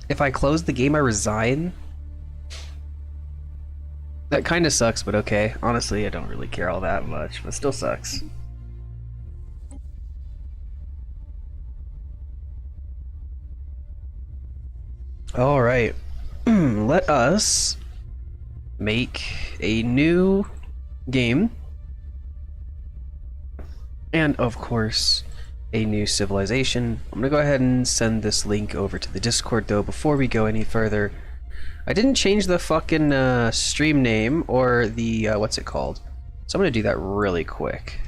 If I close the game, I resign? That kind of sucks, but okay. Honestly, I don't really care all that much, but still sucks. Alright. Let us make a new game. And of course, a new civilization. I'm gonna go ahead and send this link over to the Discord though before we go any further. I didn't change the fucking stream name or the, what's it called? So I'm gonna do that really quick.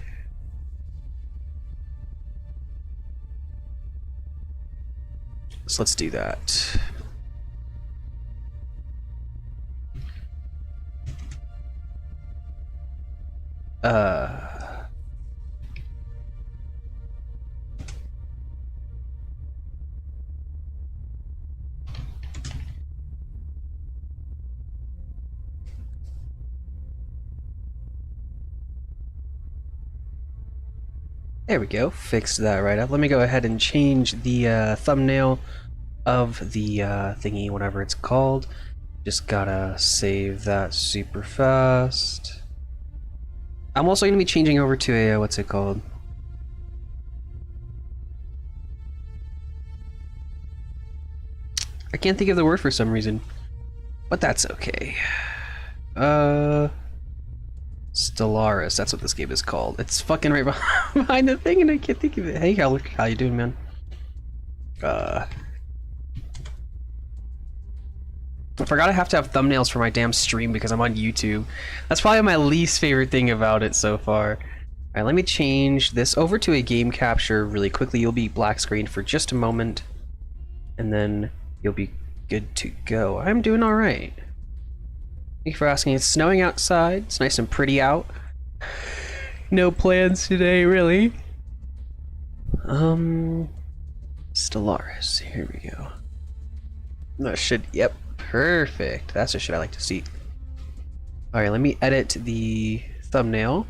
So let's do that. There we go, fixed that right up. Let me go ahead and change the thumbnail of the thingy, whatever it's called. Just gotta save that super fast. I'm also gonna be changing over to a, what's it called? I can't think of the word for some reason, but that's okay. Stellaris, that's what this game is called. It's fucking right behind the thing and I can't think of it. Hey, how you doing, man? I forgot I have to have thumbnails for my damn stream because I'm on YouTube. That's probably my least favorite thing about it so far. Alright, let me change this over to a game capture really quickly. You'll be black screened for just a moment, and then you'll be good to go. I'm doing alright. Thank you for asking. It's snowing outside. It's nice and pretty out. No plans today, really. Stellaris. Here we go. That should, yep, perfect. That's the shit I like to see. Alright, let me edit the thumbnail.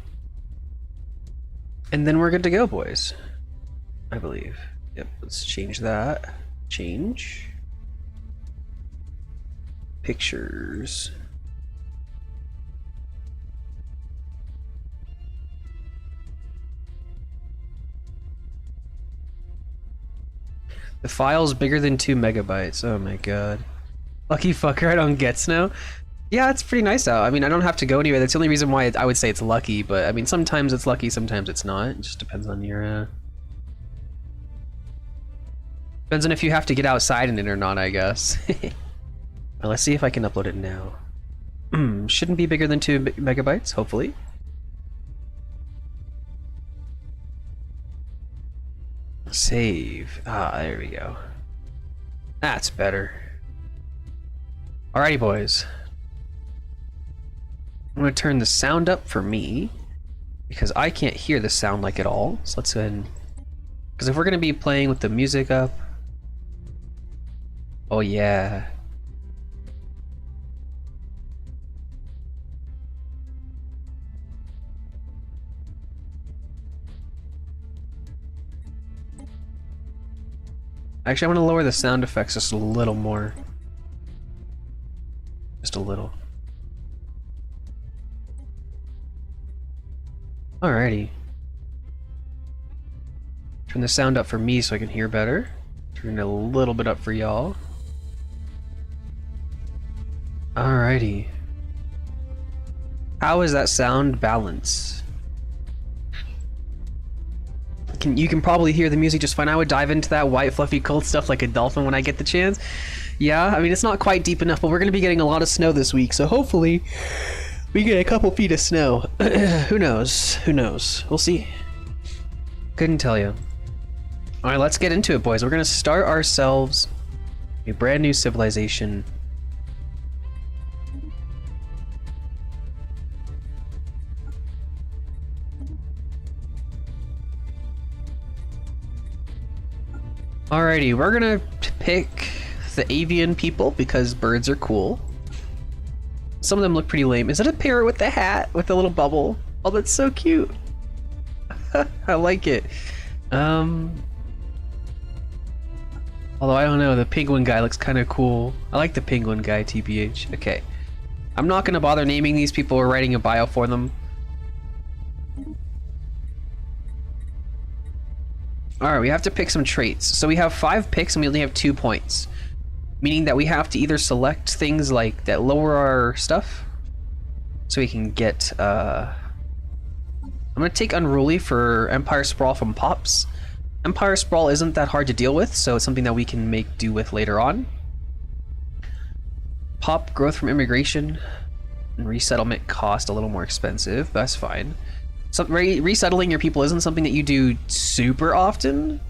And then we're good to go, boys. I believe. Yep, let's change that. Change. Pictures. The file's bigger than 2 megabytes. Oh my god. Lucky fucker, I don't get snow. Yeah, it's pretty nice out. I mean, I don't have to go anywhere. That's the only reason why I would say it's lucky, but I mean, sometimes it's lucky, sometimes it's not. It just depends on your, depends on if you have to get outside in it or not, I guess. Well, let's see if I can upload it now. Shouldn't be bigger than 2 megabytes, hopefully. Save. Ah, there we go. That's better. Alrighty, boys. I'm gonna turn the sound up for me because I can't hear the sound like at all. So let's go ahead and, because if we're gonna be playing with the music up, oh yeah. Actually, I want to lower the sound effects just a little more. Just a little. Alrighty. Turn the sound up for me so I can hear better. Turn it a little bit up for y'all. Alrighty. How is that sound balance? You can probably hear the music just fine. I would dive into that white fluffy cold stuff like a dolphin when I get the chance. Yeah, I mean, it's not quite deep enough, but we're going to be getting a lot of snow this week, so hopefully we get a couple feet of snow. Who knows? Who knows? We'll see. Couldn't tell you. Alright, let's get into it, boys. We're going to start ourselves a brand new civilization. Alrighty, we're gonna pick the avian people because birds are cool. Some of them look pretty lame. Is it a parrot with the hat with the little bubble? Oh, that's so cute. I like it. Although I don't know, the penguin guy looks kind of cool. I like the penguin guy, TBH. Okay. I'm not gonna bother naming these people or writing a bio for them. Alright, we have to pick some traits. So we have 5 picks and we only have 2 points. Meaning that we have to either select things like that lower our stuff. So we can get, I'm gonna take Unruly for Empire Sprawl from Pops. Empire Sprawl isn't that hard to deal with, so it's something that we can make do with later on. Pop Growth from Immigration and Resettlement cost a little more expensive, but that's fine. So resettling your people isn't something that you do super often.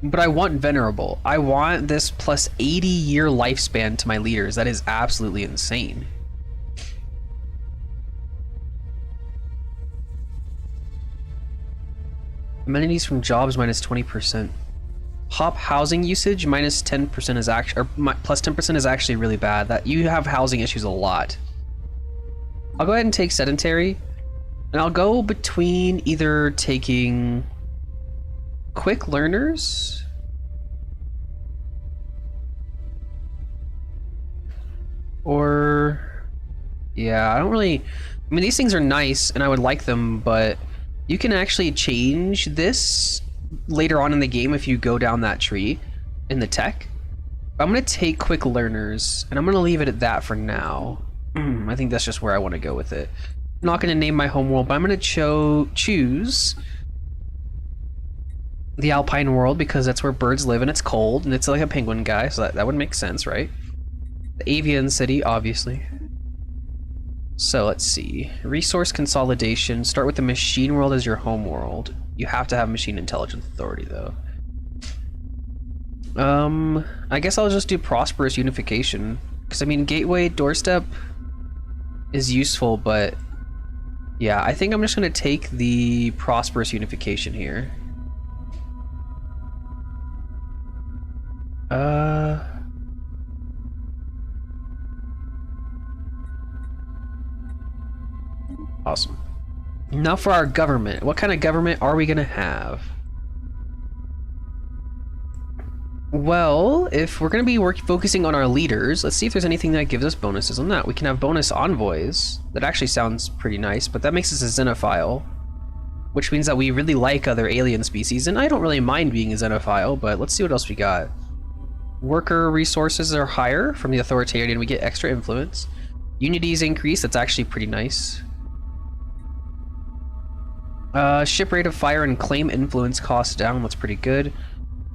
But I want Venerable. I want this plus 80-year lifespan to my leaders. That is absolutely insane. Amenities from jobs minus 20%. Pop housing usage minus 10% is actually, or plus 10% is actually really bad. That you have housing issues a lot. I'll go ahead and take sedentary, and I'll go between either taking quick learners or yeah, I don't really, I mean, these things are nice and I would like them, but you can actually change this later on in the game if you go down that tree in the tech. I'm gonna take quick learners and I'm gonna leave it at that for now. I think that's just where I want to go with it. I'm not gonna name my homeworld, but I'm gonna choose the Alpine world because that's where birds live and it's cold and it's like a penguin guy, so that would make sense, right? The Avian City, obviously. So let's see. Resource consolidation. Start with the machine world as your home world. You have to have Machine Intelligence Authority, though. I guess I'll just do Prosperous Unification. Because, I mean, Gateway, Doorstep is useful, but yeah, I think I'm just going to take the Prosperous Unification here. Awesome. Now for our government. What kind of government are we gonna have? Well, if we're gonna be focusing on our leaders, let's see if there's anything that gives us bonuses on that. We can have bonus envoys. That actually sounds pretty nice, but that makes us a xenophile, which means that we really like other alien species, and I don't really mind being a xenophile, but let's see what else we got. Worker resources are higher from the authoritarian, we get extra influence. Unity's increased, that's actually pretty nice. Ship rate of fire and claim influence cost down, that's pretty good.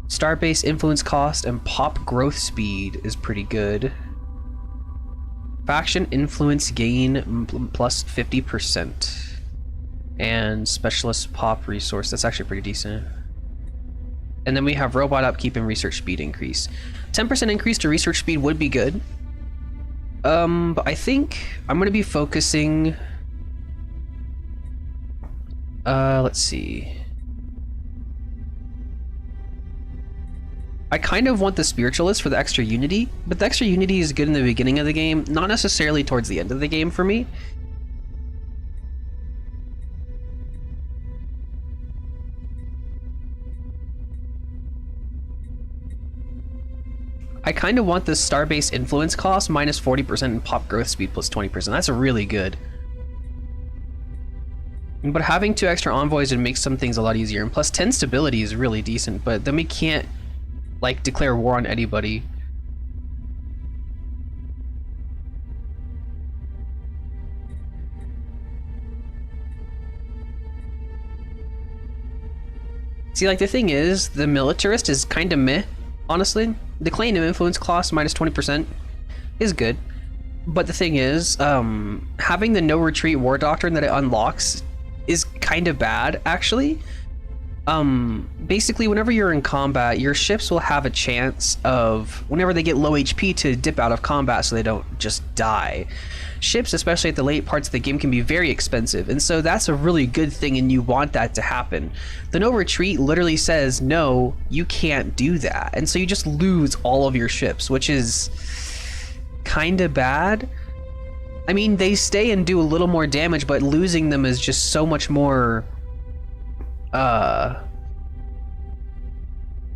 Starbase influence cost and pop growth speed is pretty good. Faction influence gain plus 50%. And specialist pop resource, that's actually pretty decent. And then we have robot upkeep and research speed increase. 10% increase to research speed would be good. But I think I'm gonna be focusing, let's see. I kind of want the Spiritualist for the extra unity, but the extra unity is good in the beginning of the game, not necessarily towards the end of the game for me. I kind of want the Starbase influence cost minus 40% and pop growth speed plus 20%. That's really good. But having 2 extra envoys would make some things a lot easier, and plus 10 stability is really decent, but then we can't like declare war on anybody. See, like, the thing is, the militarist is kind of meh, honestly. The claim of influence cost minus 20% is good, but the thing is, having the no retreat war doctrine that it unlocks is kind of bad, actually. Basically, whenever you're in combat, your ships will have a chance of, whenever they get low HP, to dip out of combat so they don't just die. Ships, especially at the late parts of the game, can be very expensive, and so that's a really good thing, and you want that to happen. The no retreat literally says, no, you can't do that, and so you just lose all of your ships, which is kind of bad. I mean, they stay and do a little more damage, but losing them is just so much more...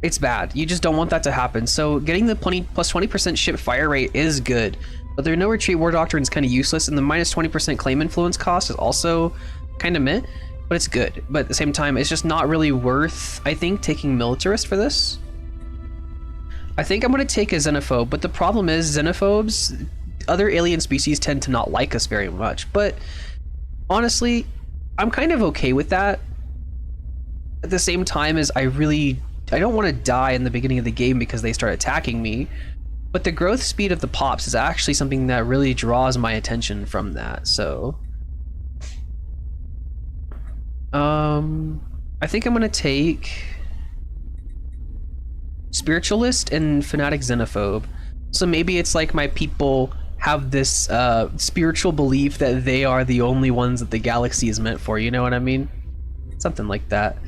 It's bad. You just don't want that to happen. So getting the plus 20% ship fire rate is good, but their no retreat war doctrine is kind of useless, and the minus 20% claim influence cost is also kind of meh, but it's good. But at the same time, it's just not really worth, I think, taking militarist for this. I think I'm going to take a xenophobe, but the problem is xenophobes, other alien species tend to not like us very much, but honestly, I'm kind of okay with that. At the same time as I don't want to die in the beginning of the game because they start attacking me, but the growth speed of the pops is actually something that really draws my attention from that, so... I think I'm gonna take Spiritualist and Fanatic Xenophobe. So maybe it's like my people have this spiritual belief that they are the only ones that the galaxy is meant for, you know what I mean? Something like that.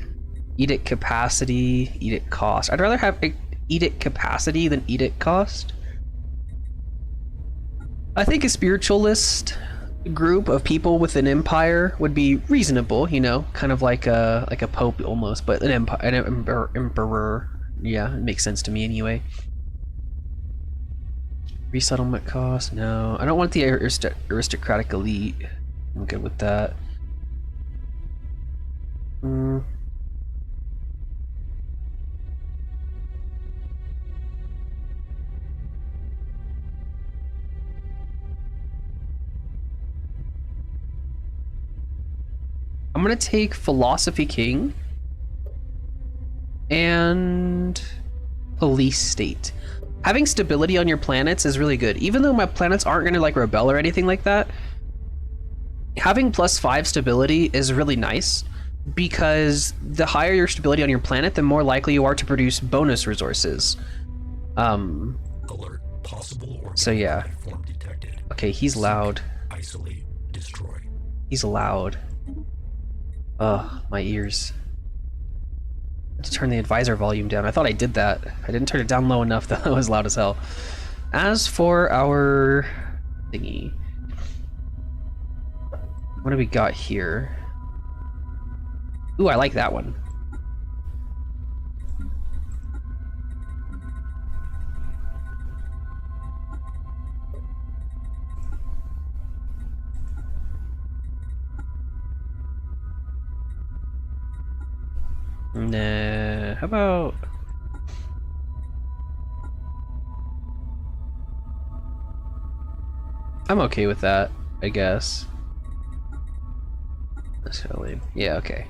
Edict capacity, edict cost. I'd rather have edict capacity than edict cost. I think a spiritualist group of people with an empire would be reasonable, you know, kind of like a pope almost, but an emperor. Yeah, it makes sense to me anyway. Resettlement cost? No, I don't want the aristocratic elite. I'm good with that. I'm gonna take Philosophy King and Police State. Having stability on your planets is really good. Even though my planets aren't gonna like rebel or anything like that, having +5 stability is really nice, because the higher your stability on your planet, the more likely you are to produce bonus resources. Alert, possible so yeah. form detected. Okay, he's loud. Isolate, destroy. He's loud. Ugh, my ears. I had to turn the advisor volume down. I thought I did that. I didn't turn it down low enough, though. It was loud as hell. As for our thingy, what do we got here? Ooh, I like that one. Nah, how about... I'm okay with that, I guess. Necessarily. Yeah, okay.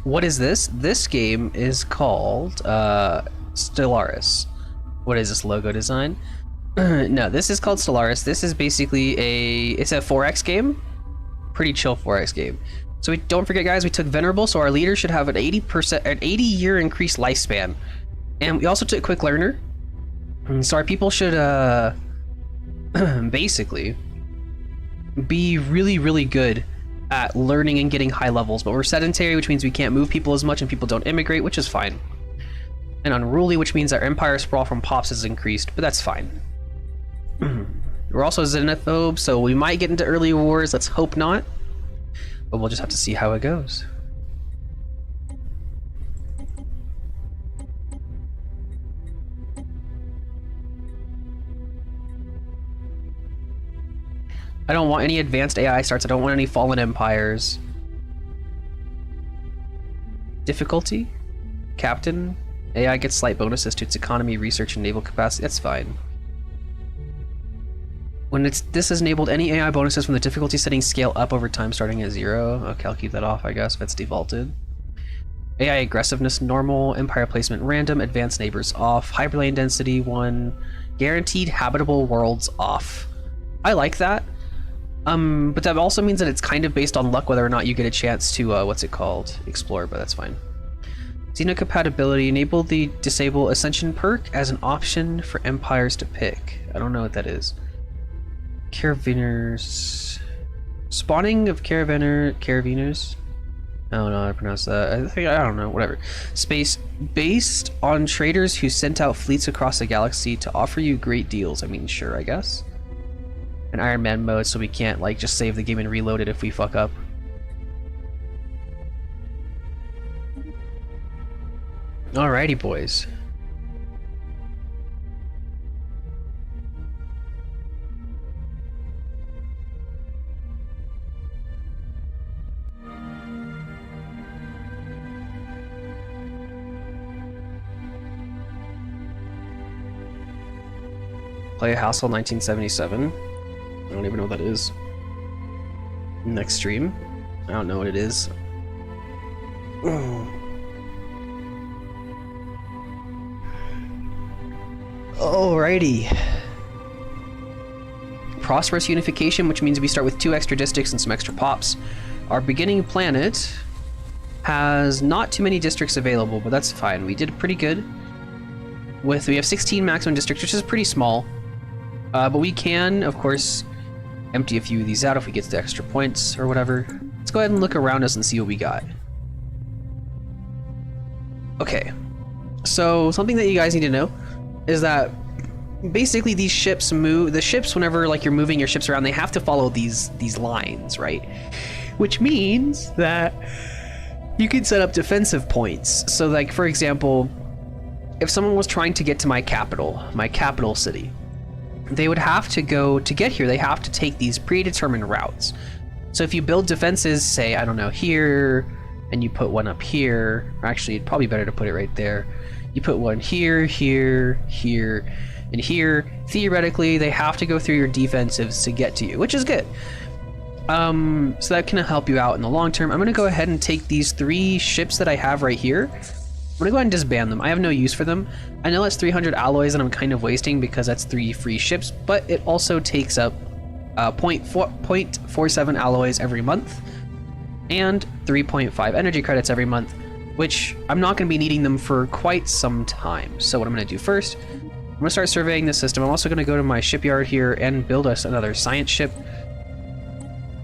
What is this? This game is called Stellaris. What is this logo design? No, this is called Stellaris. This is basically it's a 4X game. Pretty chill 4X game. So don't forget, guys, we took Venerable, so our leader should have an 80-year increased lifespan. And we also took Quick Learner. So our people should basically be really, really good at learning and getting high levels, but we're sedentary, which means we can't move people as much and people don't immigrate, which is fine. And unruly, which means our empire sprawl from pops is increased, but that's fine. We're also xenophobe, so we might get into early wars. Let's hope not, but we'll just have to see how it goes. I don't want any advanced AI starts. I don't want any fallen empires. Difficulty? Captain? AI gets slight bonuses to its economy, research, and naval capacity. That's fine. When this is enabled, any AI bonuses from the difficulty setting scale up over time, starting at 0. Okay, I'll keep that off, I guess, if it's defaulted. AI aggressiveness normal, empire placement random, advanced neighbors off, hyperlane density 1, guaranteed habitable worlds off. I like that. But that also means that it's kind of based on luck whether or not you get a chance to, what's it called? Explore, but that's fine. Xenocompatibility, enable the disable ascension perk as an option for empires to pick. I don't know what that is. Caravaners. Spawning of caravaners. I don't know how to pronounce that. I don't know, whatever. Space, based on traders who sent out fleets across the galaxy to offer you great deals. I mean, sure, I guess. An Iron Man mode, so we can't like just save the game and reload it if we fuck up. Alrighty, boys. Play a Hassle 1977. I don't even know what that is. Next stream. I don't know what it is. Alrighty. Prosperous unification, which means we start with 2 extra districts and some extra pops. Our beginning planet has not too many districts available, but that's fine. We did pretty good. We have 16 maximum districts, which is pretty small. But we can, of course, empty a few of these out if we get the extra points or whatever. Let's go ahead and look around us and see what we got. Okay, so something that you guys need to know is that basically these ships move. The ships, whenever like you're moving your ships around, they have to follow these lines, right? Which means that you can set up defensive points. So, like for example, if someone was trying to get to my capital city, they would have to to get here, they have to take these predetermined routes. So if you build defenses, say, I don't know, here, and you put one up here, or actually it'd probably be better to put it right there. You put one here, here, here, and here. Theoretically, they have to go through your defensives to get to you, which is good. So that can help you out in the long term. I'm gonna go ahead and take these 3 ships that I have right here. I'm gonna go ahead and disband them. I have no use for them. I know that's 300 alloys and I'm kind of wasting because that's 3 free ships, but it also takes up 0.47 alloys every month and 3.5 energy credits every month, which I'm not gonna be needing them for quite some time. So what I'm gonna do first, I'm gonna start surveying the system. I'm also gonna go to my shipyard here and build us another science ship.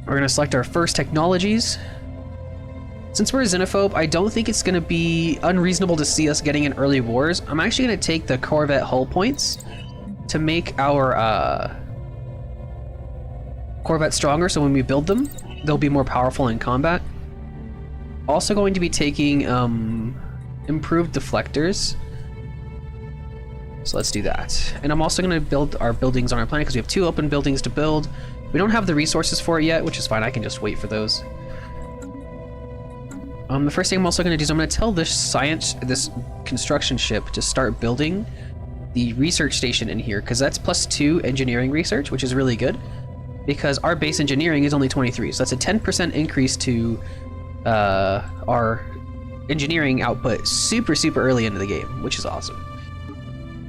We're gonna select our first technologies. Since we're a xenophobe, I don't think it's going to be unreasonable to see us getting in early wars. I'm actually going to take the Corvette hull points to make our Corvette stronger, so when we build them, they'll be more powerful in combat. Also going to be taking improved deflectors. So let's do that. And I'm also going to build our buildings on our planet because we have 2 open buildings to build. We don't have the resources for it yet, which is fine. I can just wait for those. The first thing I'm also going to do is I'm going to tell this construction ship to start building the research station in here, because that's +2 engineering research, which is really good, because our base engineering is only 23, so that's a 10% increase to our engineering output super early into the game, which is awesome.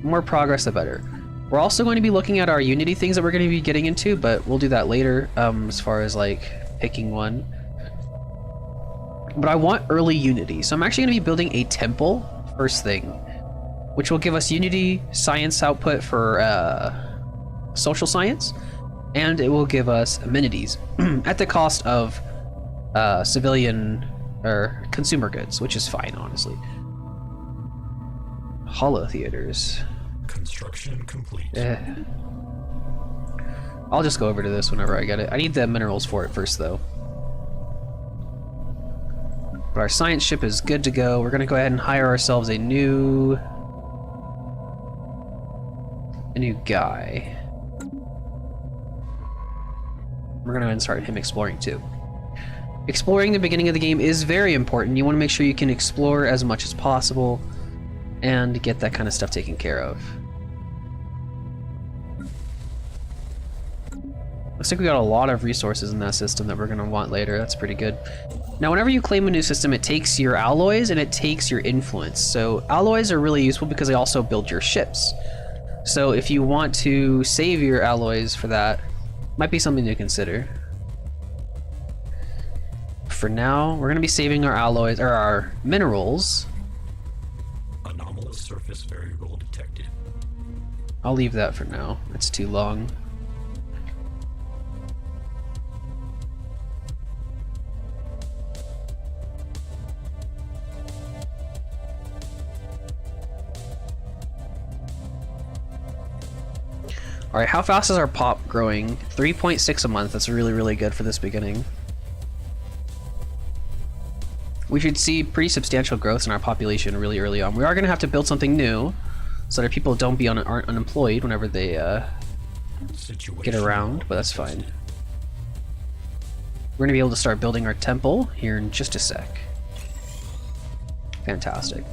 More progress, the better. We're also going to be looking at our Unity things that we're going to be getting into, but we'll do that later, as far as like picking one. But I want early Unity, so I'm actually going to be building a temple first thing, which will give us Unity science output for social science, and it will give us amenities at the cost of civilian or consumer goods, which is fine, honestly. Holo theaters. Construction complete. I'll just go over to this whenever I get it. I need the minerals for it first, though. But our science ship is good to go. We're gonna go ahead and hire ourselves a new guy. We're gonna go ahead and start him exploring too. Exploring the beginning of the game is very important. You want to make sure you can explore as much as possible and get that kind of stuff taken care of. Looks like we got a lot of resources in that system that we're going to want later. That's pretty good. Now, whenever you claim a new system, it takes your alloys and it takes your influence. So alloys are really useful because they also build your ships. So if you want to save your alloys for that, might be something to consider. For now, we're going to be saving our alloys, or our minerals. Anomalous surface variable detected. I'll leave that for now. It's too long. All right, how fast is our pop growing? 3.6 a month. That's really, really good for this beginning. We should see pretty substantial growth in our population really early on. We are going to have to build something new so that people don't be aren't unemployed whenever they get around, but that's fine. We're going to be able to start building our temple here in just a sec. Fantastic.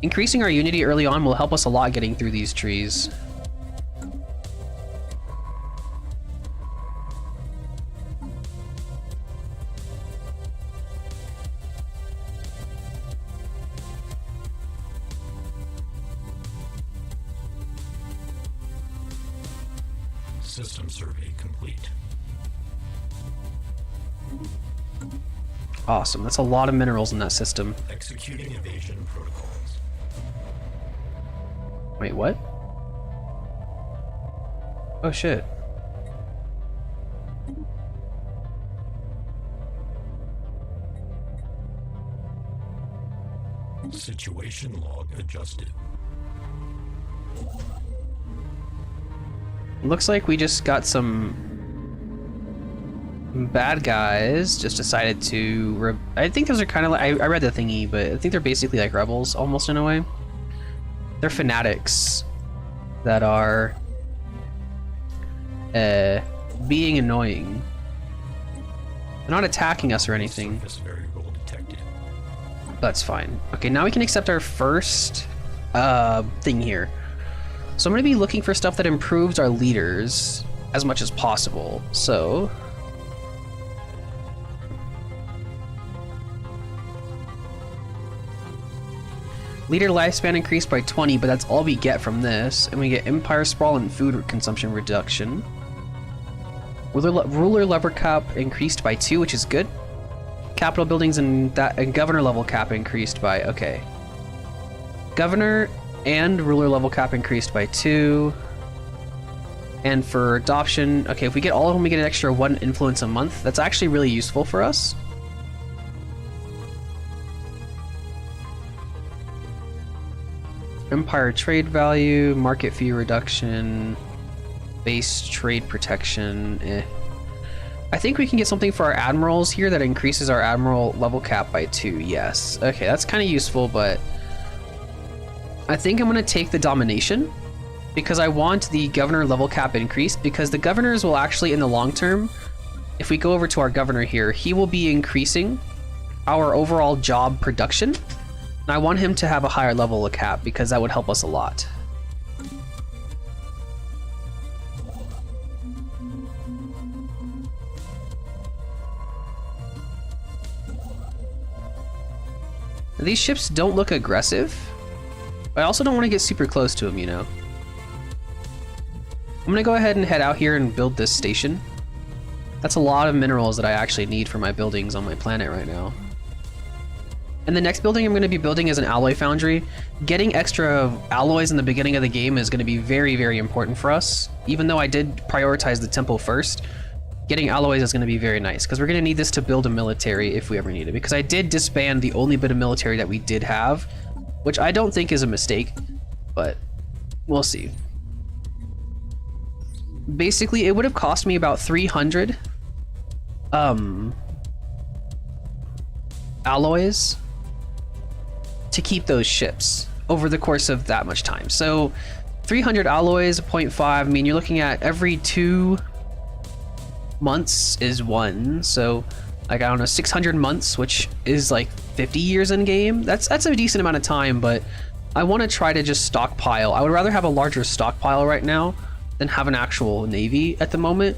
Increasing our unity early on will help us a lot getting through these trees. System survey complete. Awesome. That's a lot of minerals in that system. Executing evasion protocols. Wait, what? Oh shit. Situation log adjusted. Looks like we just got some bad guys just decided to I think those are kind of like I read the thingy, but I think they're basically like rebels almost in a way. They're fanatics that are being annoying. They're not attacking us or anything. Surface variable detected. That's fine. Okay, now we can accept our first thing here. So I'm going to be looking for stuff that improves our leaders as much as possible. So leader lifespan increased by 20, but that's all we get from this. And we get empire sprawl and food consumption reduction. Ruler lever cap increased by 2, which is good. Capital buildings and governor level cap increased by, okay. Governor and ruler level cap increased by 2. And for adoption, okay, if we get all of them, we get an extra 1 influence a month. That's actually really useful for us. Empire trade value, market fee reduction, base trade protection, I think we can get something for our admirals here that increases our admiral level cap by 2, yes. Okay, that's kind of useful, but I think I'm going to take the domination because I want the governor level cap increased, because the governors will actually, in the long term, if we go over to our governor here, he will be increasing our overall job production. And I want him to have a higher level of cap because that would help us a lot. These ships don't look aggressive. I also don't want to get super close to them, you know. I'm gonna go ahead and head out here and build this station. That's a lot of minerals that I actually need for my buildings on my planet right now. And the next building I'm going to be building is an alloy foundry. Getting extra alloys in the beginning of the game is going to be very, very important for us. Even though I did prioritize the temple first, getting alloys is going to be very nice, because we're going to need this to build a military if we ever need it. Because I did disband the only bit of military that we did have, which I don't think is a mistake, but we'll see. Basically, it would have cost me about 300 alloys to keep those ships over the course of that much time. So 300 alloys, 0.5, I mean, you're looking at every 2 months is 1. So like, I don't know, 600 months, which is like 50 years in game. That's a decent amount of time, but I want to try to just stockpile. I would rather have a larger stockpile right now than have an actual navy at the moment.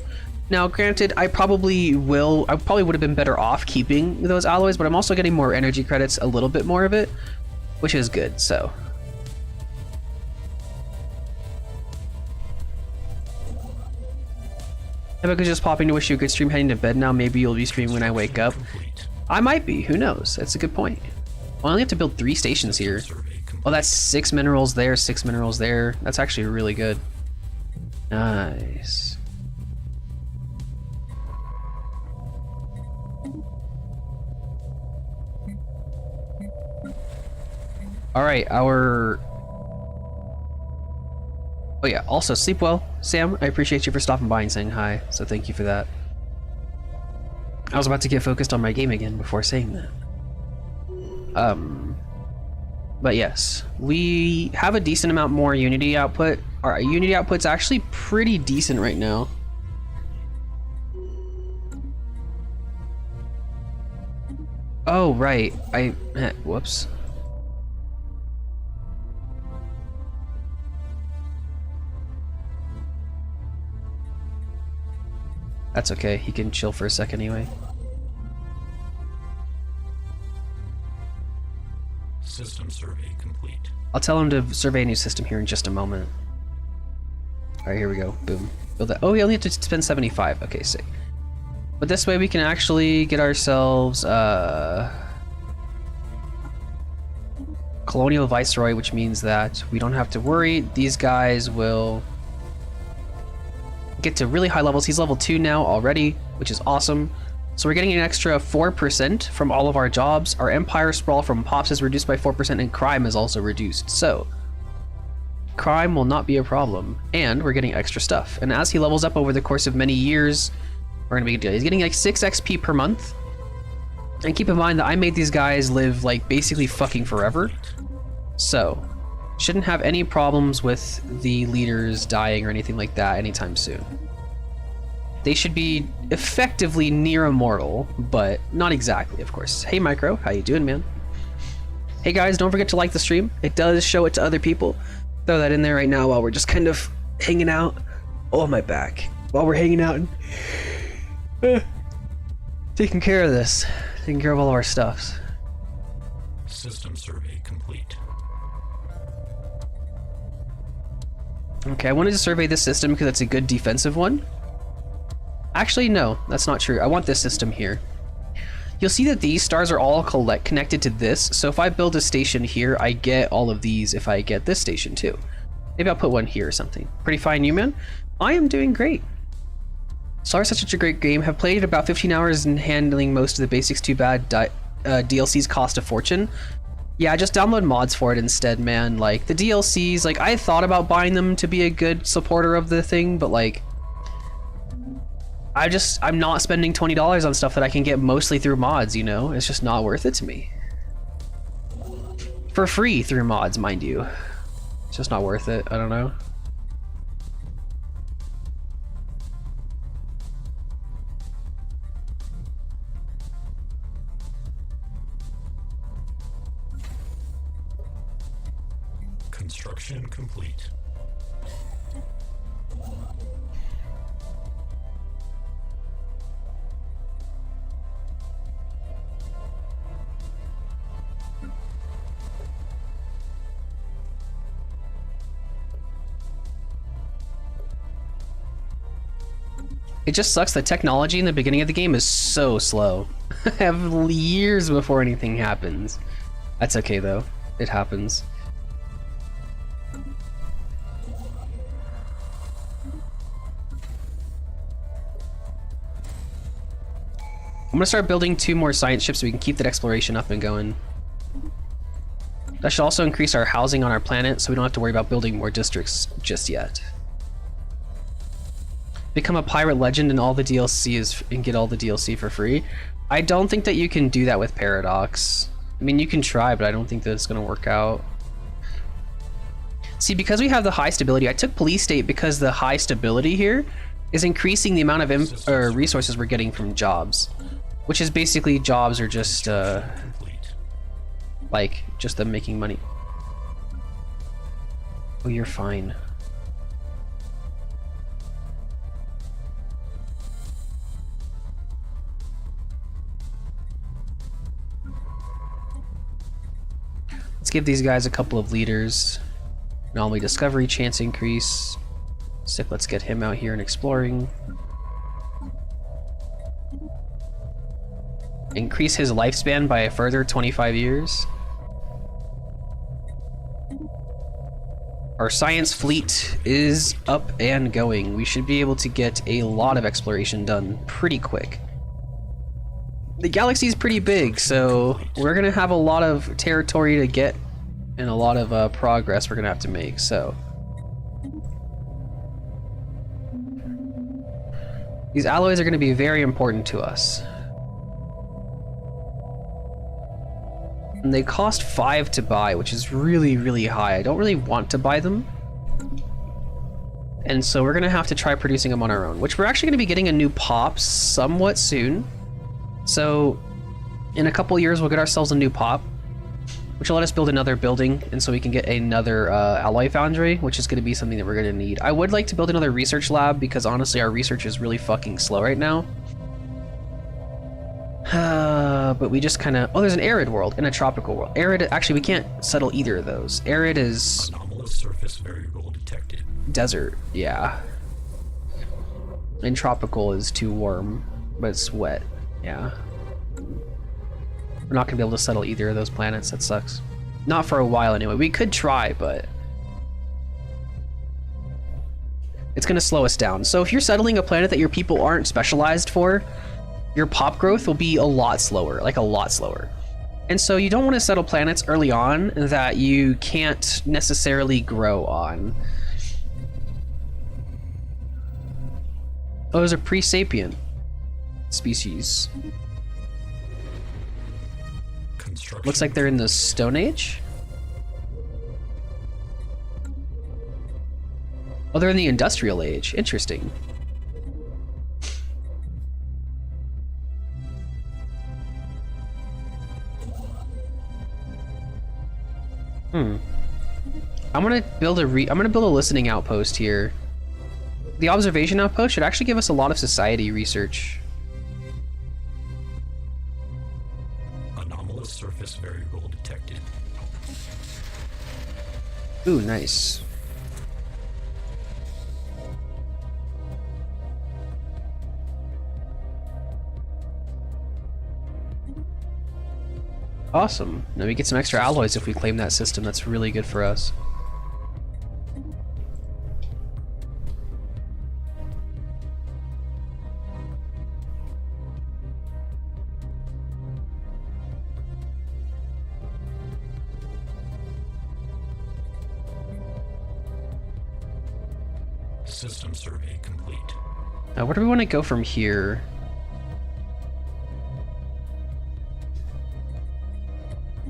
Now, granted, I probably would have been better off keeping those alloys, but I'm also getting more energy credits, a little bit more of it, which is good, so. Rebecca's just popping to wish you a good stream, heading to bed now. Maybe you'll be streaming when I wake up. I might be, who knows? That's a good point. I only have to build 3 stations here. Oh, that's 6 minerals there, 6 minerals there. That's actually really good. Nice. All right, oh Oh yeah, also sleep well. Sam, I appreciate you for stopping by and saying hi, so thank you for that. I was about to get focused on my game again before saying that. But yes, we have a decent amount more Unity output. Our Unity output's actually pretty decent right now. Oh, right. Whoops. That's okay, he can chill for a second anyway. System survey complete. I'll tell him to survey a new system here in just a moment. Alright, here we go. Boom. Build that. Oh, we only have to spend 75. Okay, sick. But this way we can actually get ourselves Colonial Viceroy, which means that we don't have to worry. These guys will get to really high levels. He's level 2 now already, which is awesome. So we're getting an extra 4% from all of our jobs. Our Empire Sprawl from Pops is reduced by 4% and crime is also reduced. So crime will not be a problem. And we're getting extra stuff. And as he levels up over the course of many years, we're gonna be good. He's getting like 6 XP per month. And keep in mind that I made these guys live like basically fucking forever. So shouldn't have any problems with the leaders dying or anything like that anytime soon. They should be effectively near immortal, but not exactly, of course. Hey Micro, how you doing, man? Hey guys, don't forget to like the stream. It does show it to other people. Throw that in there right now while we're just kind of hanging out. Oh, my back. While we're hanging out and taking care of this. Taking care of all of our stuffs. System survey complete. Okay, I wanted to survey this system because it's a good defensive one. Actually, no, that's not true. I want this system here. You'll see that these stars are all connected to this, so if I build a station here, I get all of these if I get this station too. Maybe I'll put one here or something. Pretty fine, you man? I am doing great. Star is such a great game. Have played it about 15 hours and handling most of the basics. Too bad DLCs cost a fortune. Yeah, just download mods for it instead, man. Like, the DLCs, like, I thought about buying them to be a good supporter of the thing, but like, I'm not spending $20 on stuff that I can get mostly through mods, you know? It's just not worth it to me. For free through mods, mind you. It's just not worth it, I don't know. Construction complete. It just sucks that technology in the beginning of the game is so slow. I have years before anything happens. That's okay though, it happens. I'm gonna start building 2 more science ships so we can keep that exploration up and going. That should also increase our housing on our planet so we don't have to worry about building more districts just yet. Become a pirate legend and all the DLC and get all the DLC for free. I don't think that you can do that with Paradox. I mean, you can try, but I don't think that it's gonna work out. See, because we have the high stability, I took police state because the high stability here is increasing the amount of resources we're getting from jobs, which is basically jobs are just like just them making money. Oh, you're fine. Let's give these guys a couple of leaders. Anomaly discovery chance increase. Sick, let's get him out here and exploring. Increase his lifespan by a further 25 years. Our science fleet is up and going. We should be able to get a lot of exploration done pretty quick. The galaxy is pretty big, so we're gonna have a lot of territory to get and a lot of progress we're gonna have to make, so These alloys are going to be very important to us. And they cost 5 to buy, which is really, really high. I don't really want to buy them. And so we're going to have to try producing them on our own, which we're actually going to be getting a new pop somewhat soon. So in a couple years, we'll get ourselves a new pop, which will let us build another building, and so we can get another alloy foundry, which is going to be something that we're going to need. I would like to build another research lab, because honestly our research is really fucking slow right now. But we just kind of... Oh, there's an arid world and a tropical world. Arid, actually we can't settle either of those. Arid is... Anomalous surface variable detected. Desert, yeah. And tropical is too warm, but it's wet, yeah. We're not gonna be able to settle either of those planets, that sucks. Not for a while anyway. We could try, but it's gonna slow us down. So if you're settling a planet that your people aren't specialized for, your pop growth will be a lot slower, like a lot slower. And so you don't want to settle planets early on that you can't necessarily grow on. Oh, there's a pre-sapient species. Looks like they're in the Stone Age. Oh, they're in the Industrial Age. Interesting. I'm gonna build a listening outpost here. The observation outpost should actually give us a lot of society research. Anomalous surface variable detected. Ooh, nice. Awesome. Now we get some extra alloys if we claim that system. That's really good for us. System survey complete. Now, where do we want to go from here?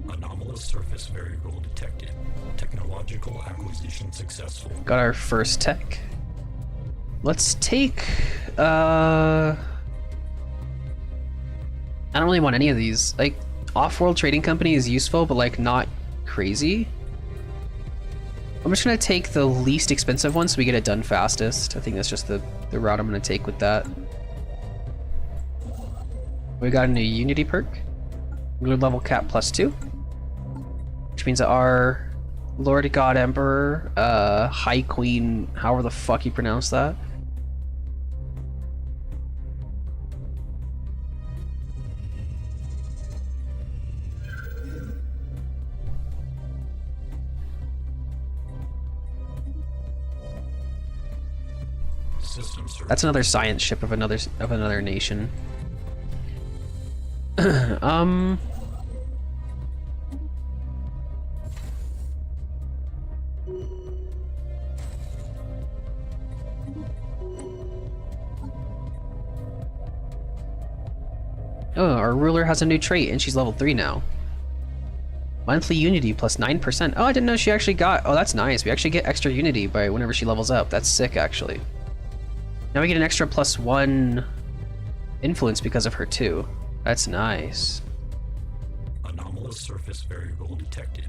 Anomalous surface variable detected. Technological acquisition successful. Got our first tech. Let's take... I don't really want any of these. Like, off-world trading company is useful, but like not crazy. I'm just gonna take the least expensive one so we get it done fastest. I think that's just the route I'm gonna take with that. We got a new Unity perk. Good level cap +2. Which means that our Lord God Emperor, High Queen, however the fuck you pronounce that. That's another science ship of another nation. Oh, our ruler has a new trait and she's level 3 now. Monthly unity plus 9%. Oh, I didn't know she actually got... Oh, that's nice. We actually get extra unity by whenever she levels up. That's sick, actually. Now we get an extra +1 influence because of her too. That's nice. Anomalous surface variable detected.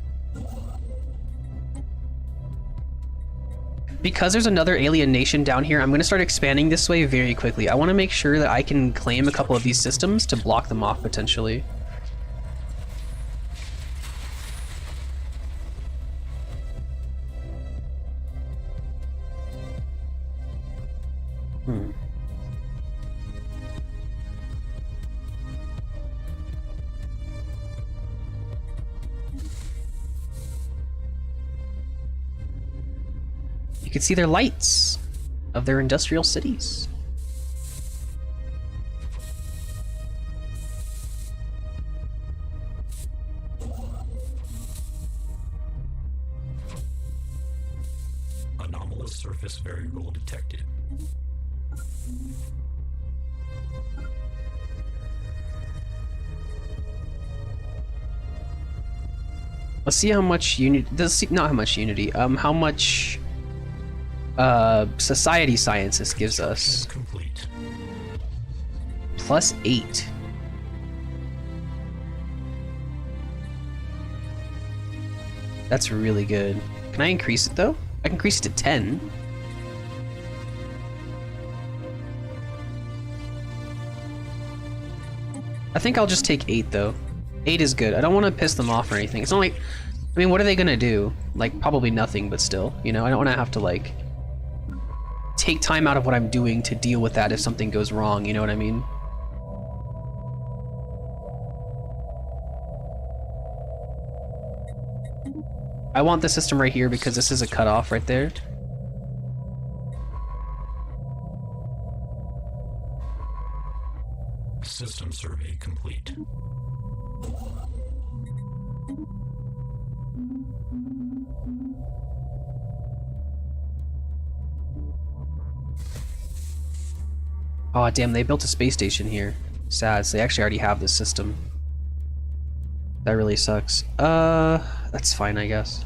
Because there's another alien nation down here, I'm going to start expanding this way very quickly. I want to make sure that I can claim a couple of these systems to block them off potentially. You can see their lights of their industrial cities. Anomalous surface variable detected. Let's see how much unity. Not how much unity. How much society sciences gives us. Complete. +8. That's really good. Can I increase it though? I can increase it to 10. I think I'll just take 8 though. 8 is good. I don't want to piss them off or anything. It's not like, I mean, what are they gonna do? Like, probably nothing, but still, you know, I don't want to have to like take time out of what I'm doing to deal with that if something goes wrong, you know what I mean? I want the system right here because this is a cutoff right there. System survey complete. Oh damn, they built a space station here. Sad, so they actually already have this system. That really sucks. That's fine, I guess.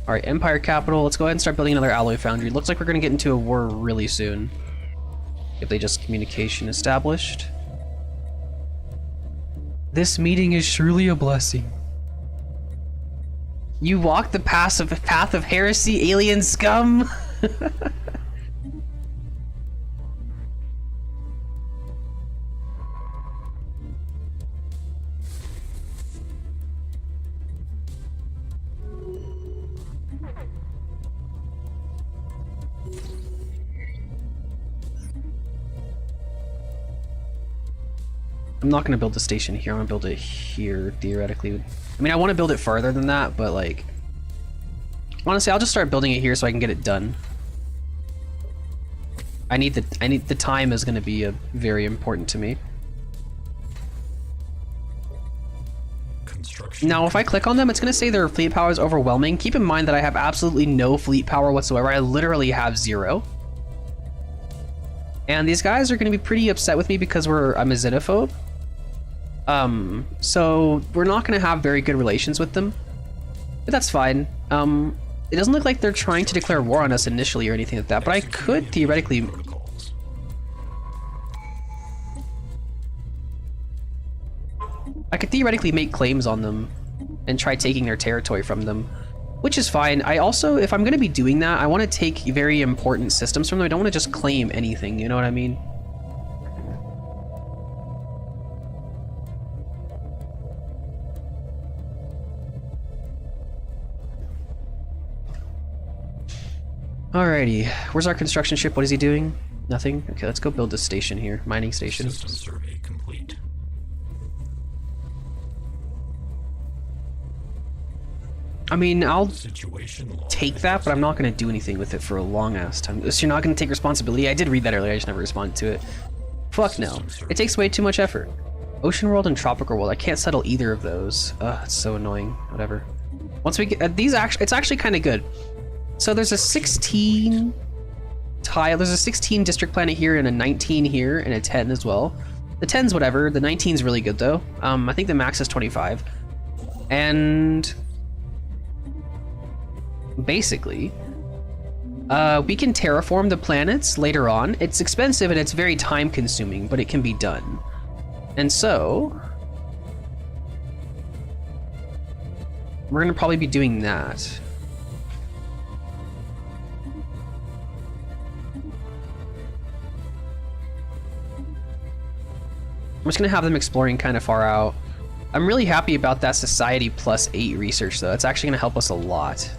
Alright, Empire Capital, let's go ahead and start building another alloy foundry. Looks like we're gonna get into a war really soon. If they just communication established. This meeting is surely a blessing. You walk the path of heresy, alien scum! I'm not gonna build the station here, I'm gonna build it here, theoretically. I mean, I want to build it farther than that, but like... honestly, I'll just start building it here so I can get it done. The time is gonna be very important to me. Construction. Now, if I click on them, it's gonna say their fleet power is overwhelming. Keep in mind that I have absolutely no fleet power whatsoever. I literally have 0. And these guys are gonna be pretty upset with me because I'm a xenophobe. So we're not gonna have very good relations with them. But that's fine. It doesn't look like they're trying to declare war on us initially or anything like that, but I could theoretically... Protocols. I could theoretically make claims on them and try taking their territory from them, which is fine. I also, if I'm gonna be doing that, I want to take very important systems from them. I don't want to just claim anything, you know what I mean? Alrighty, where's our construction ship? What is he doing? Nothing? Okay, let's go build this station here, mining station. System survey complete. I mean, I'll Situation log. take that, but I'm not going to do anything with it for a long ass time. So you're not going to take responsibility? I did read that earlier, I just never responded to it. Fuck no. It takes way too much effort. Ocean World and Tropical World, I can't settle either of those. Ugh, it's so annoying. Whatever. Once we get these, it's actually kind of good. So there's a 16 tile, there's a 16 district planet here and a 19 here and a 10 as well. The 10's whatever, the 19's really good though. I think the max is 25. And basically, we can terraform the planets later on. It's expensive and it's very time consuming, but it can be done. And so, we're gonna probably be doing that. I'm just gonna have them exploring kind of far out. I'm really happy about that Society +8 research though. It's actually gonna help us a lot.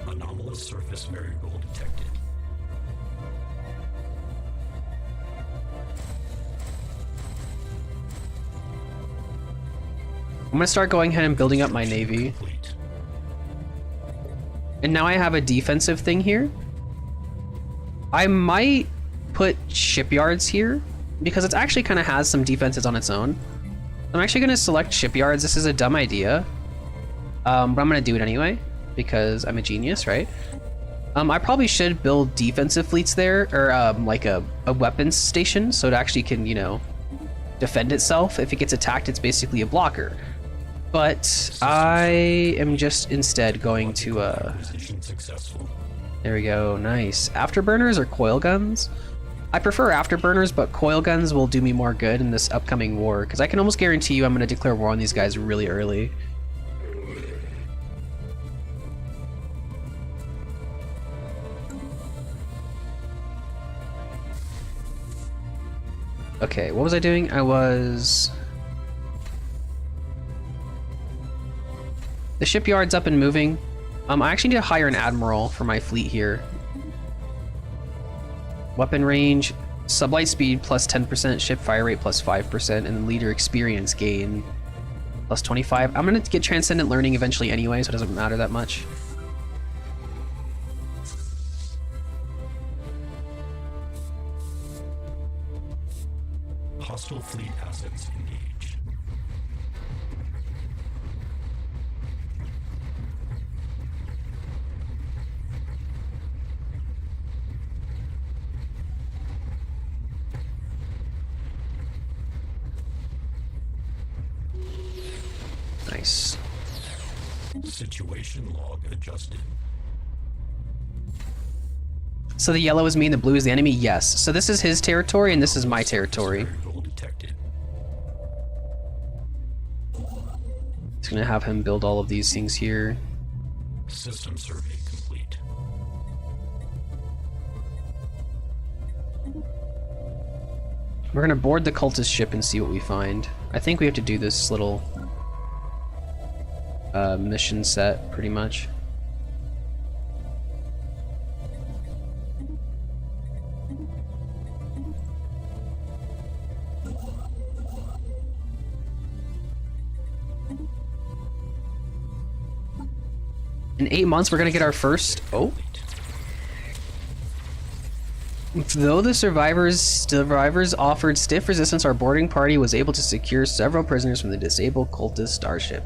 Anomalous surface variable detected. I'm gonna start going ahead and building up my navy. Complete. And now I have a defensive thing here. I might put shipyards here because it actually kind of has some defenses on its own. I'm actually going to select shipyards. This is a dumb idea, but I'm going to do it anyway. because I'm a genius, right? I probably should build defensive fleets there, or like a weapons station, so it actually can, you know, defend itself. If it gets attacked, it's basically a blocker. But I am just instead going to Acquisition successful. there we go, nice. Afterburners or coil guns? I prefer afterburners, but coil guns will do me more good in this upcoming war, because I can almost guarantee you I'm going to declare war on these guys really early. Okay, what was I doing? The shipyard's up and moving. I actually need to hire an admiral for my fleet here. Weapon range, sublight speed plus 10%, ship fire rate plus 5%, and then leader experience gain plus 25. I'm gonna get transcendent learning eventually anyway, so it doesn't matter that much. Hostile fleet assets engaged. Nice. Situation log adjusted. So the yellow is me and the blue is the enemy? Yes. So this is his territory and this is my territory. Variable detected. Just gonna have him build all of these things here. System survey complete. We're gonna board the cultist ship and see what we find. I think we have to do this little mission set, pretty much. In 8 months, we're gonna get our first. Oh. Though the survivors offered stiff resistance, our boarding party was able to secure several prisoners from the disabled cultist starship.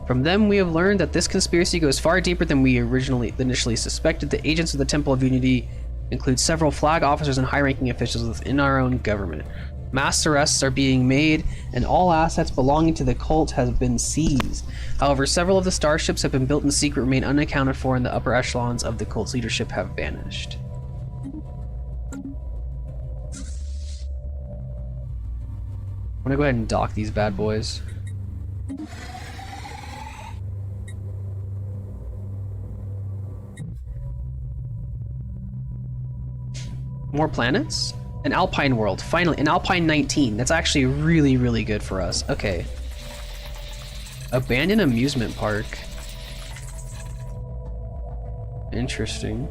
From them, we have learned that this conspiracy goes far deeper than we initially suspected. The agents of the Temple of Unity include several flag officers and high-ranking officials within our own government. Mass arrests are being made, and all assets belonging to the cult have been seized. However, several of the starships have been built in secret, remain unaccounted for, and the upper echelons of the cult's leadership have vanished. I'm gonna go ahead and dock these bad boys. More planets? An Alpine world. Finally, an Alpine 19. That's actually really, really good for us. Okay. Abandoned amusement park. Interesting.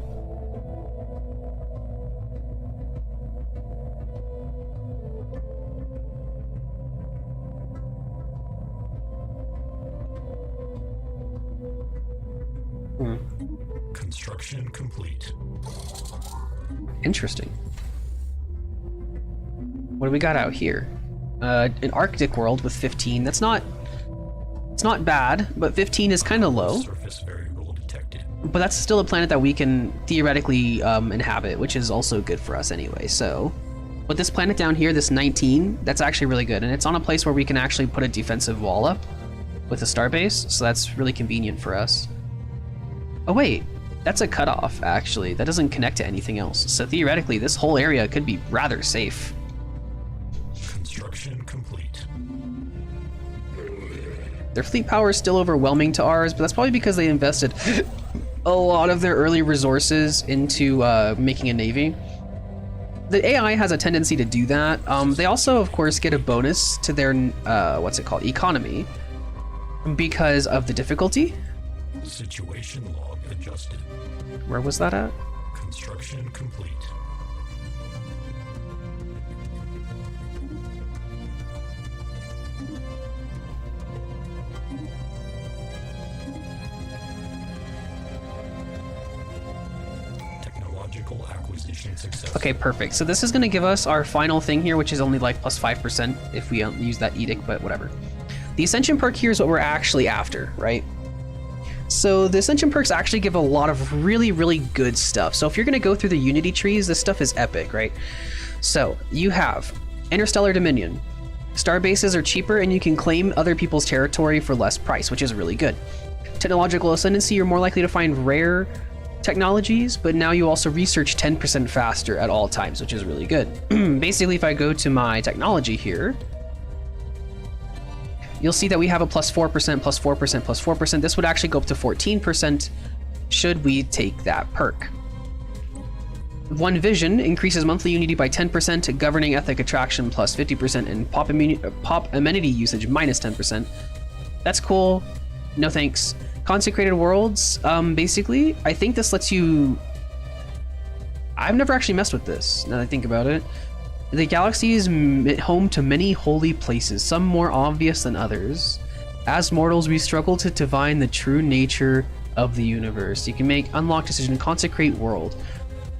Construction complete. Interesting. What do we got out here? An Arctic world with 15. It's not bad, but 15 is kind of low. Surface variable detected. But that's still a planet that we can theoretically inhabit, which is also good for us anyway. So, but this planet down here, this 19, that's actually really good, and it's on a place where we can actually put a defensive wall up with a starbase, so that's really convenient for us. Oh wait, that's a cutoff, actually. That doesn't connect to anything else. So theoretically, this whole area could be rather safe. Construction complete. Their fleet power is still overwhelming to ours, but that's probably because they invested a lot of their early resources into making a navy. The AI has a tendency to do that. They also, of course, get a bonus to their, what's it called, economy, because of the difficulty. Situation log adjusted. Where was that at? Construction complete. Technological acquisition successful. Okay, perfect. So this is going to give us our final thing here, which is only like plus 5% if we don't use that edict, but whatever. The Ascension perk here is what we're actually after, right? So the Ascension perks actually give a lot of really, really good stuff. So if you're going to go through the Unity trees, this stuff is epic, right? So you have Interstellar Dominion. Star bases are cheaper and you can claim other people's territory for less price, which is really good. Technological Ascendancy, you're more likely to find rare technologies, but now you also research 10% faster at all times, which is really good. Basically, if I go to my technology here, you'll see that we have a plus 4%, plus 4%, plus 4%. This would actually go up to 14% should we take that perk. One Vision increases monthly Unity by 10%, governing ethic attraction plus 50%, and pop amenity usage minus 10%. That's cool. No thanks. Consecrated Worlds, basically, I think this lets you... I've never actually messed with this, now that I think about it. The galaxy is home to many holy places, some more obvious than others. As mortals, we struggle to divine the true nature of the universe. You can make unlock decision, Consecrate World.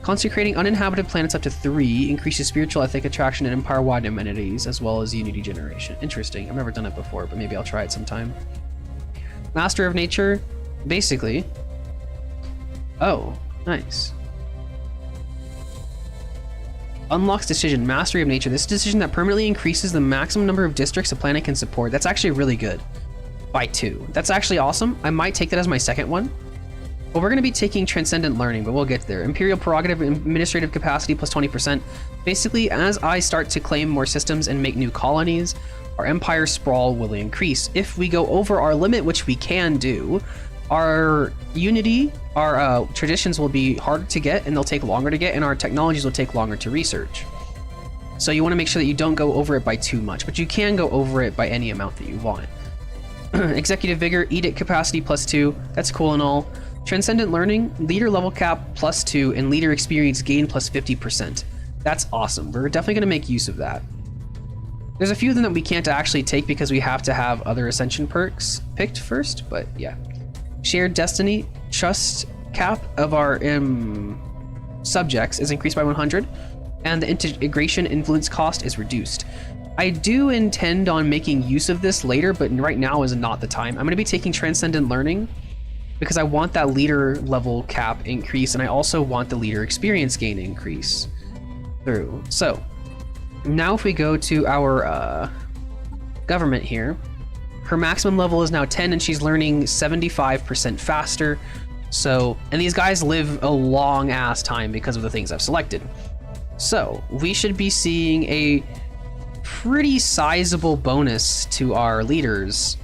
Consecrating uninhabited planets up to 3 increases spiritual ethic attraction and empire-wide amenities, as well as Unity generation. Interesting. I've never done it before, but maybe I'll try it sometime. Master of Nature, basically. Oh, nice. Unlocks decision, Mastery of Nature. This is a decision that permanently increases the maximum number of districts a planet can support. That's actually really good. By 2. That's actually awesome. I might take that as my second one. But we're going to be taking Transcendent Learning, but we'll get there. Imperial Prerogative, Administrative Capacity plus 20%. Basically, as I start to claim more systems and make new colonies, our empire sprawl will increase. If we go over our limit, which we can do, our Unity, our traditions will be harder to get and they'll take longer to get, and our technologies will take longer to research. So you want to make sure that you don't go over it by too much, but you can go over it by any amount that you want. Executive Vigor, Edict Capacity plus 2, that's cool and all. Transcendent Learning, Leader Level Cap plus 2, and Leader Experience Gain plus 50%. That's awesome. We're definitely going to make use of that. There's a few of them that we can't actually take because we have to have other Ascension perks picked first, but yeah. Shared Destiny, Trust Cap of our subjects is increased by 100, and the Integration Influence cost is reduced. I do intend on making use of this later, but right now is not the time. I'm going to be taking Transcendent Learning because I want that leader level cap increase, and I also want the leader experience gain increase through. So now if we go to our government here, her maximum level is now 10 and she's learning 75% faster. So, and these guys live a long ass time because of the things I've selected. So we should be seeing a pretty sizable bonus to our leaders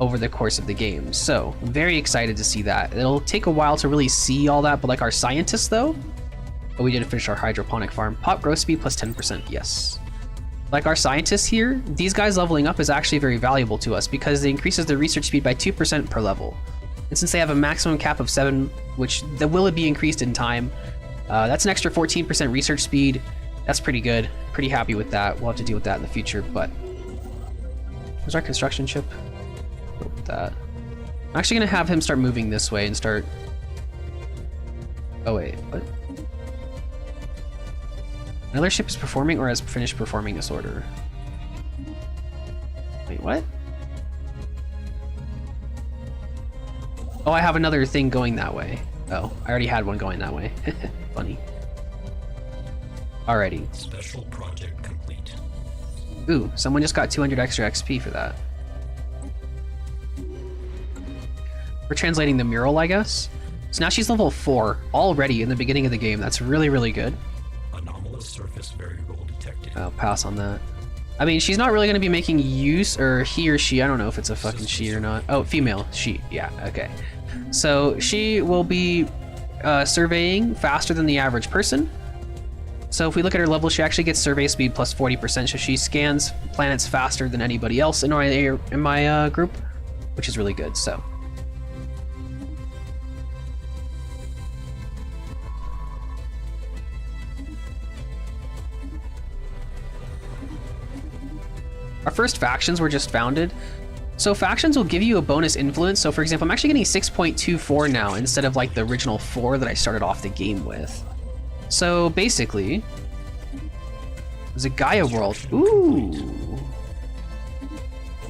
over the course of the game. So I'm very excited to see that. It'll take a while to really see all that, but like our scientists though, but we didn't finish our hydroponic farm. Pop growth speed plus 10%, yes. Like our scientists here, these guys leveling up is actually very valuable to us because it increases their research speed by 2% per level. And since they have a maximum cap of 7, which will be increased in time, that's an extra 14% research speed. That's pretty good. Pretty happy with that. We'll have to deal with that in the future, but there's our construction ship. Go with that. I'm actually gonna have him start moving this way and start. Oh wait, what? Another ship is performing or has finished performing this order. Wait, what? Oh, I have another thing going that way. Oh, I already had one going that way. Funny. Alrighty. Special project complete. Ooh, someone just got 200 extra XP for that. We're translating the mural, I guess. So now she's level 4 already in the beginning of the game. That's really, really good. Anomalous surface variable detected. I'll pass on that. I mean, she's not really going to be making use, or he or she, I don't know if it's a fucking she or not. Oh, female, she, yeah, okay. So she will be surveying faster than the average person. So if we look at her level, she actually gets survey speed plus 40%, so she scans planets faster than anybody else in my group, which is really good, so. Our first factions were just founded. So factions will give you a bonus influence. So for example, I'm actually getting 6.24 now instead of like the original 4 that I started off the game with. So basically, there's a Gaia world. Ooh,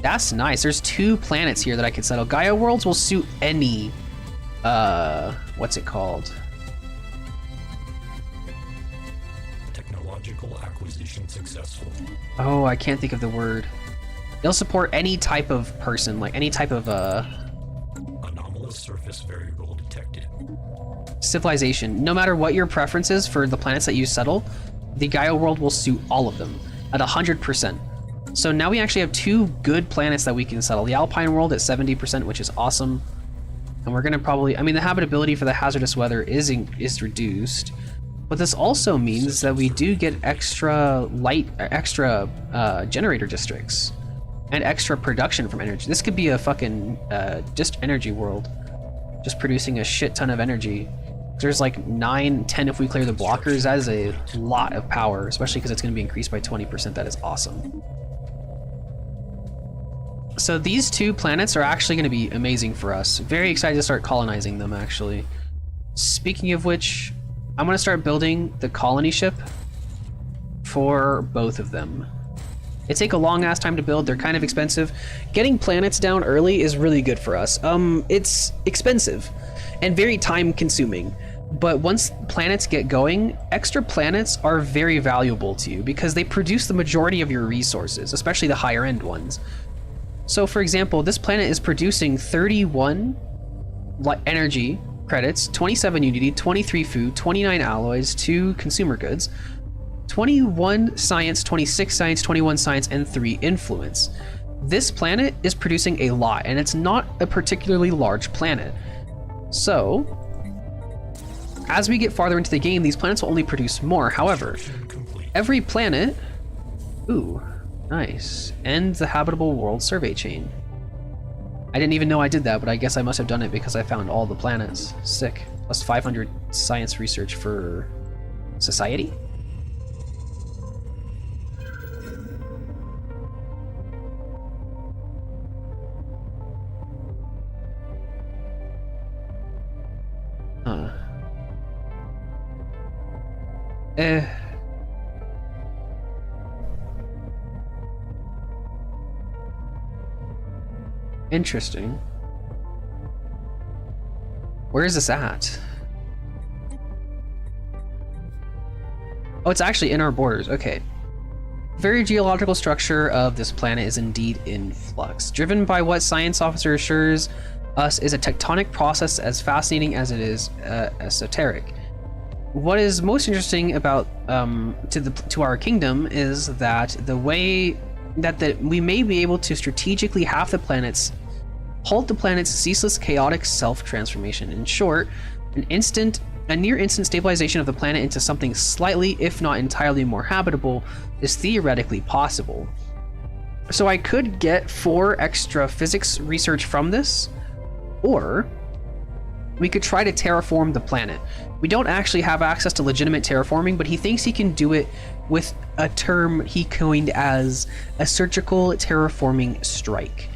that's nice. There's 2 planets here that I could settle. Gaia worlds will suit any what's it called? Technological acquisition successful. Oh, I can't think of the word. They'll support any type of person, like any type of Anomalous surface variable detected. civilization. No matter what your preference is for the planets that you settle, the Gaia world will suit all of them at 100%. So now we actually have 2 good planets that we can settle. The Alpine world at 70%, which is awesome. And we're gonna probably, I mean, the habitability for the hazardous weather is reduced, but this also means that we do get extra generator districts and extra production from energy. This could be a fucking just energy world, just producing a shit ton of energy. There's like 9, 10 if we clear the blockers. That is a lot of power, especially because it's going to be increased by 20%. That is awesome. So these 2 planets are actually going to be amazing for us. Very excited to start colonizing them, actually. Speaking of which, I'm going to start building the colony ship for both of them. They take a long ass time to build. They're kind of expensive. Getting planets down early is really good for us. It's expensive and very time consuming, but once planets get going, extra planets are very valuable to you because they produce the majority of your resources, especially the higher end ones. So for example, this planet is producing 31 energy credits, 27 unity, 23 food, 29 alloys, 2 consumer goods, 21 science, 26 science, 21 science, and 3 influence. This planet is producing a lot, and it's not a particularly large planet. So, as we get farther into the game, these planets will only produce more. However, every planet... Ooh, nice. End the habitable world survey chain. I didn't even know I did that, but I guess I must have done it because I found all the planets. Sick. Plus 500 science research for society? Huh. Interesting. Where is this at? Oh, it's actually in our borders. Okay. Very geological structure of this planet is indeed in flux, driven by what science officer assures us is a tectonic process as fascinating as it is esoteric. What is most interesting about to our kingdom is that the way that we may be able to strategically halt the planet's ceaseless chaotic self-transformation. In short, a near-instant stabilization of the planet into something slightly, if not entirely more habitable is theoretically possible. So I could get 4 extra physics research from this, or we could try to terraform the planet. We don't actually have access to legitimate terraforming, but he thinks he can do it with a term he coined as a surgical terraforming strike.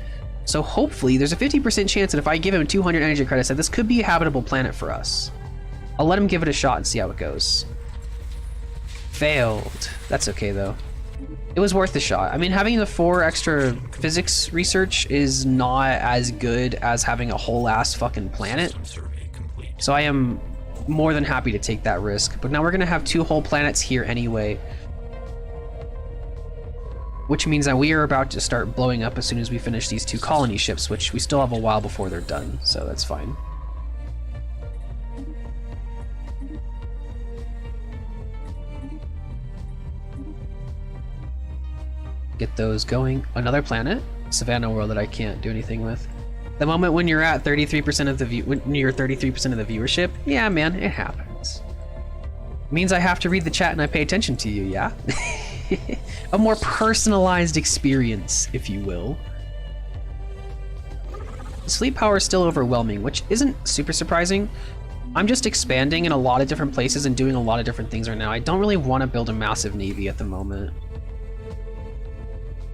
So hopefully there's a 50% chance that if I give him 200 energy credits that this could be a habitable planet for us. I'll let him give it a shot and see how it goes. Failed. That's okay though. It was worth the shot. I mean, having the 4 extra physics research is not as good as having a whole ass fucking planet. So I am more than happy to take that risk. But now we're gonna have 2 whole planets here anyway, which means that we are about to start blowing up as soon as we finish these 2 colony ships, which we still have a while before they're done, so that's fine. Get those going. Another planet, Savannah World, that I can't do anything with. The moment when you're at 33% of the when you're 33% of the viewership, yeah, man, it happens. It means I have to read the chat and I pay attention to you, yeah. A more personalized experience, if you will. Sleep power is still overwhelming, which isn't super surprising. I'm just expanding in a lot of different places and doing a lot of different things right now. I don't really want to build a massive navy at the moment.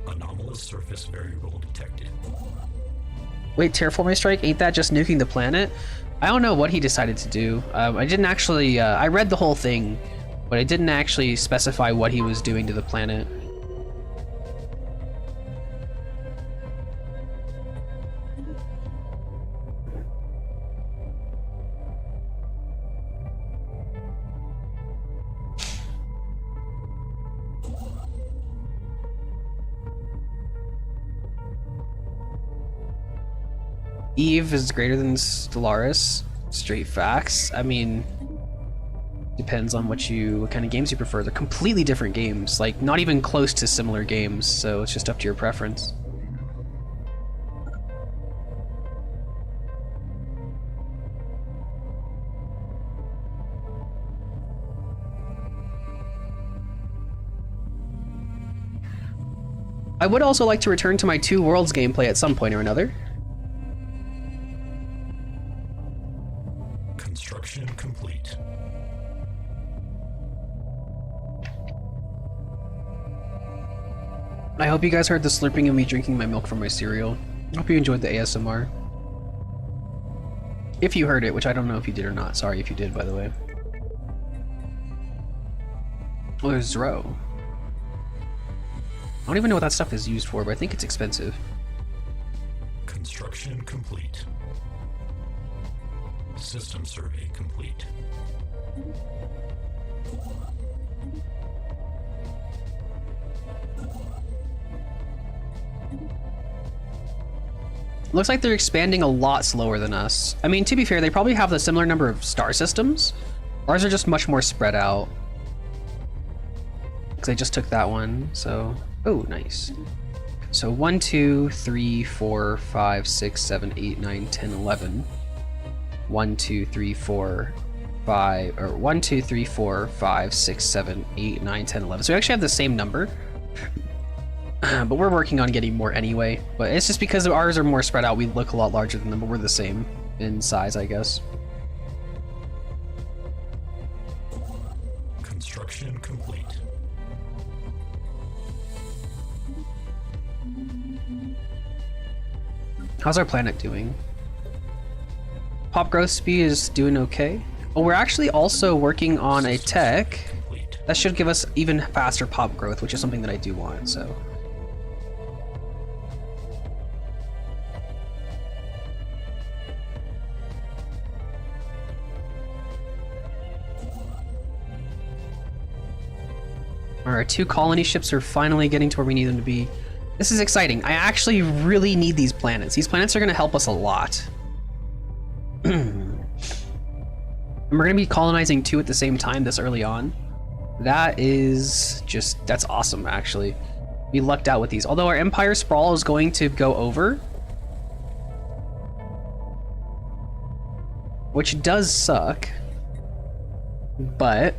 Anomalous surface variable detected. Wait, terraforming strike? Ain't that just nuking the planet? I don't know what he decided to do. I didn't actually, I read the whole thing, but I didn't actually specify what he was doing to the planet. Eve is greater than Stellaris. Straight facts. I mean, depends on what kind of games you prefer. They're completely different games, like not even close to similar games, so it's just up to your preference. I would also like to return to my Two Worlds gameplay at some point or another. Construction complete. I hope you guys heard the slurping of me drinking my milk from my cereal. I hope you enjoyed the ASMR. If you heard it, which I don't know if you did or not. Sorry if you did, by the way. Oh, there's Zro. I don't even know what that stuff is used for, but I think it's expensive. Construction complete. System survey complete. Looks like they're expanding a lot slower than us. I mean, to be fair, they probably have the similar number of star systems. Ours are just much more spread out. Because I just took that one, so... Oh, nice. So 1, 2, 3, 4, 5, 6, 7, 8, 9, 10, 11. 1, 2, 3, 4, 5, or 1, 2, 3, 4, 5, 6, 7, 8, 9, 10, 11. So we actually have the same number. But we're working on getting more anyway. But it's just because ours are more spread out, we look a lot larger than them, but we're the same in size, I guess. Construction complete. How's our planet doing? Pop growth speed is doing okay. Oh, we're actually also working on a tech Complete. that should give us even faster pop growth, which is something that I do want, so. Our 2 colony ships are finally getting to where we need them to be. This is exciting. I actually really need these planets. These planets are going to help us a lot. And we're going to be colonizing 2 at the same time this early on. That is just, that's awesome, actually. We lucked out with these. Although our Empire Sprawl is going to go over, which does suck, but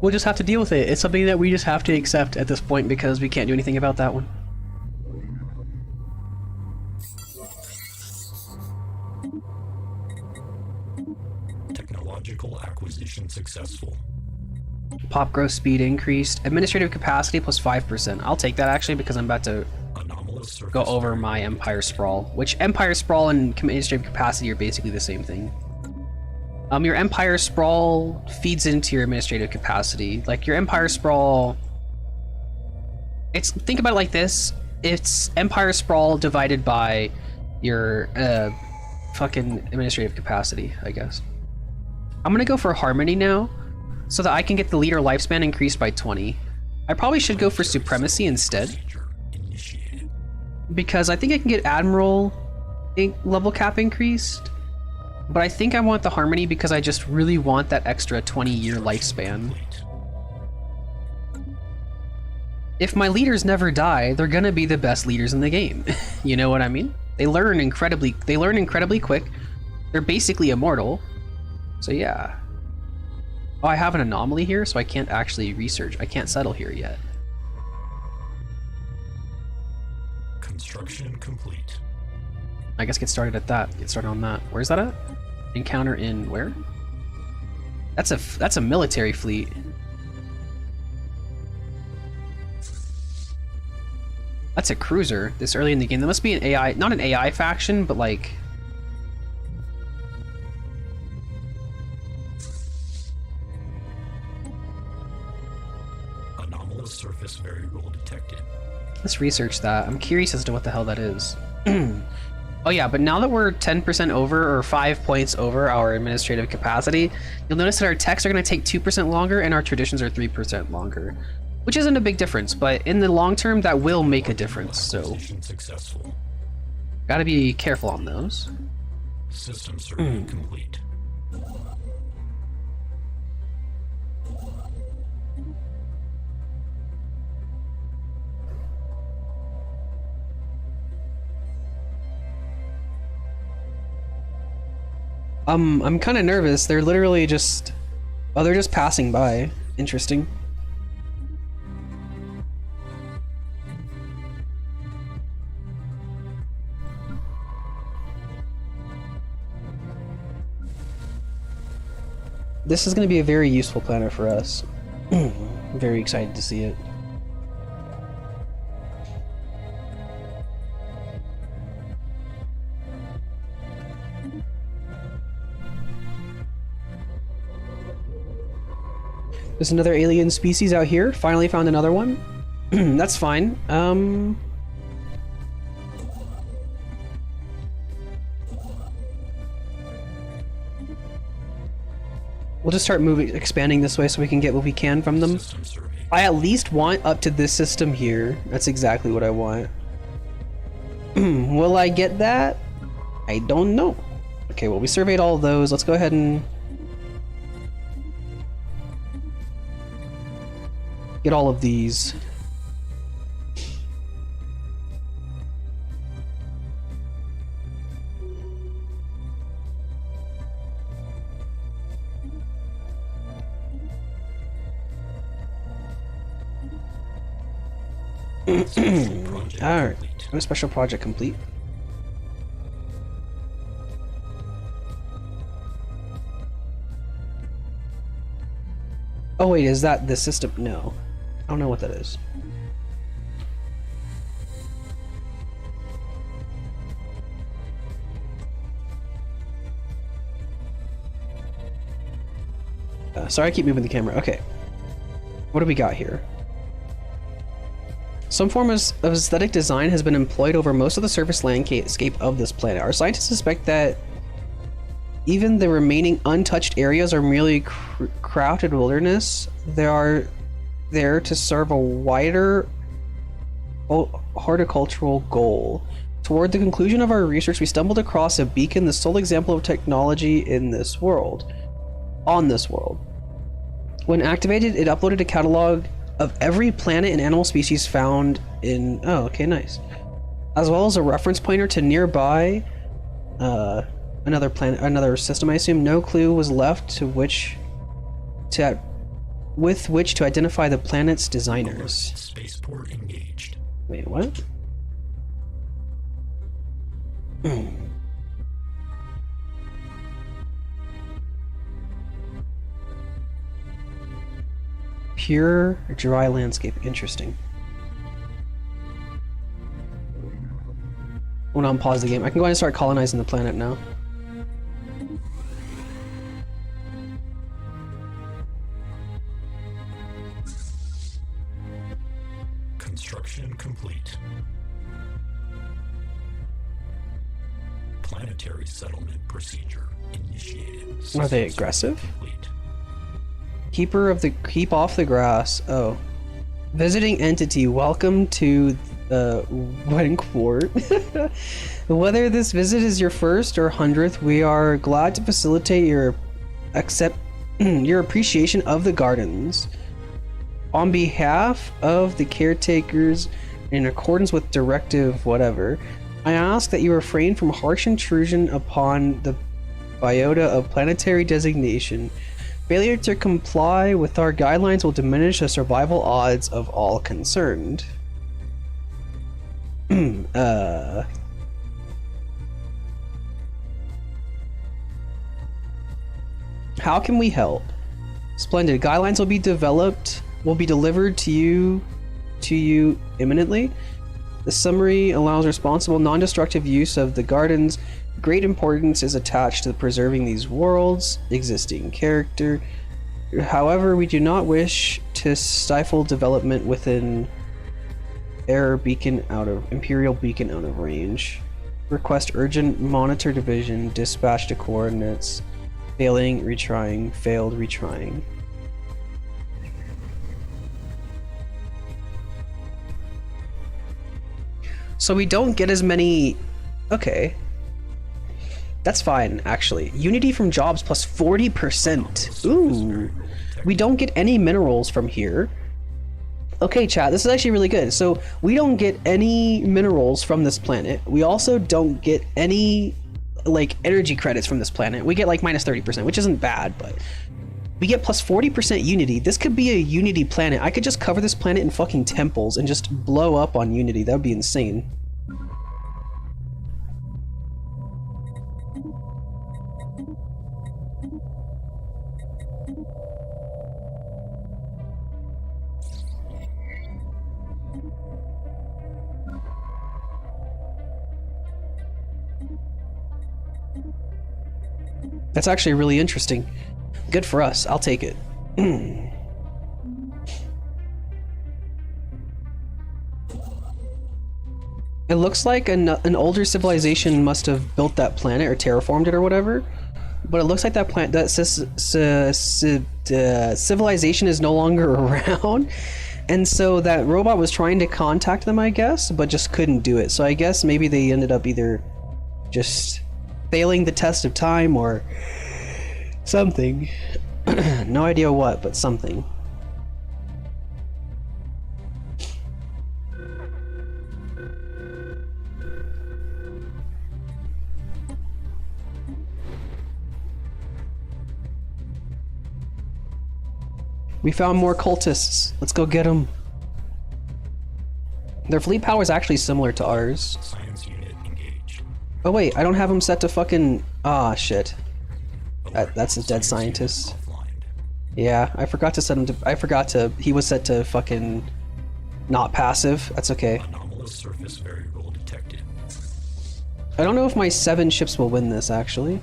we'll just have to deal with it. It's something that we just have to accept at this point because we can't do anything about that one. Technological acquisition successful. Pop growth speed increased. Administrative capacity plus 5%. I'll take that actually because I'm about to Anomalous surface go over my Empire Sprawl, which Empire Sprawl and administrative capacity are basically the same thing. Your Empire Sprawl feeds into your administrative capacity. Like your Empire Sprawl, think about it like this. It's Empire Sprawl divided by your fucking administrative capacity, I guess. I'm gonna go for Harmony now, so that I can get the leader lifespan increased by 20. I probably should go for Supremacy instead, procedure initiated. because I think I can get Admiral level cap increased. But I think I want the Harmony because I just really want that extra 20-year lifespan. Complete. If my leaders never die, they're gonna be the best leaders in the game. You know what I mean? They learn incredibly quick. They're basically immortal. So yeah. Oh, I have an anomaly here, so I can't actually research. I can't settle here yet. Construction complete. I guess get started at that. Get started on that. Where's that at? Encounter in where? That's a military fleet. That's a cruiser this early in the game. There must be an AI, not an AI faction, but like... Anomalous surface variable detected. Let's research that. I'm curious as to what the hell that is. Oh yeah, but now that we're 10% over, or 5 points over our administrative capacity, you'll notice that our techs are going to take 2% longer and our traditions are 3% longer. Which isn't a big difference, but in the long term, that will make a difference, so... Acquisition successful. Gotta be careful on those. System survey complete. I'm kind of nervous. They're literally just... Oh, they're just passing by. Interesting. This is going to be a very useful planet for us. Very excited to see it. There's another alien species out here. Finally found another one. That's fine. We'll just start expanding this way so we can get what we can from them. System survey. I at least want up to this system here. That's exactly what I want. Will I get that? I don't know. Okay, well, we surveyed all of those. Let's go ahead and get all of these. Special project Alright, complete. a special project complete. Oh wait, is that the system? No. I don't know what that is. Sorry, I keep moving the camera. Okay. What do we got here? Some form of aesthetic design has been employed over most of the surface landscape of this planet. Our scientists suspect that even the remaining untouched areas are merely crafted wilderness. They are there to serve a wider horticultural goal. Toward the conclusion of our research, we stumbled across a beacon, the sole example of technology in this world. On this world. When activated, it uploaded a catalog of every planet and animal species found in... Oh, okay, nice. As well as a reference pointer to nearby another planet, another system, I assume. No clue was left with which to identify the planet's designers. Spaceport engaged. Wait, what? Pure dry landscape. Interesting. I'm gonna unpause the game. I can go ahead and start colonizing the planet now. Construction complete. Planetary settlement procedure initiated. Are they Systems aggressive? complete. Keep off the grass. Oh. Visiting entity, welcome to Weddingport. Whether this visit is your first or 100th, we are glad to facilitate your appreciation of the gardens. On behalf of the caretakers, in accordance with directive whatever, I ask that you refrain from harsh intrusion upon the biota of planetary designation. Failure to comply with our guidelines will diminish the survival odds of all concerned. How can we help? Splendid. Guidelines will be delivered to you imminently. The summary allows responsible, non-destructive use of the gardens. Great importance is attached to preserving these worlds' existing character. However, we do not wish to stifle development within Imperial Beacon out of range. Request urgent monitor division, dispatch to coordinates. Failing, retrying, failed, retrying. So we don't get as many... Okay. That's fine, actually. Unity from jobs plus 40%. Ooh. We don't get any minerals from here. Okay, chat, this is actually really good. So, we don't get any minerals from this planet. We also don't get any, like, energy credits from this planet. We get, like, minus 30%, which isn't bad, but... We get plus 40% Unity. This could be a Unity planet. I could just cover this planet in fucking temples and just blow up on Unity. That would be insane. That's actually really interesting. Good for us. I'll take it. It looks like an older civilization must have built that planet or terraformed it or whatever. But it looks like that civilization is no longer around. And so that robot was trying to contact them, I guess, but just couldn't do it. So I guess maybe they ended up either just failing the test of time or something. No idea what, but something. We found more cultists. Let's go get them. Their fleet power is actually similar to ours. Science unit engaged. Oh wait, I don't have them set to fucking... Ah, shit. That's a dead scientist. Offline. Yeah, I forgot to set him to... I forgot to... He was set to fucking... not passive. That's okay. Anomalous surface variable detected. I don't know if my 7 ships will win this, actually.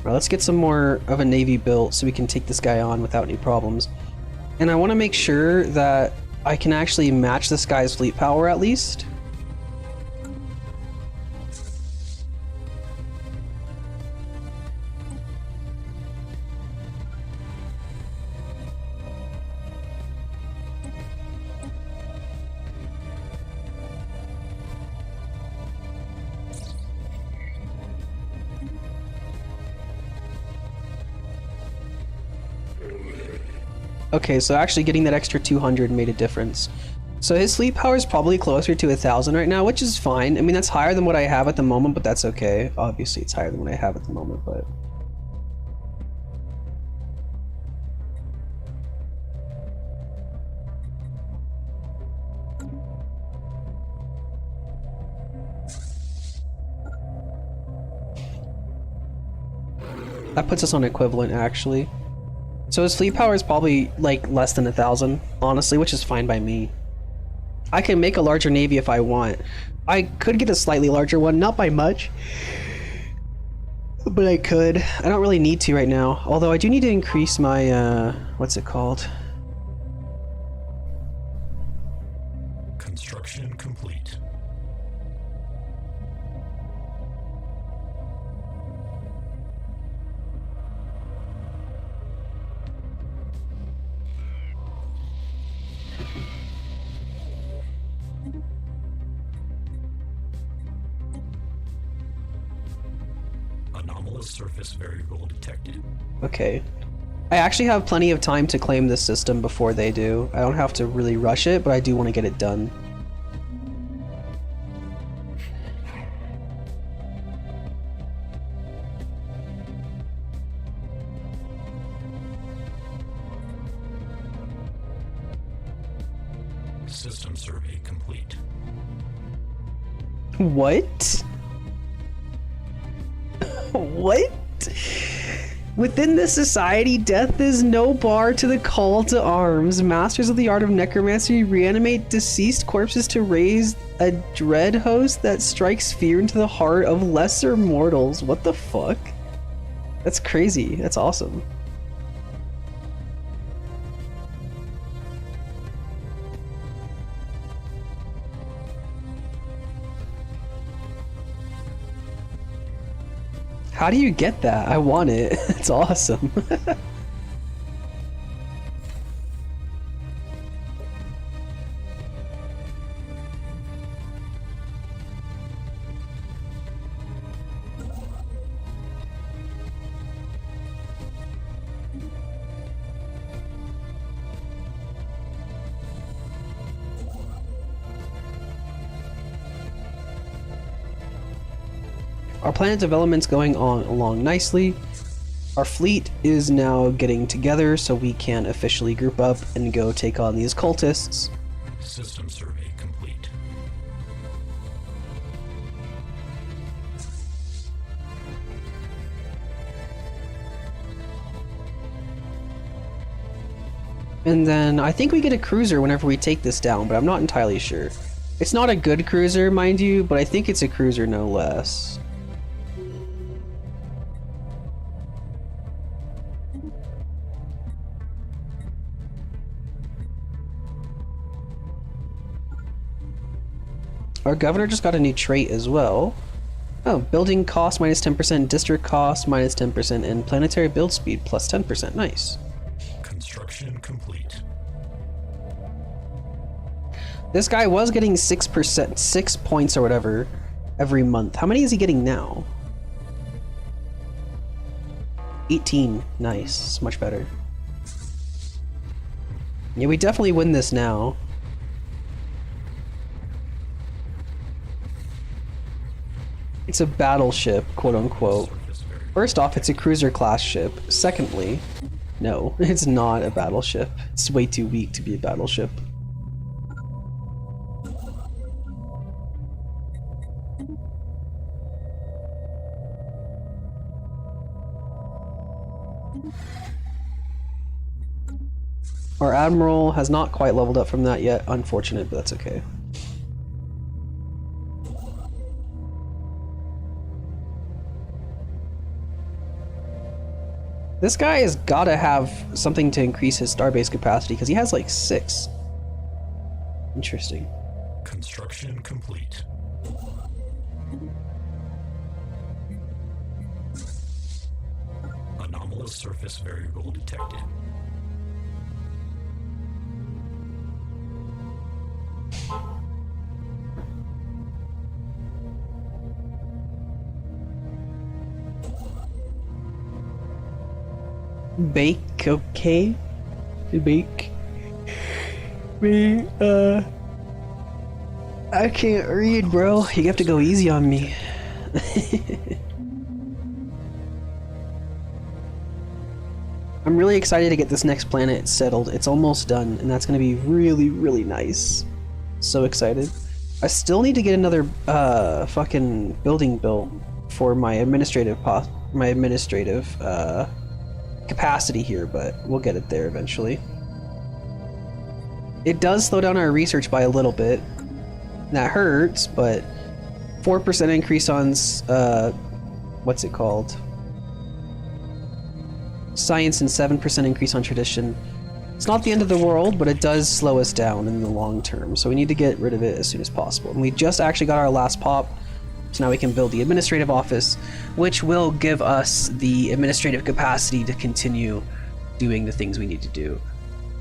Well, let's get some more of a navy built so we can take this guy on without any problems. And I want to make sure that I can actually match this guy's fleet power at least. Okay, so actually getting that extra 200 made a difference. So his fleet power is probably closer to 1,000 right now, which is fine. I mean, that's higher than what I have at the moment, but that's okay. Obviously, it's higher than what I have at the moment, but... That puts us on equivalent, actually. So his fleet power is probably, like, less than 1,000, honestly, which is fine by me. I can make a larger navy if I want. I could get a slightly larger one, not by much. But I could. I don't really need to right now. Although I do need to increase my, what's it called? Construction complete. Anomalous surface variable detected. Okay. I actually have plenty of time to claim this system before they do. I don't have to really rush it, but I do want to get it done. System survey complete. What? What? Within this society, death is no bar to the call to arms. Masters of the art of necromancy reanimate deceased corpses to raise a dread host that strikes fear into the heart of lesser mortals. What the fuck? That's crazy. That's awesome. How do you get that? I want it. It's awesome. our planet development's going on along nicely. Our fleet is now getting together so we can officially group up and go take on these cultists. System survey complete. And then I think we get a cruiser whenever we take this down, but I'm not entirely sure. It's not a good cruiser, mind you, but I think it's a cruiser no less. Our governor just got a new trait as well. Oh, building cost minus 10%, district cost minus 10%, and planetary build speed plus 10%. Nice. Construction complete. This guy was getting 6%, 6 points or whatever every month. How many is he getting now? 18. Nice. It's much better. Yeah, we definitely win this now. It's a battleship, quote unquote. First off, it's a cruiser class ship. Secondly, no, it's not a battleship. It's way too weak to be a battleship. Our admiral has not quite leveled up from that yet. Unfortunate, but that's okay. This guy has got to have something to increase his starbase capacity because he has like 6. Interesting. Construction complete. Anomalous surface variable detected. Bake, okay? Bake. Me, I can't read, bro. You have to go easy on me. I'm really excited to get this next planet settled. It's almost done, and that's gonna be really, really nice. So excited. I still need to get another fucking building built for my administrative capacity here, but we'll get it there eventually. It does slow down our research by a little bit. That hurts, but 4% increase on what's it called? Science and 7% increase on tradition. It's not the end of the world, but it does slow us down in the long term, so we need to get rid of it as soon as possible. And we just actually got our last pop, so now we can build the administrative office, which will give us the administrative capacity to continue doing the things we need to do.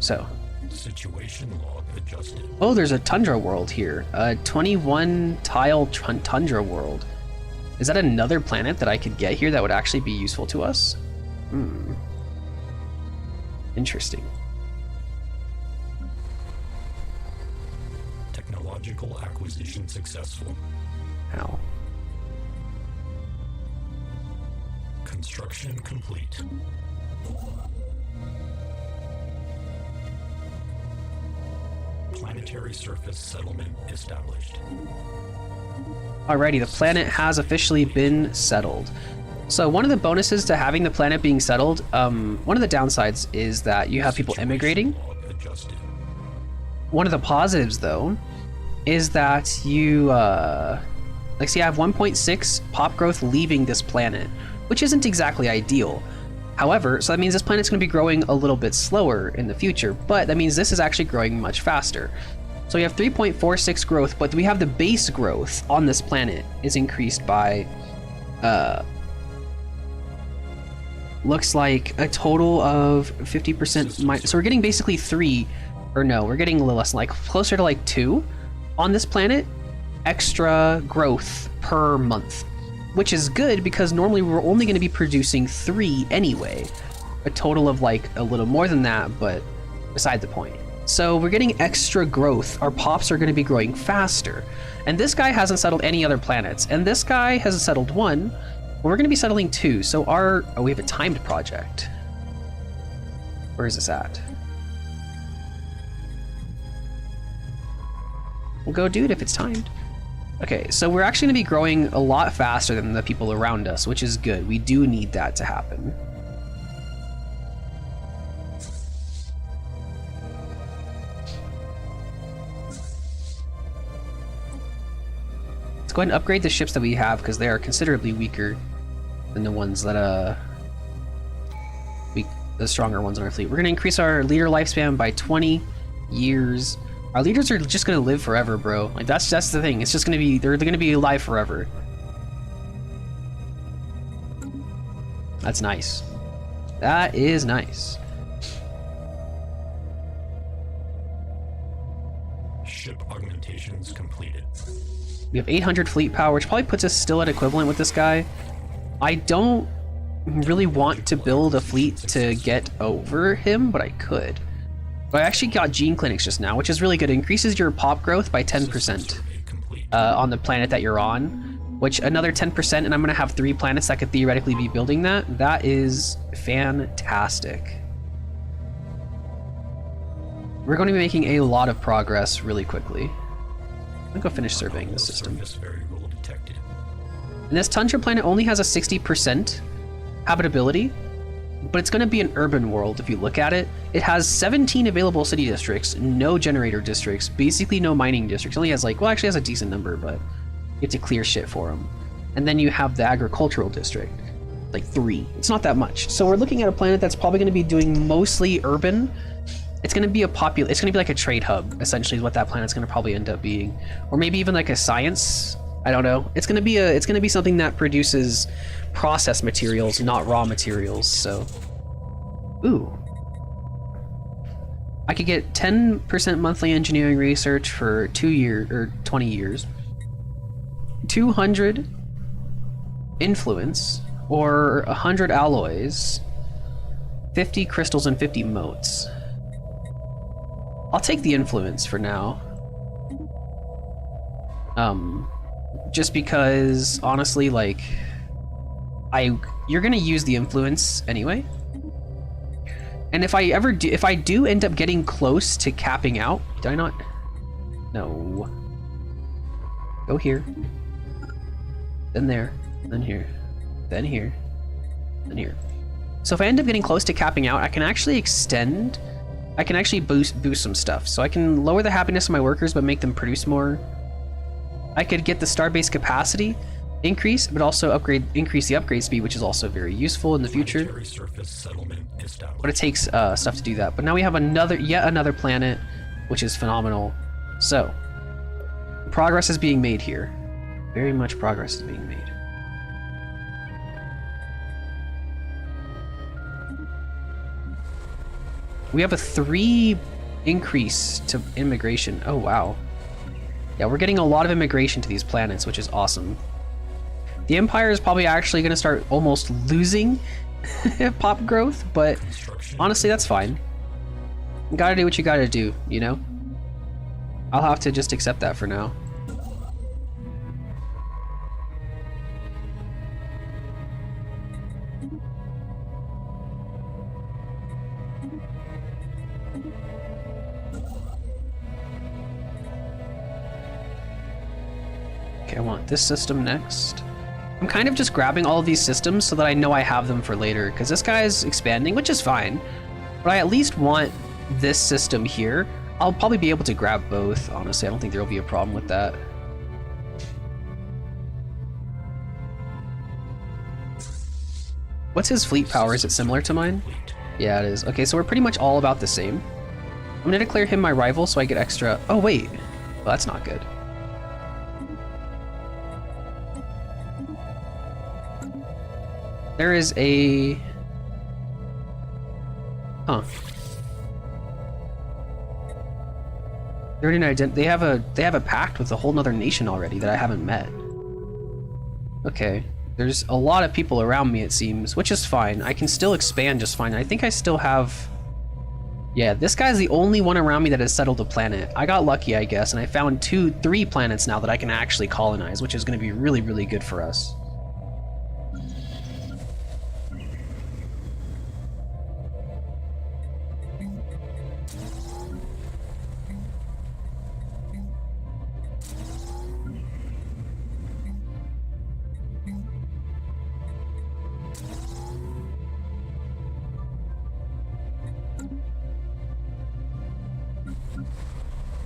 So. Situation log adjusted. Oh, there's a tundra world here. A 21 tile tundra world. Is that another planet that I could get here that would actually be useful to us? Interesting. Technological acquisition successful. How? Construction complete. Planetary surface settlement established. Alrighty, the planet has officially been settled. So one of the bonuses to having the planet being settled, one of the downsides is that you have people immigrating. One of the positives, though, is that you, like, see, I have 1.6 pop growth leaving this planet, which isn't exactly ideal. However, so that means this planet's going to be growing a little bit slower in the future, but that means this is actually growing much faster. So we have 3.46 growth, but we have the base growth on this planet is increased by, looks like a total of 50%. So we're getting basically 3, or no, we're getting a little less, like closer to like 2 on this planet extra growth per month, which is good because normally we're only going to be producing 3 anyway. A total of like a little more than that, but beside the point. So we're getting extra growth. Our pops are going to be growing faster. And this guy hasn't settled any other planets. And this guy hasn't settled one. Well, we're going to be settling 2. So our... Oh, we have a timed project. Where is this at? We'll go do it if it's timed. Okay, so we're actually going to be growing a lot faster than the people around us, which is good. We do need that to happen. Let's go ahead and upgrade the ships that we have because they are considerably weaker than the ones that the stronger ones in our fleet. We're going to increase our leader lifespan by 20 years. Our leaders are just going to live forever, bro. Like that's the thing. It's just going to be they're going to be alive forever. That's nice. That is nice. Ship augmentations completed. We have 800 fleet power, which probably puts us still at equivalent with this guy. I don't really want to build a fleet to get over him, but I could. But I actually got gene clinics just now, which is really good. It increases your pop growth by 10% on the planet that you're on, which another 10%, and I'm going to have 3 planets that could theoretically be building that. That is fantastic. We're going to be making a lot of progress really quickly. I'm going to go finish surveying the system. And this Tundra planet only has a 60% habitability, but it's going to be an urban world if you look at it. It has 17 available city districts, no generator districts, basically no mining districts. It only has like, well, actually has a decent number, but you have to clear shit for them. And then you have the agricultural district, like 3. It's not that much. So we're looking at a planet that's probably going to be doing mostly urban. It's going to be it's going to be like a trade hub, essentially, is what that planet's going to probably end up being, or maybe even like a science. I don't know. It's going to be something that produces process materials, not raw materials. So, ooh, I could get 10% monthly engineering research for 2 years or 20 years, 200 influence, or 100 alloys, 50 crystals, and 50 motes. I'll take the influence for now. Just because, honestly, like, you're gonna use the influence anyway. And if I do end up getting close to capping out, did I not? No. Go here. Then there. Then here. Then here. Then here. So if I end up getting close to capping out, I can actually extend. I can actually boost some stuff. So I can lower the happiness of my workers, but make them produce more. I could get the starbase capacity increase, but also increase the upgrade speed, which is also very useful in the future. But it takes stuff to do that. But now we have yet another planet, which is phenomenal. So, progress is being made here. Very much progress is being made. We have a 3 increase to immigration. Oh, wow. Yeah, we're getting a lot of immigration to these planets, which is awesome. The Empire is probably actually going to start almost losing pop growth, but honestly, that's fine. You gotta do what you gotta do, you know? I'll have to just accept that for now. Okay, I want this system next. I'm kind of just grabbing all of these systems so that I know I have them for later, because this guy is expanding, which is fine. But I at least want this system here. I'll probably be able to grab both, honestly. I don't think there'll be a problem with that. What's his fleet power? Is it similar to mine? Yeah, it is. Okay, so we're pretty much all about the same. I'm gonna declare him my rival so I get extra... Oh, wait. Well, that's not good. There is a... Huh. They have a pact with a whole nother nation already that I haven't met. Okay. There's a lot of people around me, it seems, which is fine. I can still expand just fine. I think I still have Yeah, this guy's the only one around me that has settled a planet. I got lucky, I guess, and I found 3 planets now that I can actually colonize, which is going to be really, really good for us.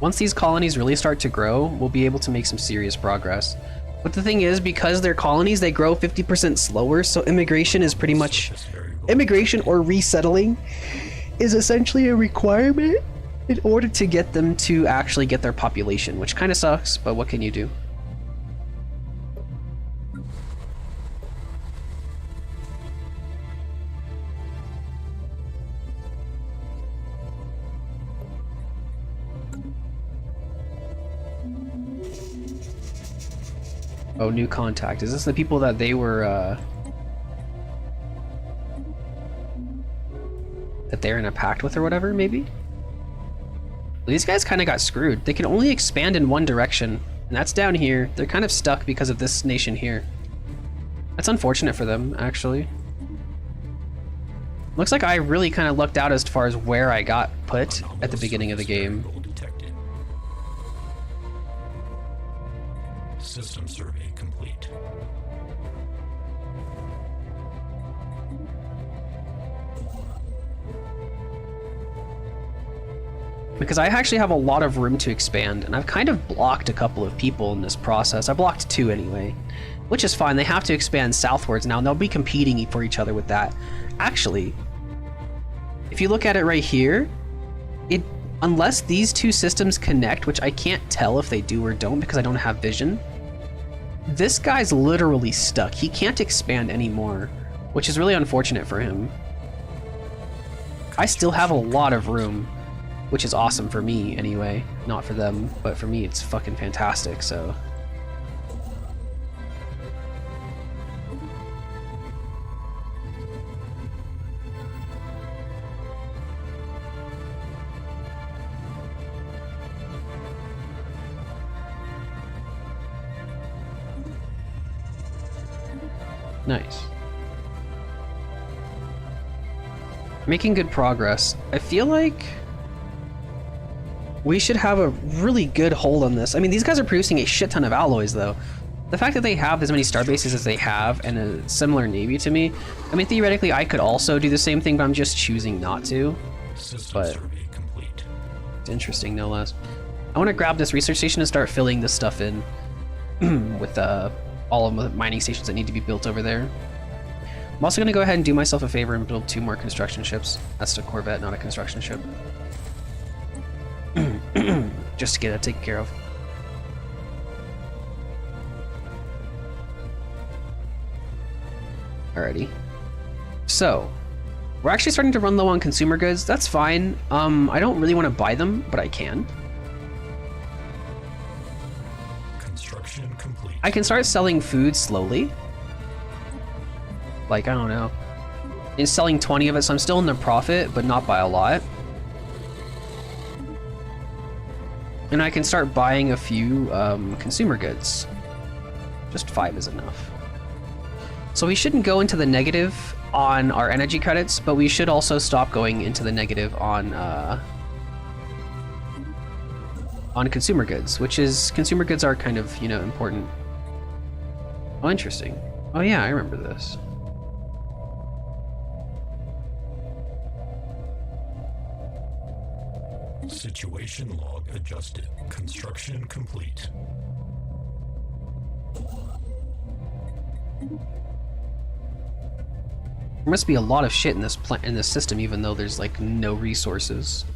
Once these colonies really start to grow, we'll be able to make some serious progress. But the thing is, because they're colonies, they grow 50% slower, so immigration is pretty much... Immigration or resettling is essentially a requirement in order to get them to actually get their population, which kind of sucks, but what can you do? Oh, new contact. Is this the people that they were, that they're in a pact with or whatever, maybe? Well, these guys kind of got screwed. They can only expand in one direction, and that's down here. They're kind of stuck because of this nation here. That's unfortunate for them, actually. Looks like I really kind of lucked out as far as where I got put at the beginning of the game. System survey complete. Because I actually have a lot of room to expand, and I've kind of blocked a couple of people in this process. I blocked 2 anyway, which is fine. They have to expand southwards now, and they'll be competing for each other with that. Actually, if you look at it right here, unless these 2 systems connect, which I can't tell if they do or don't because I don't have vision, this guy's literally stuck. He can't expand anymore, which is really unfortunate for him. I still have a lot of room, which is awesome for me anyway. Not for them, but for me it's fucking fantastic, so... Nice. Making good progress. I feel like we should have a really good hold on this. I mean, these guys are producing a shit ton of alloys, though. The fact that they have as many star bases as they have and a similar navy to me, I mean, theoretically, I could also do the same thing, but I'm just choosing not to. System survey complete. It's interesting, no less. I want to grab this research station and start filling this stuff in with all of the mining stations that need to be built over there. I'm also going to go ahead and do myself a favor and build 2 more construction ships. That's a Corvette, not a construction ship. Just to get it taken care of. Alrighty. So, we're actually starting to run low on consumer goods. That's fine. I don't really want to buy them, but I can. Construction complete. I can start selling food slowly. Like, I don't know. In selling 20 of it, so I'm still in the profit, but not by a lot. And I can start buying a few consumer goods. Just 5 is enough. So we shouldn't go into the negative on our energy credits, but we should also stop going into the negative on consumer goods, which is, consumer goods are kind of, you know, important. Oh, interesting. Oh yeah, I remember this. Situation log adjusted. Construction complete. There must be a lot of shit in this in this system, even though there's like no resources.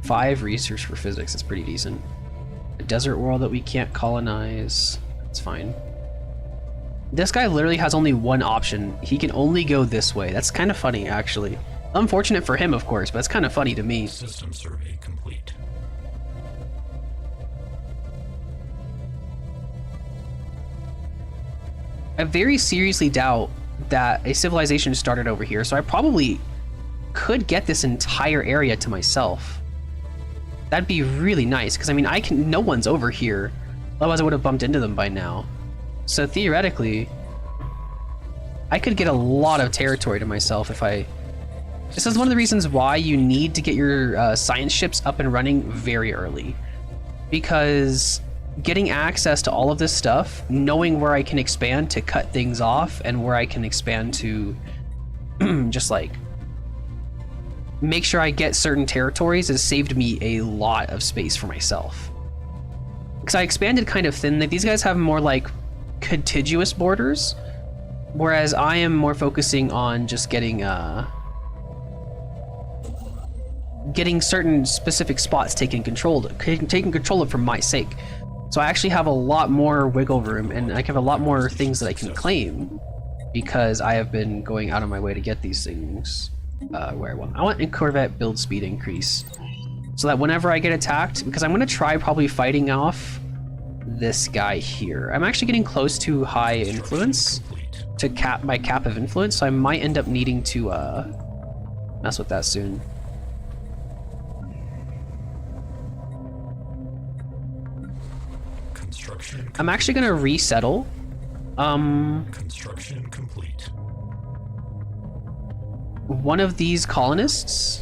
Five research for physics is pretty decent. A desert world that we can't colonize. That's fine. This guy literally has only one option. He can only go this way. That's kind of funny, actually. Unfortunate for him, of course, but it's kind of funny to me. System survey complete. I very seriously doubt that a civilization started over here, so I probably could get this entire area to myself. That'd be really nice, because I mean, no one's over here. Otherwise I would have bumped into them by now. So theoretically, I could get a lot of territory to myself if I... This is one of the reasons why you need to get your science ships up and running very early. Because getting access to all of this stuff, knowing where I can expand to cut things off, and where I can expand to just like make sure I get certain territories has saved me a lot of space for myself. Because I expanded kind of thin. These guys have more like contiguous borders, whereas I am more focusing on just getting certain specific spots taken control of for my sake. So I actually have a lot more wiggle room, and I have a lot more things that I can claim because I have been going out of my way to get these things where I want. I want a Corvette build speed increase so that whenever I get attacked, because I'm going to try probably fighting off this guy here. I'm actually getting close to high influence, to my cap of influence, so I might end up needing to mess with that soon. I'm actually gonna resettle. Construction complete. One of these colonists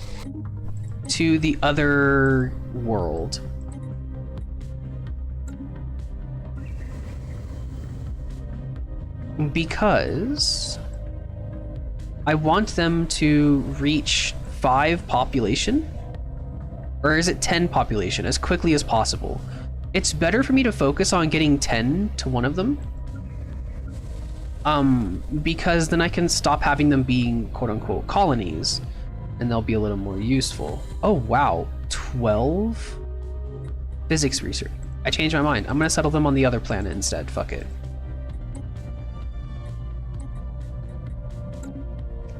to the other world. Because I want them to reach 5 population, or is it 10 population, as quickly as possible. It's better for me to focus on getting 10 to one of them. Because then I can stop having them being quote-unquote colonies, and they'll be a little more useful. Oh wow, 12? Physics research. I changed my mind. I'm gonna settle them on the other planet instead, fuck it.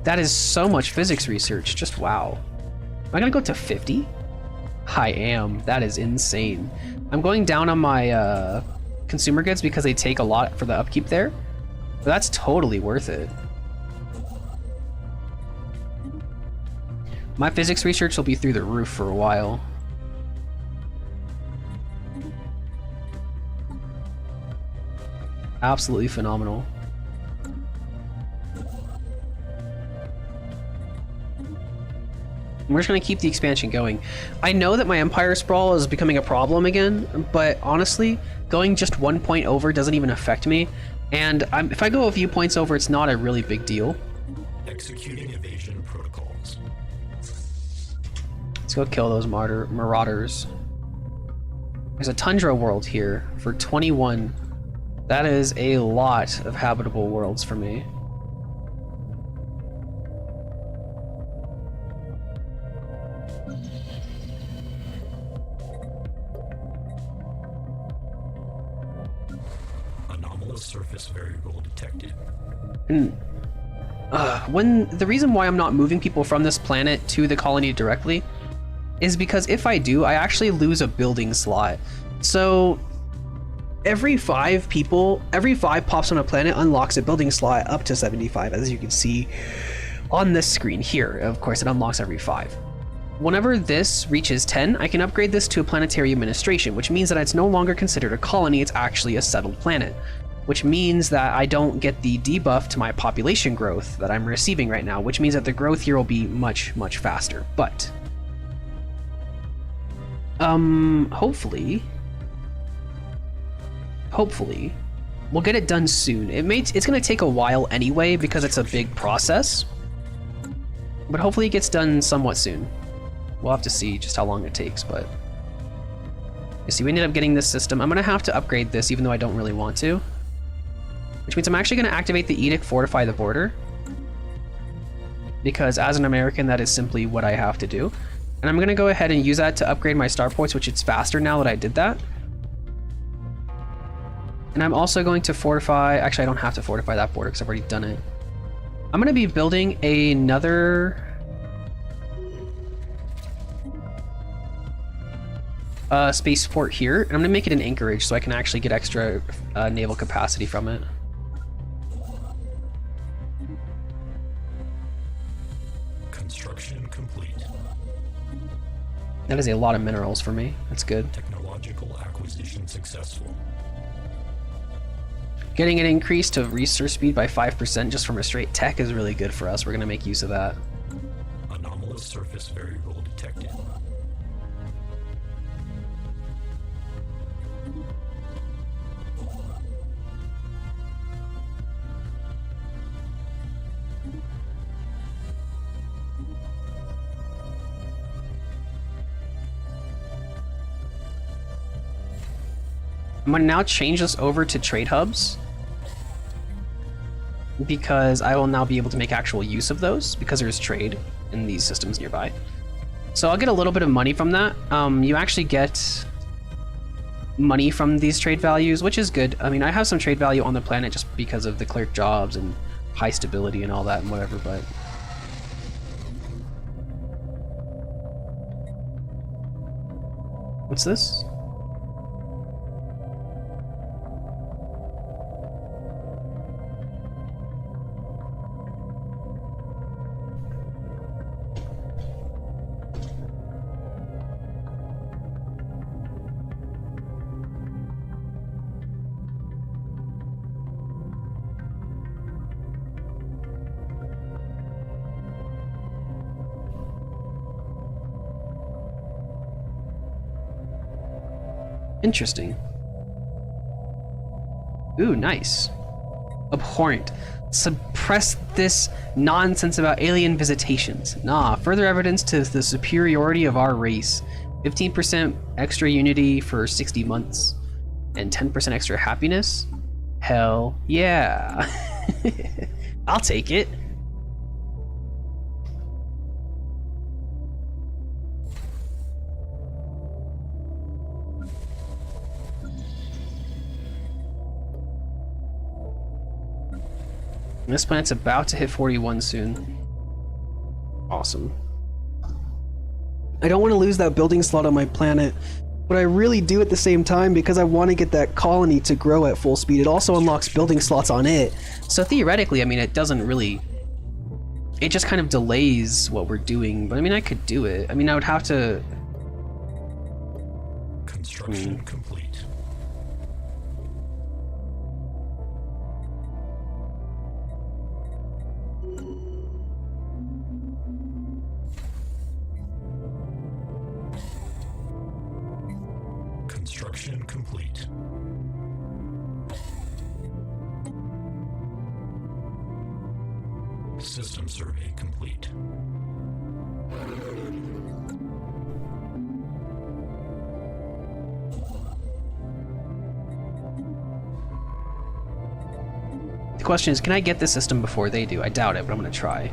That is so much physics research, just wow. Am I gonna go to 50? I am, that is insane. I'm going down on my consumer goods because they take a lot for the upkeep there. But that's totally worth it. My physics research will be through the roof for a while. Absolutely phenomenal. We're just going to keep the expansion going. I know that my Empire Sprawl is becoming a problem again, but honestly, going just 1 point over doesn't even affect me. And if I go a few points over, it's not a really big deal. Executing evasion protocols. Let's go kill those marauders. There's a tundra world here for 21. That is a lot of habitable worlds for me. Surface variable detected. The reason why I'm not moving people from this planet to the colony directly is because if I do, I actually lose a building slot. So every 5 pops on a planet unlocks a building slot up to 75, as you can see on this screen here. Of course, it unlocks every 5. Whenever this reaches 10, I can upgrade this to a planetary administration, which means that it's no longer considered a colony, it's actually a settled planet. Which means that I don't get the debuff to my population growth that I'm receiving right now, which means that the growth here will be much, much faster. But hopefully we'll get it done soon. It's gonna take a while anyway because it's a big process, but hopefully it gets done somewhat soon. We'll have to see just how long it takes, but you see, we ended up getting this system. I'm gonna have to upgrade this even though I don't really want to. Which means I'm actually going to activate the Edict Fortify the Border. Because as an American, that is simply what I have to do. And I'm going to go ahead and use that to upgrade my starports, which it's faster now that I did that. And I'm also going to fortify... Actually, I don't have to fortify that border because I've already done it. I'm going to be building another... spaceport here. And I'm going to make it an anchorage so I can actually get extra naval capacity from it. Construction complete. That is a lot of minerals for me. That's good. Technological acquisition successful. Getting an increase to research speed by 5% just from a straight tech is really good for us. We're going to make use of that. Anomalous surface variable detected. I'm going to now change this over to trade hubs because I will now be able to make actual use of those because there's trade in these systems nearby. So I'll get a little bit of money from that. You actually get money from these trade values, which is good. I mean, I have some trade value on the planet just because of the clerk jobs and high stability and all that and whatever, but... What's this? Interesting. Ooh, nice. Abhorrent. Suppress this nonsense about alien visitations. Nah, further evidence to the superiority of our race. 15% extra unity for 60 months. And 10% extra happiness? Hell yeah. I'll take it. This planet's about to hit 41 soon. Awesome. I don't want to lose that building slot on my planet, but I really do at the same time because I want to get that colony to grow at full speed. It also unlocks building slots on it. So theoretically, I mean, it doesn't really... It just kind of delays what we're doing, but I mean, I could do it. I mean, I would have to... Construction complete. Construction complete. System survey complete. The question is, can I get this system before they do? I doubt it, but I'm gonna try.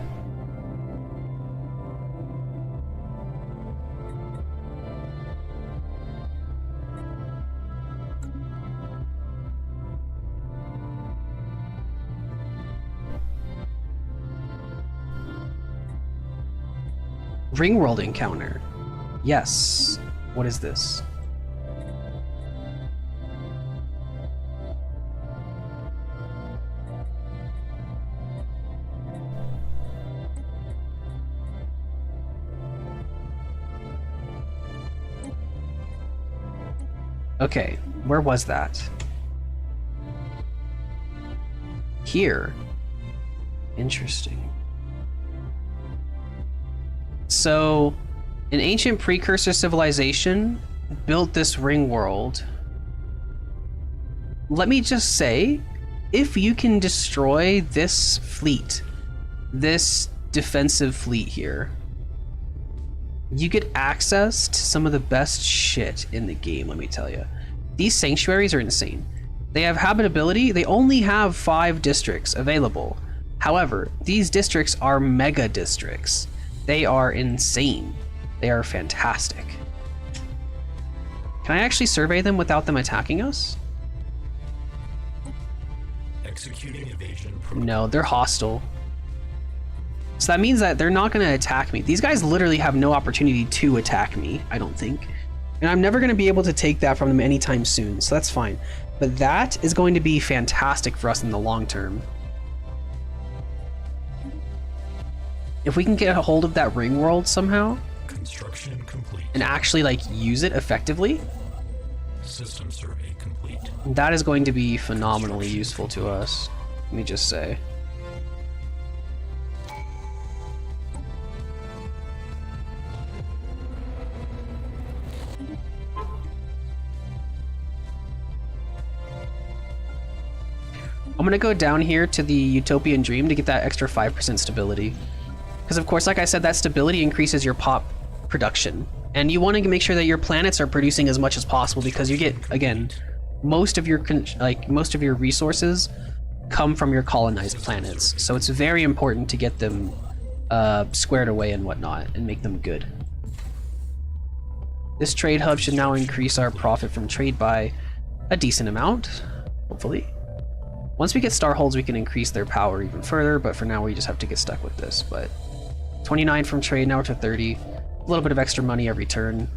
Ringworld encounter. Yes. What is this? Okay, where was that? Here. Interesting. So, an ancient precursor civilization built this ring world. Let me just say, if you can destroy this fleet, this defensive fleet here, you get access to some of the best shit in the game, let me tell you. These sanctuaries are insane. They have habitability. They only have 5 districts available. However, these districts are mega districts. They are insane. They are fantastic. Can I actually survey them without them attacking us? Executing evasion protocol. No, they're hostile. So that means that they're not going to attack me. These guys literally have no opportunity to attack me, I don't think. And I'm never going to be able to take that from them anytime soon, so that's fine. But that is going to be fantastic for us in the long term. if we can get a hold of that ring world somehow Construction complete. and actually like use it effectively, System survey complete. that is going to be phenomenally useful to us. Let me just say. I'm gonna go down here to the Utopian Dream to get that extra 5% stability. Because of course, like I said, that stability increases your pop production. And you want to make sure that your planets are producing as much as possible because you get, again, most of your resources come from your colonized planets. So it's very important to get them squared away and whatnot and make them good. This trade hub should now increase our profit from trade by a decent amount, hopefully. Once we get Starholds, we can increase their power even further, but for now we just have to get stuck with this. But 29 from trade, now we're to 30. A little bit of extra money every turn.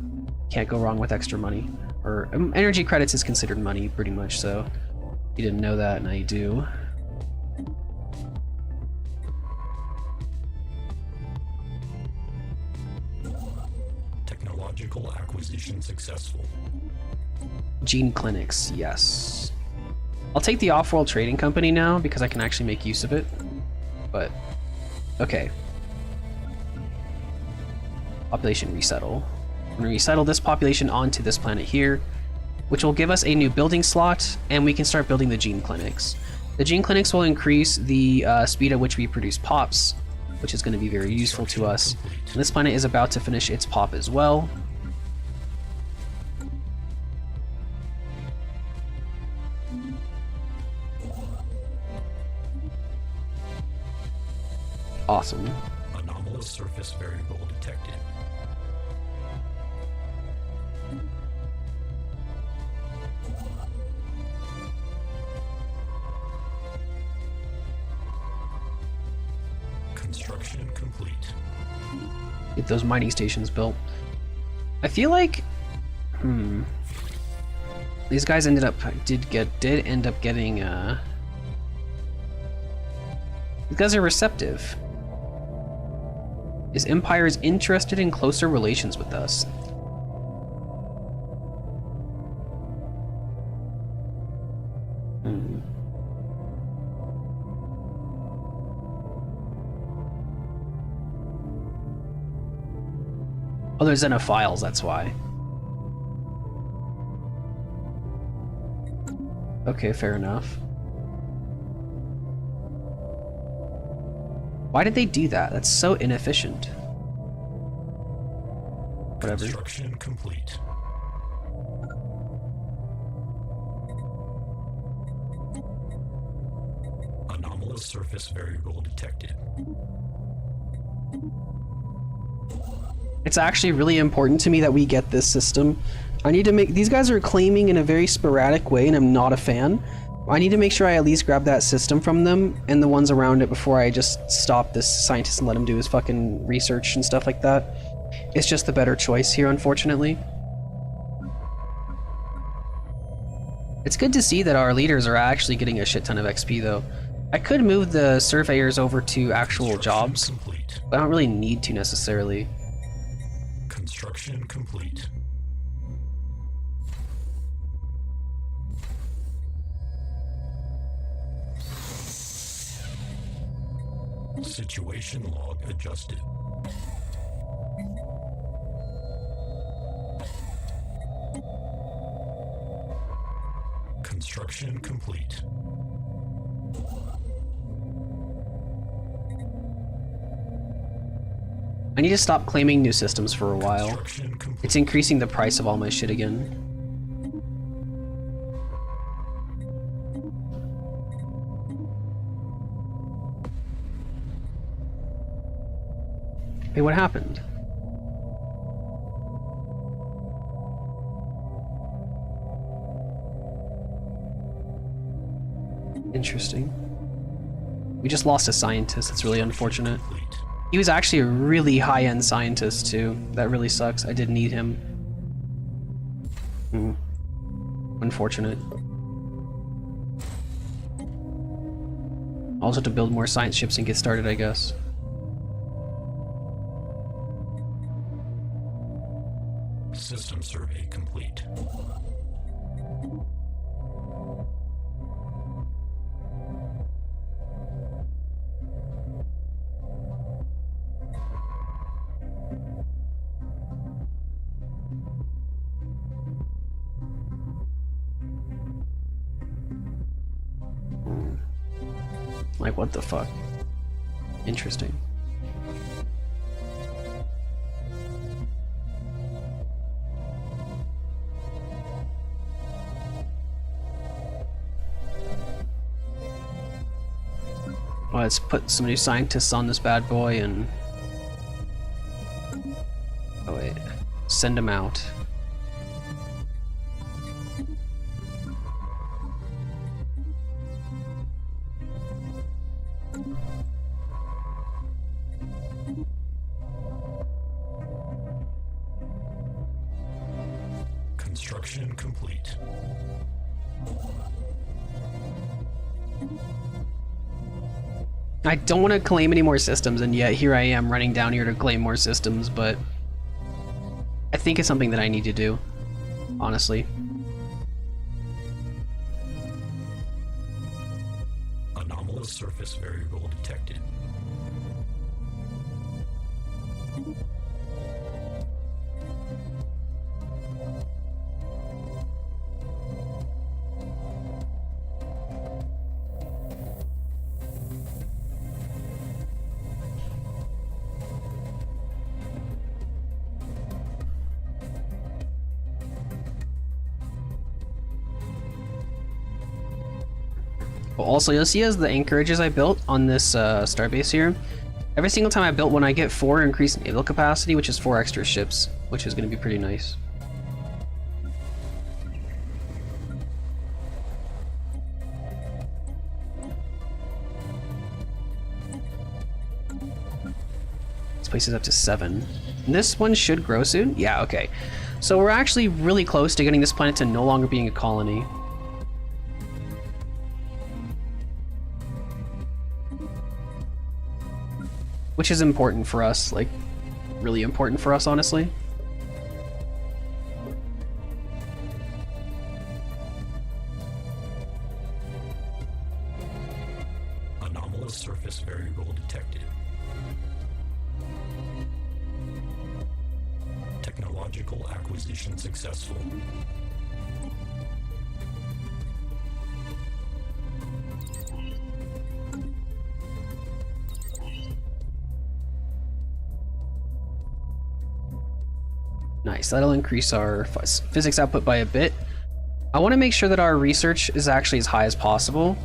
Can't go wrong with extra money. Or energy credits is considered money, pretty much, so you didn't know that, now you do. Technological acquisition successful. Gene clinics, yes. I'll take the Off-World Trading Company now because I can actually make use of it. But, okay. Population resettle. I'm going to resettle this population onto this planet here, which will give us a new building slot, and we can start building the gene clinics. The gene clinics will increase the speed at which we produce pops, which is going to be very useful to us. And this planet is about to finish its pop as well. Awesome. Anomalous surface variable detected. Construction complete. Get those mining stations built. I feel like, these guys did end up getting. These guys are receptive. Is Empires interested in closer relations with us? Oh, they're Xenophiles, that's why. Okay, fair enough. Why did they do that? That's so inefficient. Whatever. Construction complete. Anomalous surface variable detected. It's actually really important to me that we get this system. I need to make... These guys are claiming in a very sporadic way, and I'm not a fan. I need to make sure I at least grab that system from them and the ones around it before I just stop this scientist and let him do his fucking research and stuff like that. It's just the better choice here, unfortunately. It's good to see that our leaders are actually getting a shit ton of XP, though. I could move the surveyors over to actual jobs, Complete. but I don't really need to necessarily. Construction complete. Situation log adjusted. Construction complete. I need to stop claiming new systems for a while. Construction complete. It's increasing the price of all my shit again. Hey, what happened? Interesting. We just lost a scientist. That's really unfortunate. Complete. He was actually a really high-end scientist, too. That really sucks. I did need him. Unfortunate. Also to build more science ships and get started, I guess. System survey complete. Like, what the fuck? Interesting. Well, let's put some new scientists on this bad boy and... Oh wait. Send them out. Construction complete. I don't want to claim any more systems, and yet here I am running down here to claim more systems, but I think it's something that I need to do, honestly. Anomalous surface variable detected. Also, you'll see as the anchorages I built on this starbase here, every single time I built one, I get 4 increased naval capacity, which is 4 extra ships, which is going to be pretty nice. This place is up to 7. And this one should grow soon? Yeah, okay. So we're actually really close to getting this planet to no longer being a colony. Which is important for us, like, really important for us, honestly. Anomalous surface variable detected. Technological acquisition successful. Nice, that'll increase our physics output by a bit. I want to make sure that our research is actually as high as possible.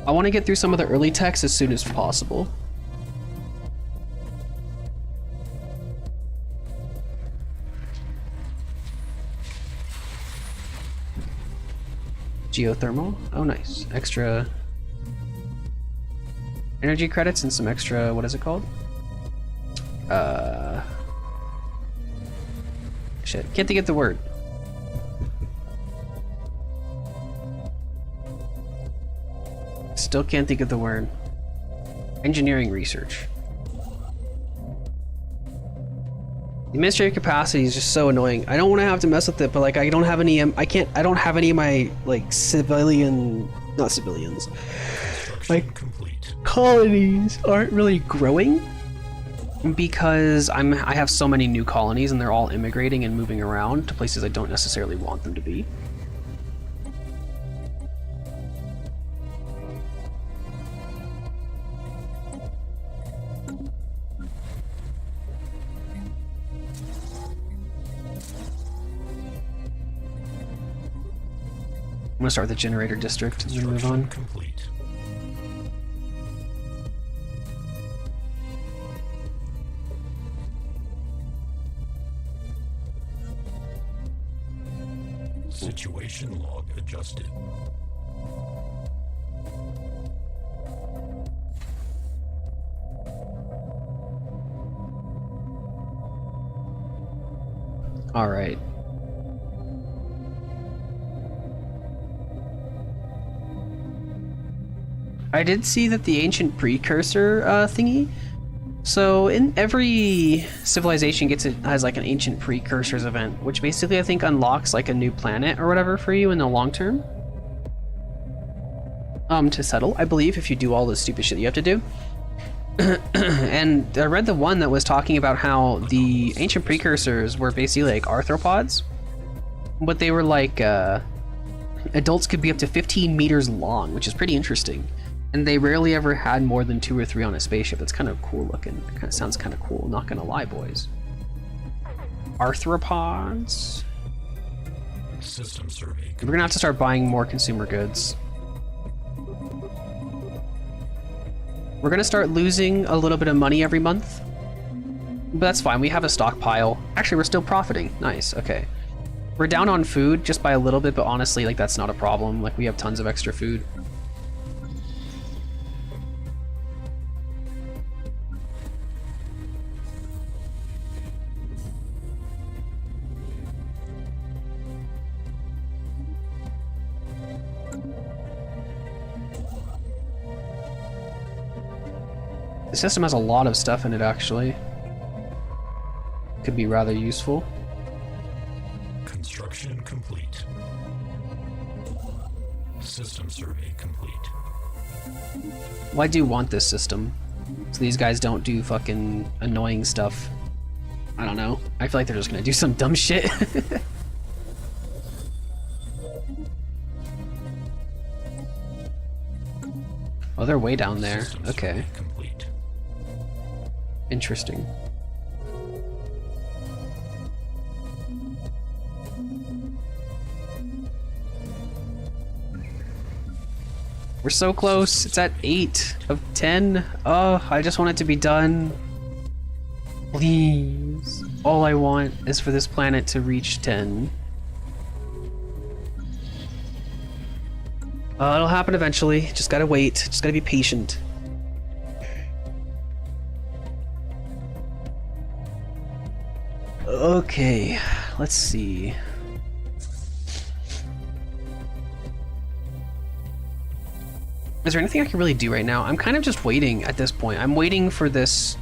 I want to get through some of the early techs as soon as possible. Geothermal, oh nice. Extra energy credits and some extra, what is it called? Shit, can't think of the word. Still can't think of the word. Engineering research. The administrative capacity is just so annoying. I don't want to have to mess with it, but like I don't have any. I don't have any of my like not civilians. Like Complete. colonies aren't really growing. Because I have so many new colonies and they're all immigrating and moving around to places I don't necessarily want them to be. I'm gonna start with the generator district and then move on. Complete. Situation log adjusted. All right. I did see that the ancient precursor thingy So in every civilization has like an ancient precursors event, which basically I think unlocks like a new planet or whatever for you in the long term. To settle, I believe, if you do all the stupid shit that you have to do. And I read the one that was talking about how the ancient precursors were basically like arthropods, but they were like adults could be up to 15 meters long, which is pretty interesting. And they rarely ever had more than 2 or 3 on a spaceship. That's kind of cool looking. Kind of sounds kind of cool, not gonna lie, boys. Arthropods. System survey. We're gonna have to start buying more consumer goods. We're gonna start losing a little bit of money every month, but that's fine. We have a stockpile. Actually, we're still profiting. Nice. Okay. We're down on food just by a little bit, but honestly, like, that's not a problem. Like, we have tons of extra food. The system has a lot of stuff in it, actually. Could be rather useful. Construction complete. System survey complete. Well, I do want this system, so these guys don't do fucking annoying stuff. I don't know. I feel like they're just gonna do some dumb shit. Oh, they're way down there. System Okay. survey complete. Interesting. We're so close. It's at 8 of 10. Oh, I just want it to be done. Please. All I want is for this planet to reach 10. It'll happen eventually. Just gotta wait. Just gotta be patient. Okay, let's see. Is there anything I can really do right now? I'm kind of just waiting at this point. I'm waiting for this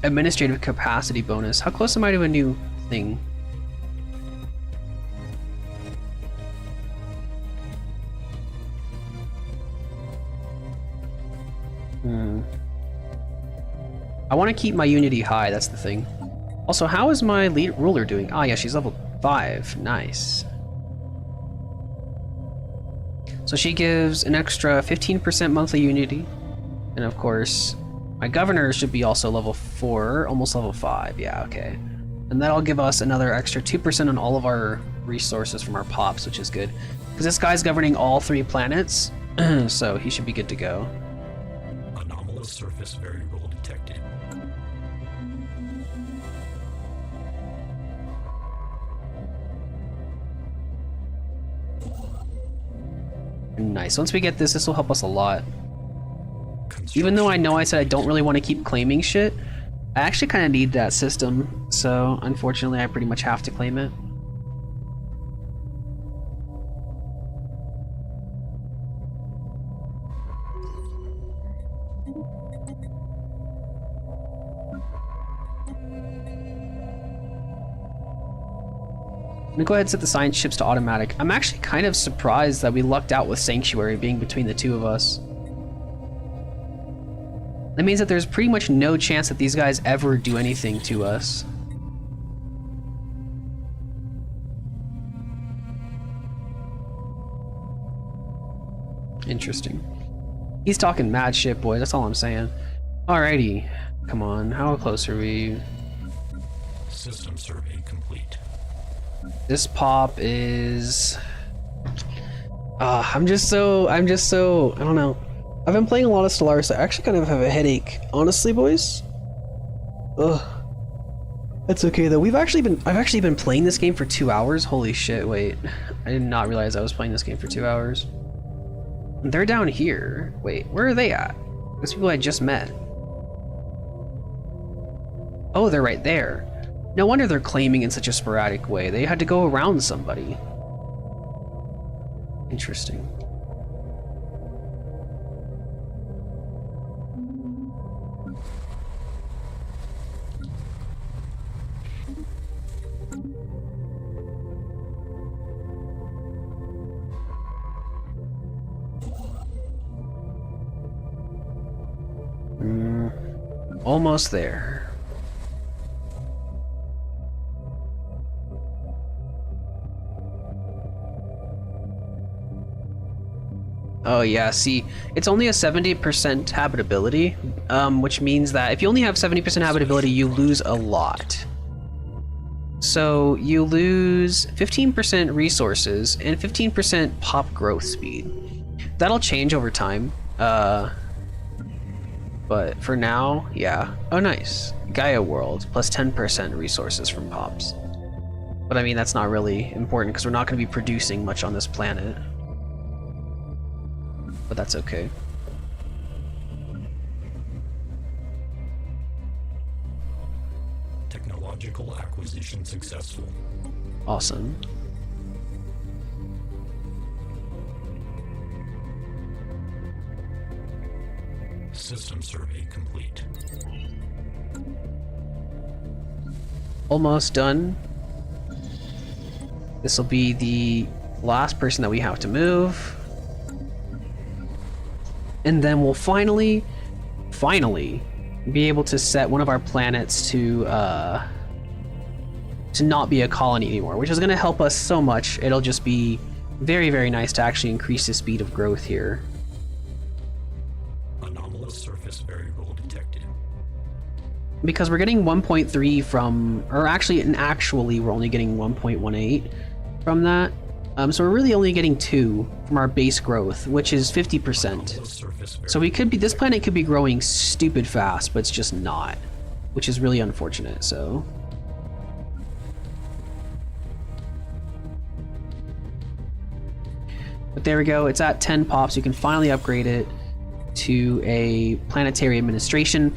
administrative capacity bonus. How close am I to a new thing? I want to keep my unity high, that's the thing. Also, how is my lead ruler doing? Ah, yeah, she's level 5. Nice. So she gives an extra 15% monthly unity. And of course, my governor should be also level 4, almost level 5. Yeah, okay. And that'll give us another extra 2% on all of our resources from our pops, which is good. Because this guy's governing all 3 planets, so he should be good to go. Anomalous surface variable detected. Nice. Once we get this, this will help us a lot. Even though I know I said I don't really want to keep claiming shit, I actually kind of need that system, so unfortunately I pretty much have to claim it. I'm gonna go ahead and set the science ships to automatic. I'm actually kind of surprised that we lucked out with Sanctuary being between the 2 of us. That means that there's pretty much no chance that these guys ever do anything to us. Interesting. He's talking mad shit, boy, that's all I'm saying. Alrighty. Come on, how close are we? System survey complete. This pop is... I'm just so, I don't know. I've been playing a lot of Stellaris. I actually kind of have a headache. Honestly, boys. Ugh. That's okay though. I've actually been playing this game for 2 hours. Holy shit, wait. I did not realize I was playing this game for 2 hours. They're down here. Wait, where are they at? Those people I just met. Oh, they're right there. No wonder they're claiming in such a sporadic way. They had to go around somebody. Interesting. Almost there. Oh yeah, see, it's only a 70% habitability, which means that if you only have 70% habitability, you lose a lot. So you lose 15% resources and 15% pop growth speed. That'll change over time, but for now, yeah. Oh nice, Gaia World, plus 10% resources from pops. But I mean, that's not really important because we're not going to be producing much on this planet. But that's okay. Technological acquisition successful. Awesome. System survey complete. Almost done. This will be the last person that we have to move. And then we'll finally be able to set one of our planets to not be a colony anymore, which is going to help us so much. It'll just be very, very nice to actually increase the speed of growth here. Anomalous surface variable detected. Because we're getting 1.3 from, or actually we're only getting 1.18 from that. So we're really only getting 2 from our base growth, which is 50%. So we could be, this planet could be growing stupid fast, but it's just not, which is really unfortunate. So but there we go, it's at 10 pops. You can finally upgrade it to a planetary administration,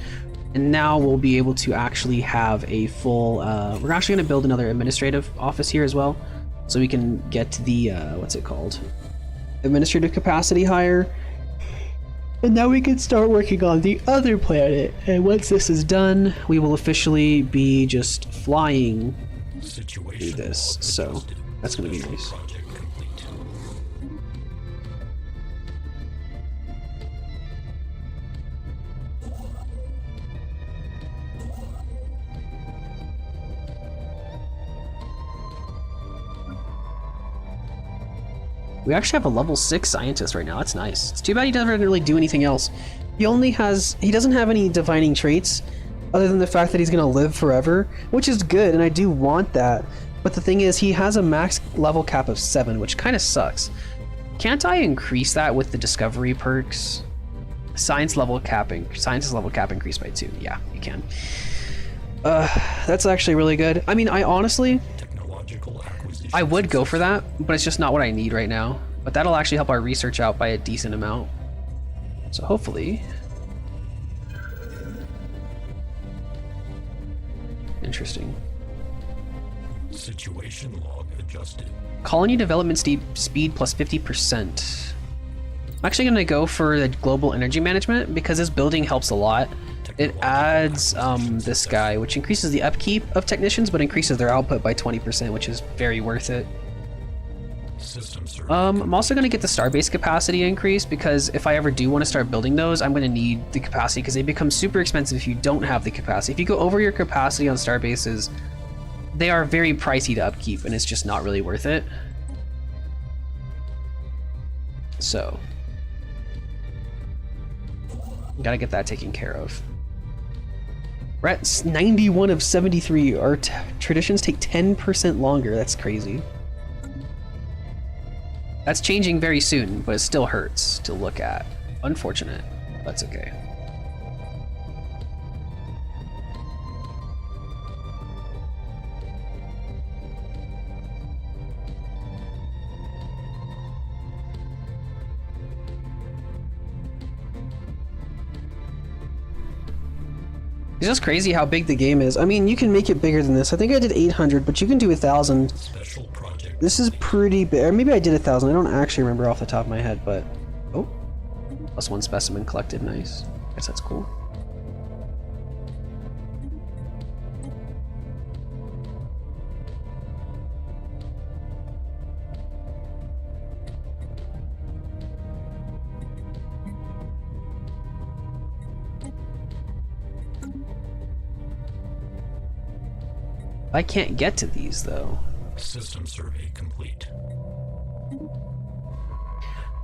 and now we'll be able to actually have a full we're actually going to build another administrative office here as well, so we can get the what's it called, administrative capacity higher, and now we can start working on the other planet. And once this is done, we will officially be just flying through this, so that's going to be nice. Project complete. We actually have a level 6 scientist right now. That's nice. It's too bad he doesn't really do anything else. He doesn't have any defining traits other than the fact that he's gonna live forever, which is good, and I do want that. But the thing is, he has a max level cap of 7, which kind of sucks. Can't I increase that with the discovery perks? Science level cap increased by 2. Yeah, you can. That's actually really good. I mean, I honestly, I would go for that, but it's just not what I need right now. But that'll actually help our research out by a decent amount. So hopefully. Interesting. Situation log adjusted. Colony development speed plus 50%. I'm actually going to go for the global energy management because this building helps a lot. It adds this guy, which increases the upkeep of technicians, but increases their output by 20%, which is very worth it. I'm also going to get the starbase capacity increase because if I ever do want to start building those, I'm going to need the capacity because they become super expensive if you don't have the capacity. If you go over your capacity on starbases, they are very pricey to upkeep, and it's just not really worth it. So, gotta get that taken care of. We're at 91 of 73. Our traditions take 10% longer. That's crazy. That's changing very soon, but it still hurts to look at. Unfortunate. That's okay. It's just crazy how big the game is. I mean, you can make it bigger than this. I think I did 800, but you can do 1,000. This is pretty big. Or maybe I did 1,000. I don't actually remember off the top of my head, but... Oh. +1 specimen collected. Nice. Guess that's cool. I can't get to these though. System survey complete.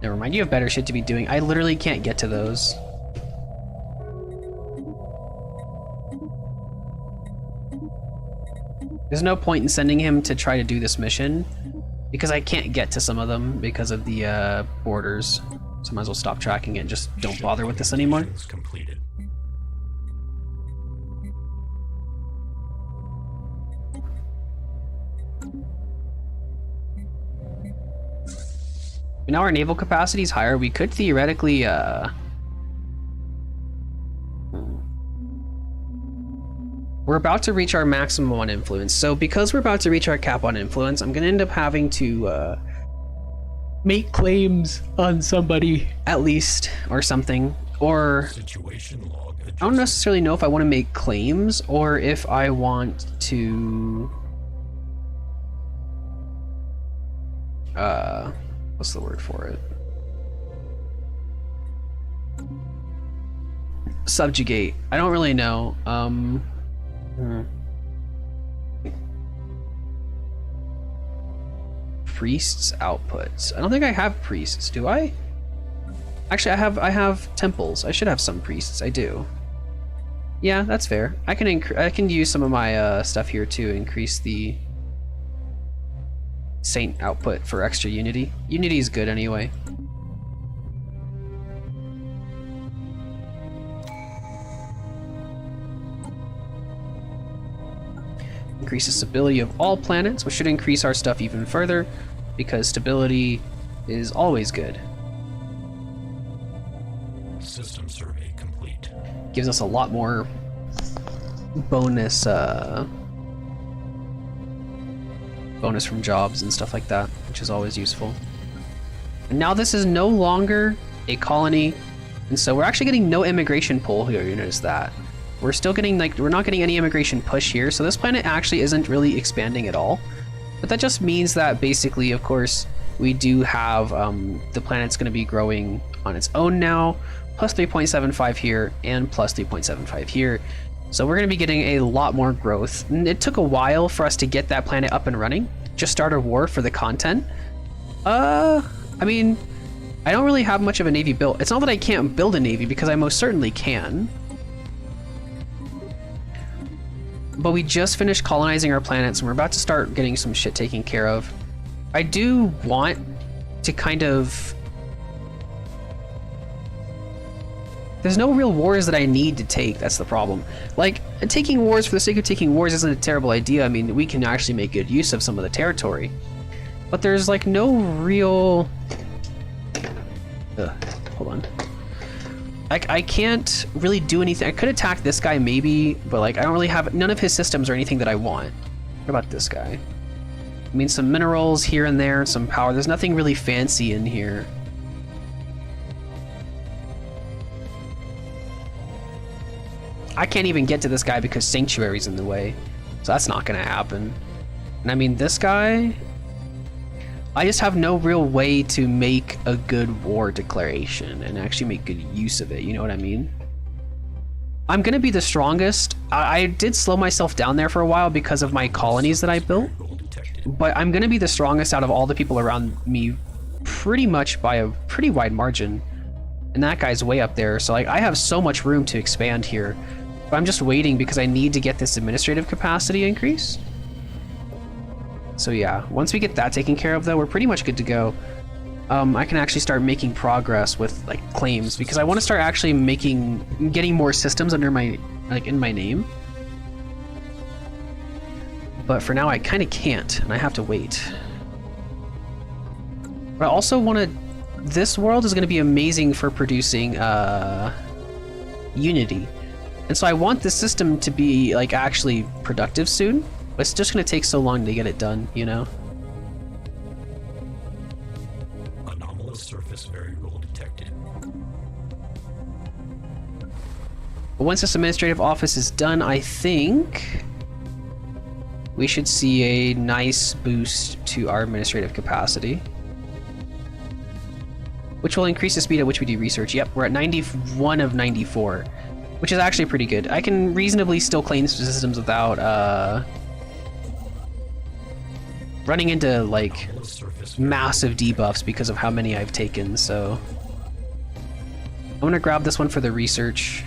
Never mind, you have better shit to be doing. I literally can't get to those. There's no point in sending him to try to do this mission because I can't get to some of them because of the borders. So I might as well stop tracking it and just don't bother with this anymore. Missions completed. Now our naval capacity is higher. We could theoretically we're about to reach our maximum on influence. So because we're about to reach our cap on influence, I'm gonna end up having to make claims on somebody at least, or something. Or Situation log adjusted. I don't necessarily know if I want to make claims or if I want to what's the word for it? Subjugate. I don't really know. Priests outputs. I don't think I have priests, do I? Actually, I have temples. I should have some priests. I do. Yeah, that's fair. I can use some of my stuff here to increase the saint output for extra unity. Unity is good anyway. Increase the stability of all planets, which should increase our stuff even further, because stability is always good. System survey complete. Gives us a lot more bonus bonus from jobs and stuff like that, which is always useful. And now this is no longer a colony, and so we're actually getting no immigration pull here. You notice that we're still getting, like, we're not getting any immigration push here, so this planet actually isn't really expanding at all. But that just means that basically, of course, we do have the planet's going to be growing on its own now, plus 3.75 here and plus 3.75 here. So we're going to be getting a lot more growth. And it took a while for us to get that planet up and running. Just start a war for the content. I mean, I don't really have much of a navy built. It's not that I can't build a navy, because I most certainly can. But we just finished colonizing our planets and we're about to start getting some shit taken care of. I do want to kind of... There's no real wars that I need to take, that's the problem. Like, taking wars for the sake of taking wars isn't a terrible idea. I mean, we can actually make good use of some of the territory. But there's, like, no real... hold on. Like, I can't really do anything. I could attack this guy maybe, but, like, I don't really have... None of his systems or anything that I want. What about this guy? I mean, some minerals here and there, some power. There's nothing really fancy in here. I can't even get to this guy because Sanctuary's in the way. So that's not gonna happen. And I mean, this guy... I just have no real way to make a good war declaration and actually make good use of it, you know what I mean? I'm gonna be the strongest. I did slow myself down there for a while because of my colonies that I built. But I'm gonna be the strongest out of all the people around me pretty much by a pretty wide margin. And that guy's way up there, so like I have so much room to expand here. But I'm just waiting because I need to get this administrative capacity increase. So yeah, once we get that taken care of though, we're pretty much good to go. I can actually start making progress with like claims because I want to start actually getting more systems under my, like in my name. But for now I kind of can't and I have to wait. But I also want to, this world is going to be amazing for producing Unity. And so I want this system to be like actually productive soon. But it's just going to take so long to get it done, you know? Anomalous surface variable detected. But once this administrative office is done, I think we should see a nice boost to our administrative capacity. Which will increase the speed at which we do research. Yep, we're at 91 of 94, which is actually pretty good. I can reasonably still claim systems without running into like Anomalous surface massive debuffs because of how many I've taken, so I'm gonna grab this one for the research.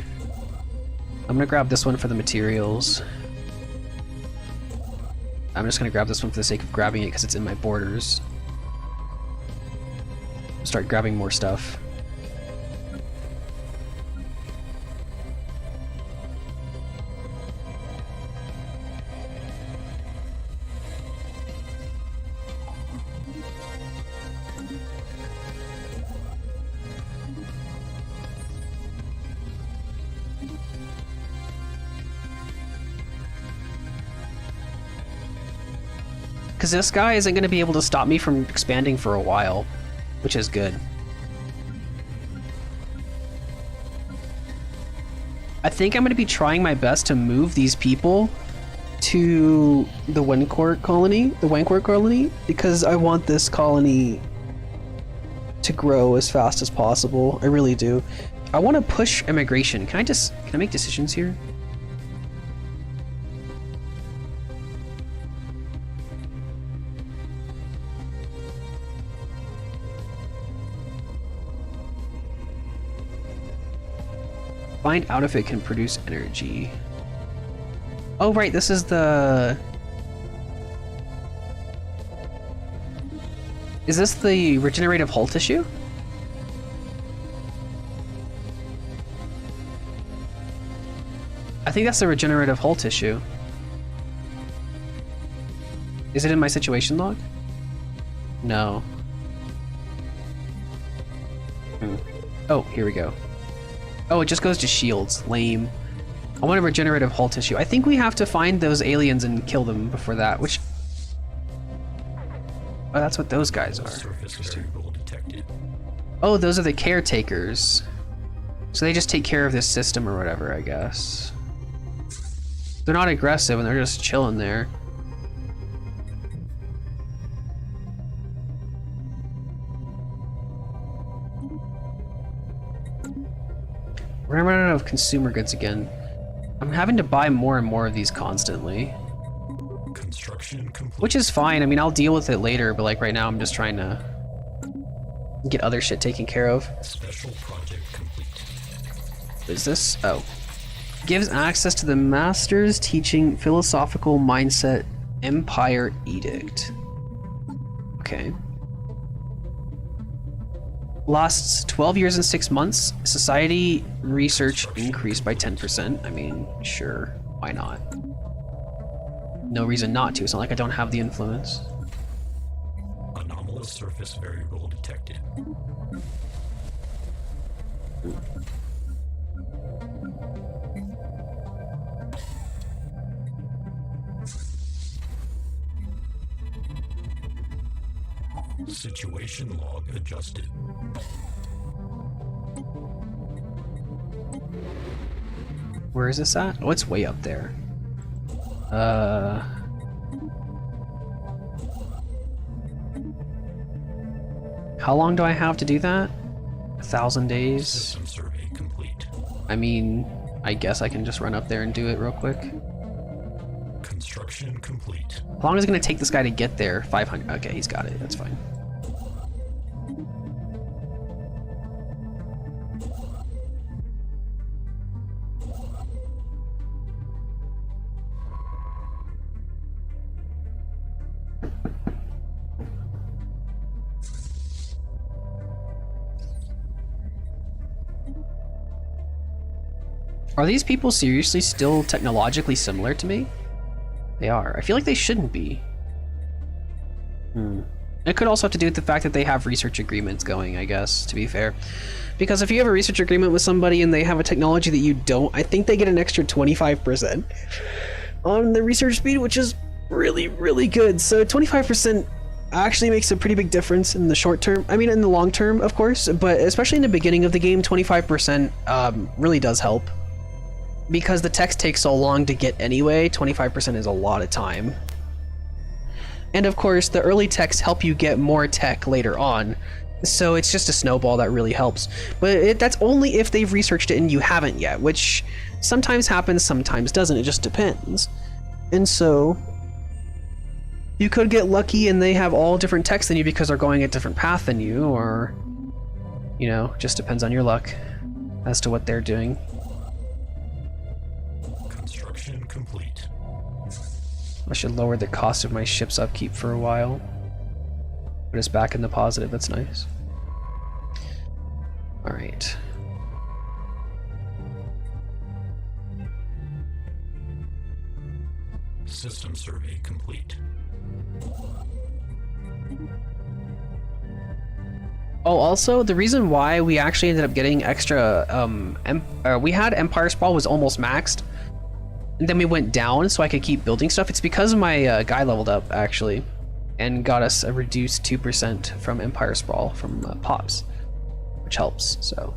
I'm gonna grab this one for the materials. I'm just gonna grab this one for the sake of grabbing it because it's in my borders. Start grabbing more stuff. Because this guy isn't going to be able to stop me from expanding for a while, which is good. I think I'm going to be trying my best to move these people to the Wancourt colony, because I want this colony to grow as fast as possible. I really do. I want to push immigration. Can I make decisions here? Find out if it can produce energy. Oh, right, this is the... Is this the regenerative hull tissue? I think that's the regenerative hull tissue. Is it in my situation log? No. Oh, here we go. Oh, it just goes to shields. Lame. I want a regenerative hull tissue. I think we have to find those aliens and kill them before that, which... Oh, that's what those guys are. surface variable detected. Oh, those are the caretakers. So they just take care of this system or whatever, I guess. They're not aggressive and they're just chilling there. We're gonna run out of consumer goods again. I'm having to buy more and more of these constantly. Construction complete. Which is fine. I mean, I'll deal with it later, but like right now I'm just trying to get other shit taken care of. Special project complete. What is this? Oh. Gives access to the Master's Teaching Philosophical Mindset Empire Edict. Okay. Lasts 12 years and 6 months. Society research increased by 10%. I mean, sure. Why not? No reason not to. It's not like I don't have the influence. Anomalous surface variable detected. Situation log adjusted. Where is this at? Oh, it's way up there. How long do I have to do that? 1,000 days? System survey complete. I mean, I guess I can just run up there and do it real quick. Construction complete. How long is it gonna take this guy to get there? 500. Okay, he's got it. That's fine. Are these people seriously still technologically similar to me? They are. I feel like they shouldn't be. It could also have to do with the fact that they have research agreements going, I guess, to be fair. Because if you have a research agreement with somebody and they have a technology that you don't, I think they get an extra 25% on the research speed, which is really, really good. So 25% actually makes a pretty big difference in the short term. I mean, in the long term, of course, but especially in the beginning of the game, 25% really does help. Because the text takes so long to get anyway, 25% is a lot of time. And of course, the early texts help you get more tech later on. So it's just a snowball that really helps. But that's only if they've researched it and you haven't yet, which sometimes happens, sometimes doesn't. It just depends. And so You could get lucky and they have all different techs than you because they're going a different path than you, or, you know, just depends on your luck as to what they're doing. Construction complete. I should lower the cost of my ship's upkeep for a while. Put us back in the positive, that's nice. Alright. System survey complete. Oh, also, the reason why we actually ended up getting extra, we had Empire Sprawl was almost maxed, and then we went down so I could keep building stuff. It's because my guy leveled up, actually, and got us a reduced 2% from Empire Sprawl from Pops, which helps, so.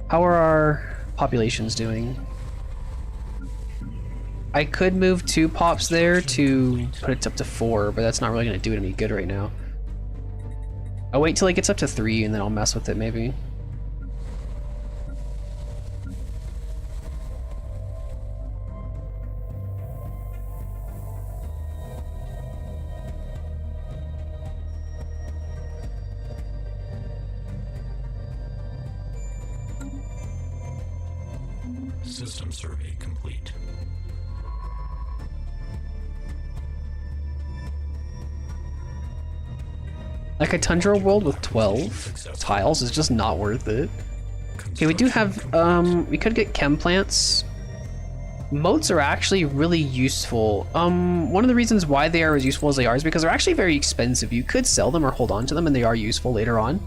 How are our populations doing? I could move 2 Pops there to put it up to 4, but that's not really going to do it any good right now. I'll wait till it gets up to 3 and then I'll mess with it maybe. System survey complete. Like a Tundra world with 12 tiles is just not worth it. Okay, we do have, we could get chem plants. Moats are actually really useful. One of the reasons why they are as useful as they are is because they're actually very expensive. You could sell them or hold on to them and they are useful later on.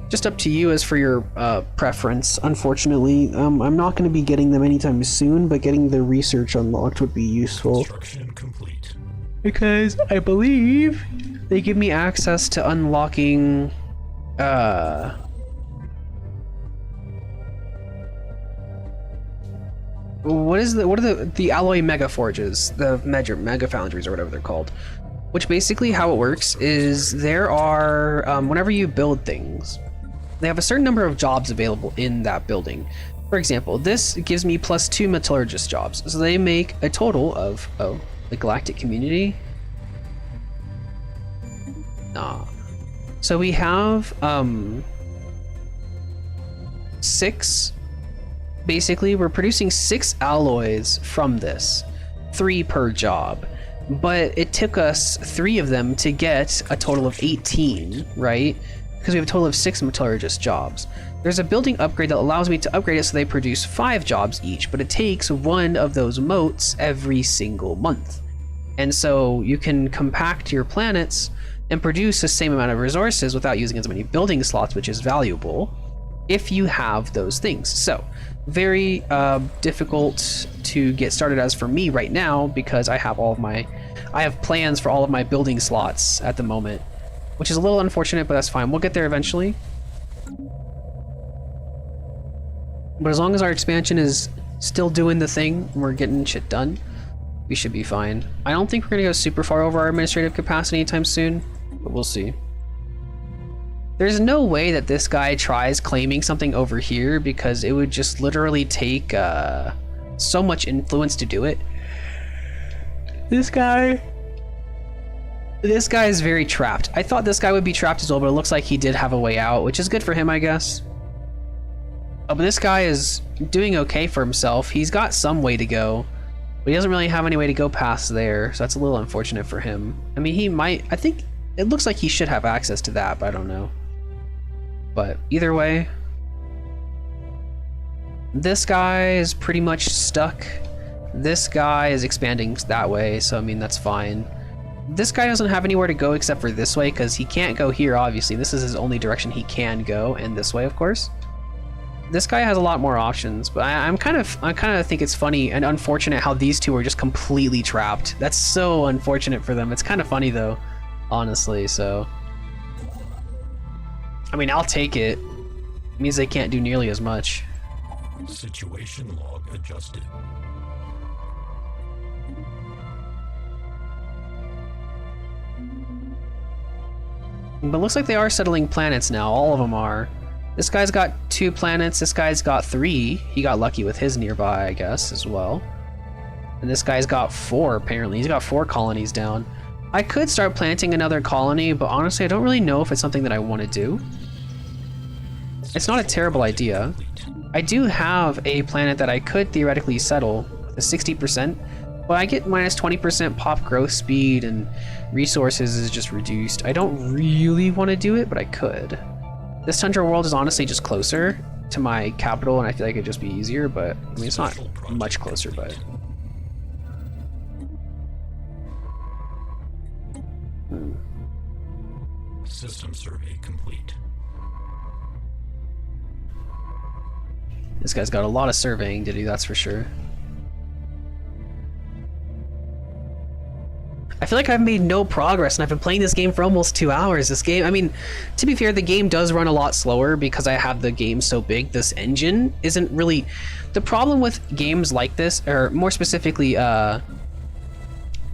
Just up to you as for your preference. Unfortunately, I'm not going to be getting them anytime soon, but getting the research unlocked would be useful. Construction complete. Because I believe they give me access to unlocking what are the alloy mega forges, the mega foundries or whatever they're called, which basically how it works is there are whenever you build things, they have a certain number of jobs available in that building. For example, this gives me +2 metallurgist jobs, so they make a total of the galactic community. So we have 6. Basically, we're producing 6 alloys from this, 3 per job. But it took us 3 of them to get a total of 18, right? Because we have a total of 6 metallurgist jobs. There's a building upgrade that allows me to upgrade it so they produce 5 jobs each, but it takes 1 of those moats every single month. And so you can compact your planets and produce the same amount of resources without using as many building slots, which is valuable if you have those things. So very difficult to get started as for me right now because I have I have plans for all of my building slots at the moment, which is a little unfortunate, but that's fine. We'll get there eventually. But as long as our expansion is still doing the thing and we're getting shit done, we should be fine. I don't think we're gonna go super far over our administrative capacity anytime soon, but we'll see. There's no way that this guy tries claiming something over here because it would just literally take so much influence to do it. This guy is very trapped. I thought this guy would be trapped as well, but it looks like he did have a way out, which is good for him, I guess. Oh, but this guy is doing okay for himself. He's got some way to go, but he doesn't really have any way to go past there, so that's a little unfortunate for him. I mean, he might, I think it looks like he should have access to that, but I don't know. But either way, this guy is pretty much stuck. This guy is expanding that way, so I mean, that's fine. This guy doesn't have anywhere to go except for this way, because he can't go here, obviously. This is his only direction he can go, and this way, of course. This guy has a lot more options, but I kind of think it's funny and unfortunate how these two are just completely trapped. That's so unfortunate for them. It's kind of funny though, honestly, so. I mean, I'll take it. It means they can't do nearly as much. Situation log adjusted. But it looks like they are settling planets now. All of them are. This guy's got 2 planets. This guy's got 3. He got lucky with his nearby, I guess, as well. And this guy's got 4, apparently. He's got 4 colonies down. I could start planting another colony, but honestly, I don't really know if it's something that I want to do. It's not a terrible idea. I do have a planet that I could theoretically settle with a 60%, but I get minus 20% pop growth speed and resources is just reduced. I don't really want to do it, but I could. This Tundra world is honestly just closer to my capital, and I feel like it'd just be easier, but I mean, it's not much closer, but... System survey complete. This guy's got a lot of surveying to do, that's for sure. I feel like I've made no progress, and I've been playing this game for almost 2 hours. This game, I mean, to be fair, the game does run a lot slower because I have the game so big. This engine isn't really... The problem with games like this, or more specifically,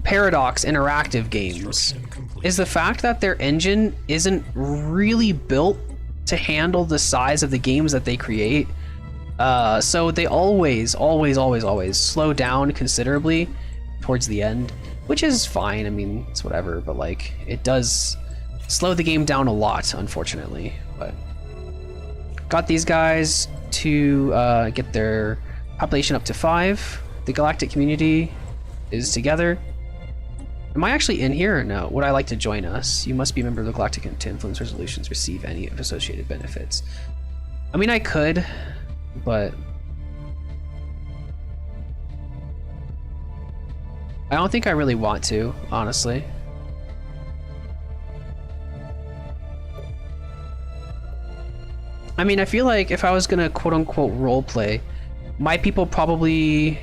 Paradox interactive games, is the fact that their engine isn't really built to handle the size of the games that they create. So they always slow down considerably towards the end, which is fine. I mean, it's whatever, but like, it does slow the game down a lot, unfortunately. But got these guys to get their population up to 5. The galactic community is together. Am I actually in here or no? Would I like to join us? You must be a member of the Galactic to influence resolutions, receive any of associated benefits. I mean, I could, but I don't think I really want to, honestly. I mean, I feel like if I was gonna quote-unquote roleplay, my people probably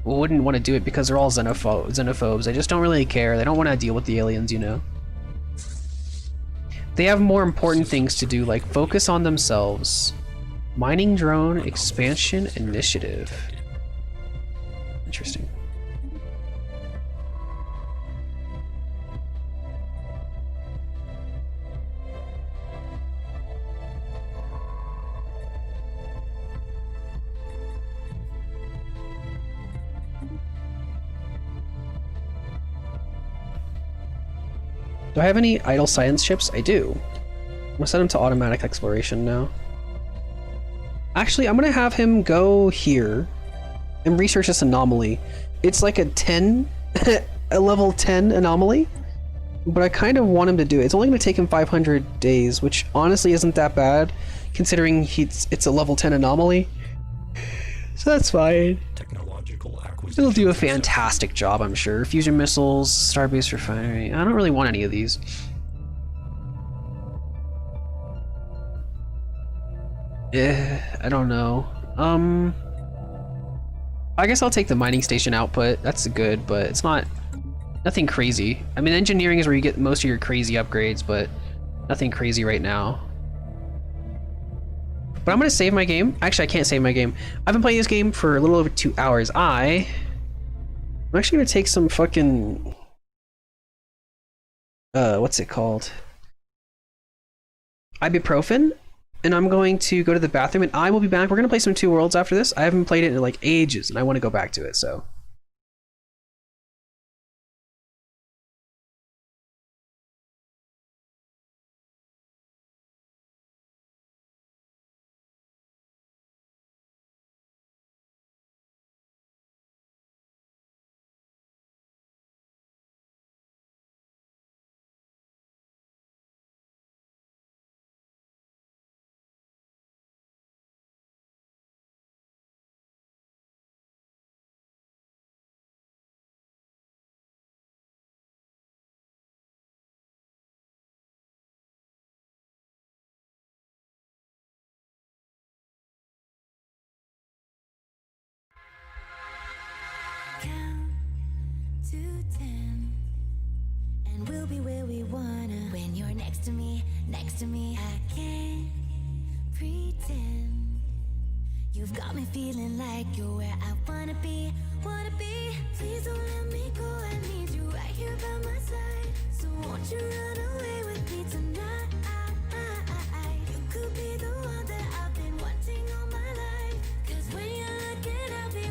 wouldn't want to do it because they're all xenophobes. They just don't really care. They don't want to deal with the aliens, you know? They have more important things to do, like focus on themselves. Mining drone expansion initiative. Interesting. Do I have any idle science ships? I do. I'm gonna set him to automatic exploration now. Actually, I'm gonna have him go here and research this anomaly. It's like a 10, a level 10 anomaly, but I kind of want him to do it. It's only gonna take him 500 days, which honestly isn't that bad, considering it's a level 10 anomaly. So that's fine. It'll do a fantastic job, I'm sure. Fusion missiles, Starbase refinery. I don't really want any of these. I don't know. I guess I'll take the mining station output. That's good, but it's nothing crazy. I mean, engineering is where you get most of your crazy upgrades, but nothing crazy right now. But I'm gonna save my game. Actually, I can't save my game. I've been playing this game for a little over 2 hours. I'm actually gonna take some fucking... what's it called? Ibuprofen. And I'm going to go to the bathroom, and I will be back. We're gonna play some Two Worlds after this. I haven't played it in like ages, and I want to go back to it, so... To 10, and we'll be where we wanna. When you're next to me, I can't pretend. You've got me feeling like you're where I wanna be. Please don't let me go. I need you right here by my side. So won't you run away with me tonight? You could be the one that I've been wanting all my life. 'Cause when you're looking at me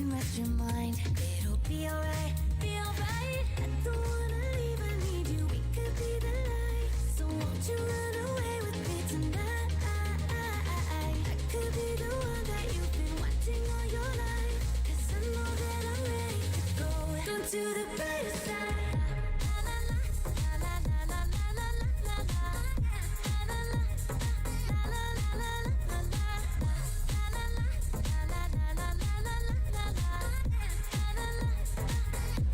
can rest your mind. It'll be alright, be alright. I don't wanna leave, I need you. We could be the light. So won't you run away with me tonight? I could be the one that you've been wanting all your life. 'Cause I know that I'm ready to go down to the brighter side.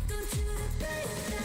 Down to the brighter side.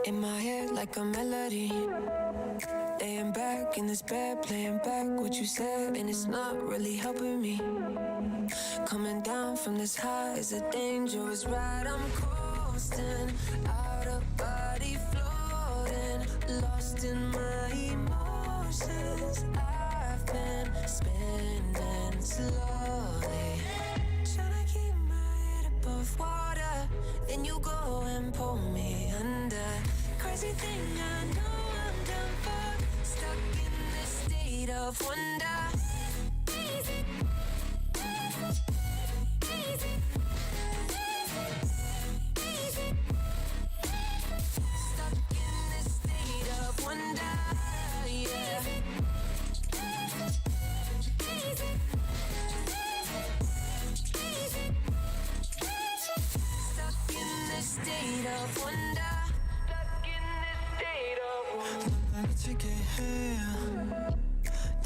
In my head like a melody, laying back in this bed, playing back what you said, and it's not really helping me. Coming down from this high is a dangerous ride. I'm coasting, out of body floating, lost in my emotions. I've been spinning slowly, trying to keep my head above water. Then you go and pull me under. Crazy thing, I know I'm done for, stuck in this state of wonder. Easy. Stuck in this state of wonder, yeah. Stuck in this state of wonder. Stuck in this state of wonder. 날 미치게 해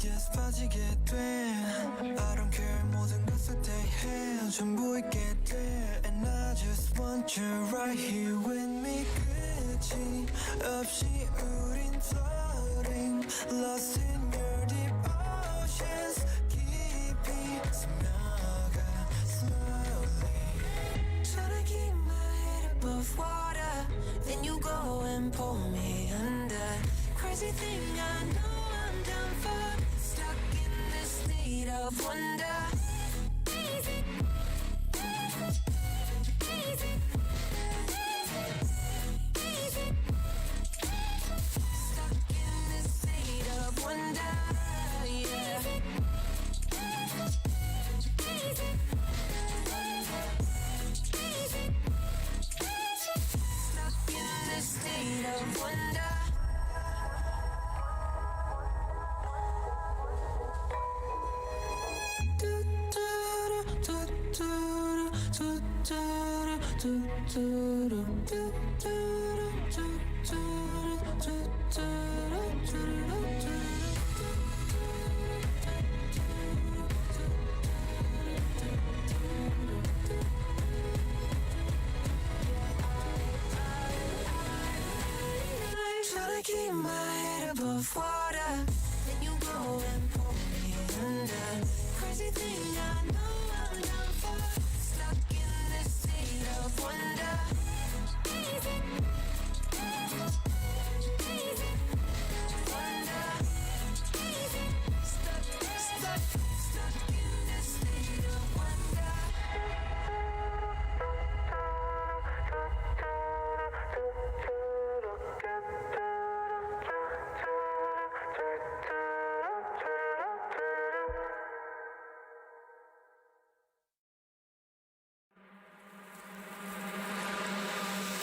Yes 빠지게 돼 I don't care 모든 것을 대해 전부 있게 돼 And I just want you right here with me 끝이 없이 우린 floating Lost in your deep oceans 깊이 스며가 slowly Trying to keep my head above water. Then you go and pull me under. Crazy thing, I know I'm done for, stuck in this state of wonder. Easy. Easy. Easy. Stuck in this state of wonder, yeah. Easy. Stuck in this state of wonder. Trying to keep my head above water. Then you go and pull me under. Crazy thing, I know I'm done for, stuck in this state of wonder. Easy. Easy. Wonder. Easy. Stuck in this state of wonder.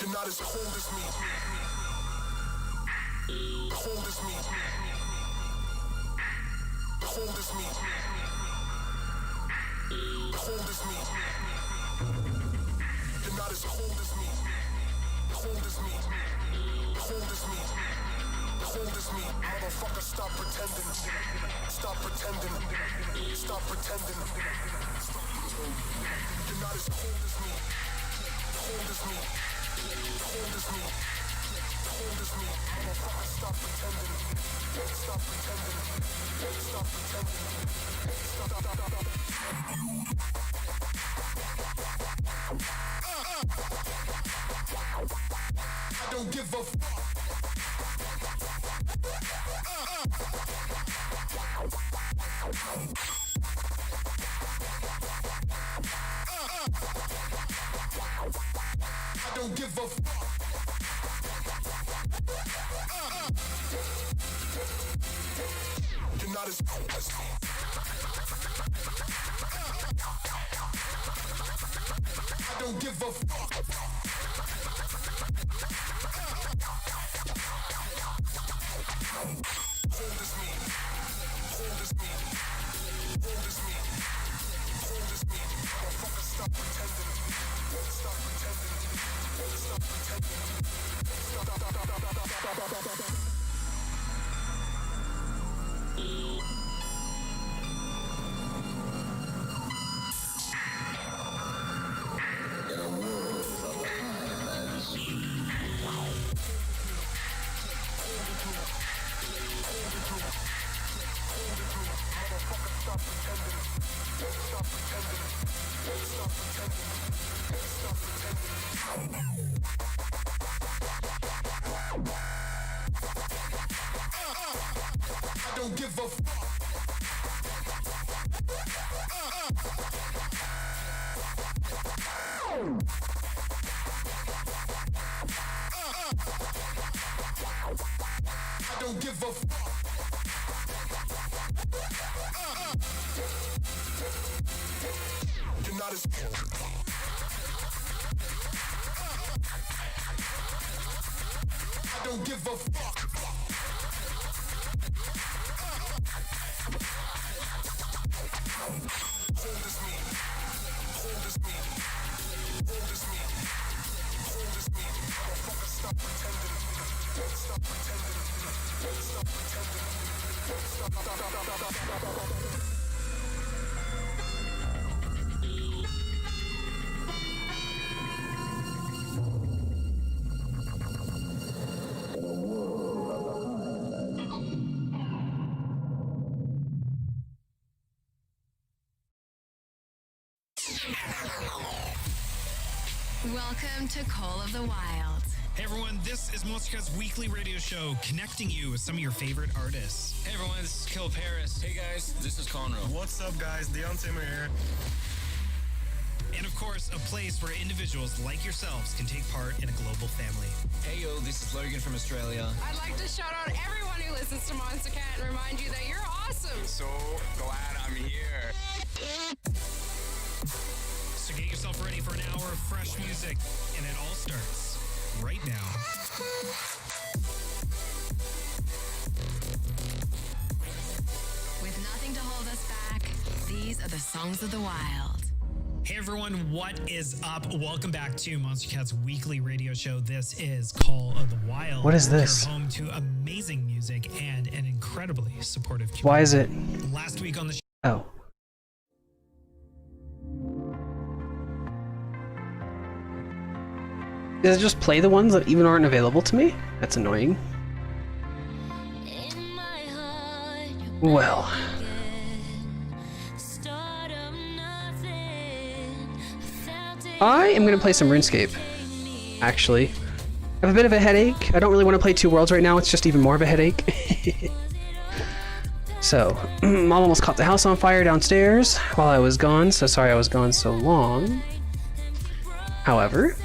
You're not as cold as me. Cold as me. Cold as me. Cold as me. You're not as cold as me. Cold as me. Cold as me. Cold as me. Motherfucker, stop pretending. Stop pretending. Stop pretending. You're not as cold as me. Cold as me. Cold as me. Cold as me. Motherfucker, stop pretending. Stop pretending. Stop pretending. I don't give a fuck. I don't give a fuck. You're not as cold as me. I don't give a fuck. Cold as me. Cold as me. Cold as me. Cold as me. Motherfucker, stop pretending. Stop pretending. Stop pretending. Stop. I don't give a fuck. I don't give a fuck. You're not as I don't give a fuck. Hold this me. Hold this me. Hold this me. Hold this me. Motherfucker, stop pretending. Stop pretending. Stop pretending. Stop. Welcome to Call of the Wild. Hey everyone, this is Monstercat's weekly radio show connecting you with some of your favorite artists. Hey everyone, this is Kill Paris. Hey guys, this is Conroe. What's up guys, Deon Tamer here. And of course, a place where individuals like yourselves can take part in a global family. Hey yo, this is Logan from Australia. I'd like to shout out everyone who listens to Monstercat and remind you that you're awesome. So glad I'm here. So get yourself ready for an hour of fresh music, and it all starts right now. With nothing to hold us back, these are the songs of the wild. Hey everyone, what is up? Welcome back to Monstercat's weekly radio show. This is Call of the Wild. What is this? You're home to amazing music and an incredibly supportive community. Why is it? Last week on the show. Oh. Does it just play the ones that even aren't available to me? That's annoying. In my heart, Well, start of nothing. Felt it I am going to play some RuneScape, actually. I have a bit of a headache. I don't really want to play Two Worlds right now. It's just even more of a headache. So, Mom almost caught the house on fire downstairs while I was gone, so sorry I was gone so long. However,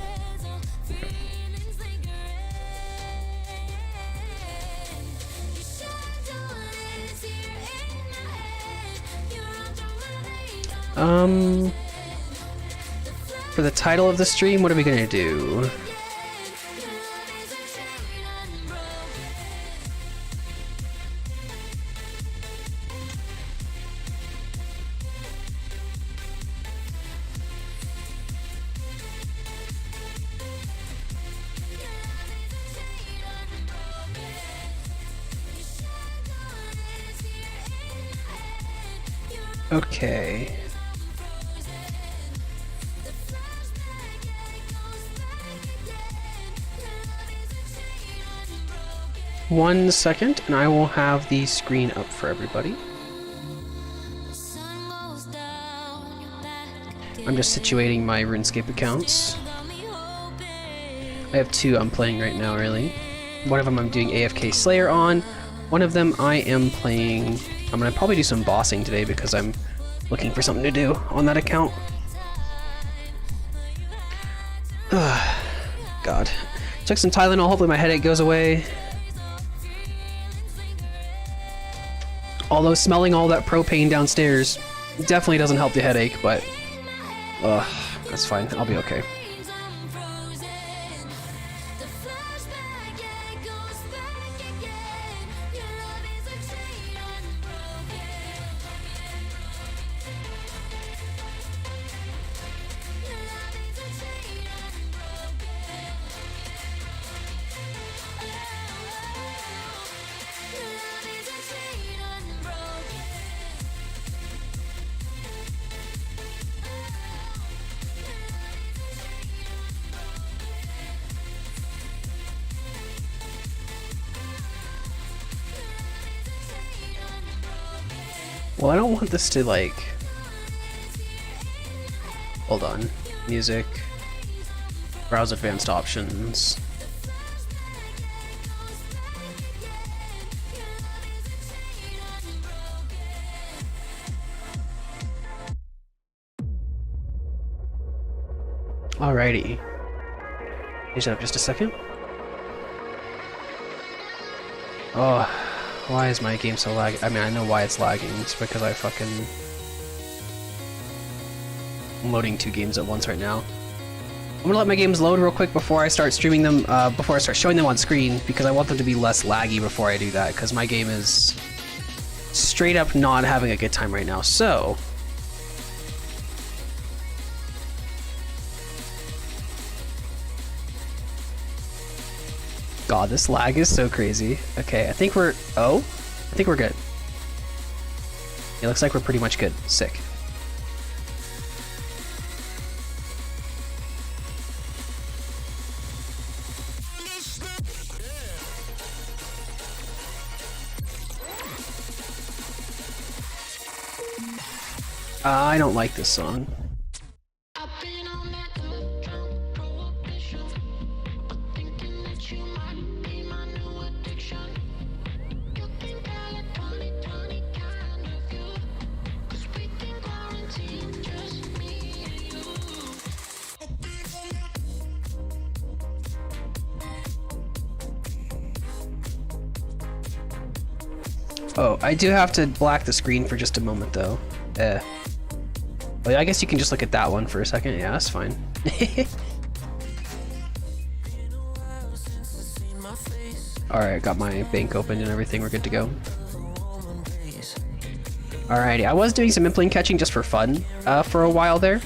for the title of the stream, what are we gonna do? Okay. One second, and I will have the screen up for everybody. I'm just situating my RuneScape accounts. I have two I'm playing right now, really. One of them I'm doing AFK Slayer on. One of them I am playing... I'm gonna probably do some bossing today because I'm looking for something to do on that account. God. Took some Tylenol, hopefully my headache goes away. Although smelling all that propane downstairs definitely doesn't help the headache, but that's fine. I'll be okay. Well, I don't want this to, like... Hold on. Music. Browse advanced options. Alrighty. Change that up just a second. Oh, why is my game so lagging? I mean, I know why it's lagging. It's because I'm loading 2 games at once right now. I'm gonna let my games load real quick before I start streaming them, before I start showing them on screen, because I want them to be less laggy before I do that, because my game is straight up not having a good time right now. So, God, this lag is so crazy. Okay, I think we're good. It looks like we're pretty much good. Sick. I don't like this song. Oh, I do have to black the screen for just a moment though. Well, I guess you can just look at that one for a second. Yeah, that's fine. Alright, got my bank open and everything. We're good to go. Alrighty, I was doing some implant catching just for fun for a while there.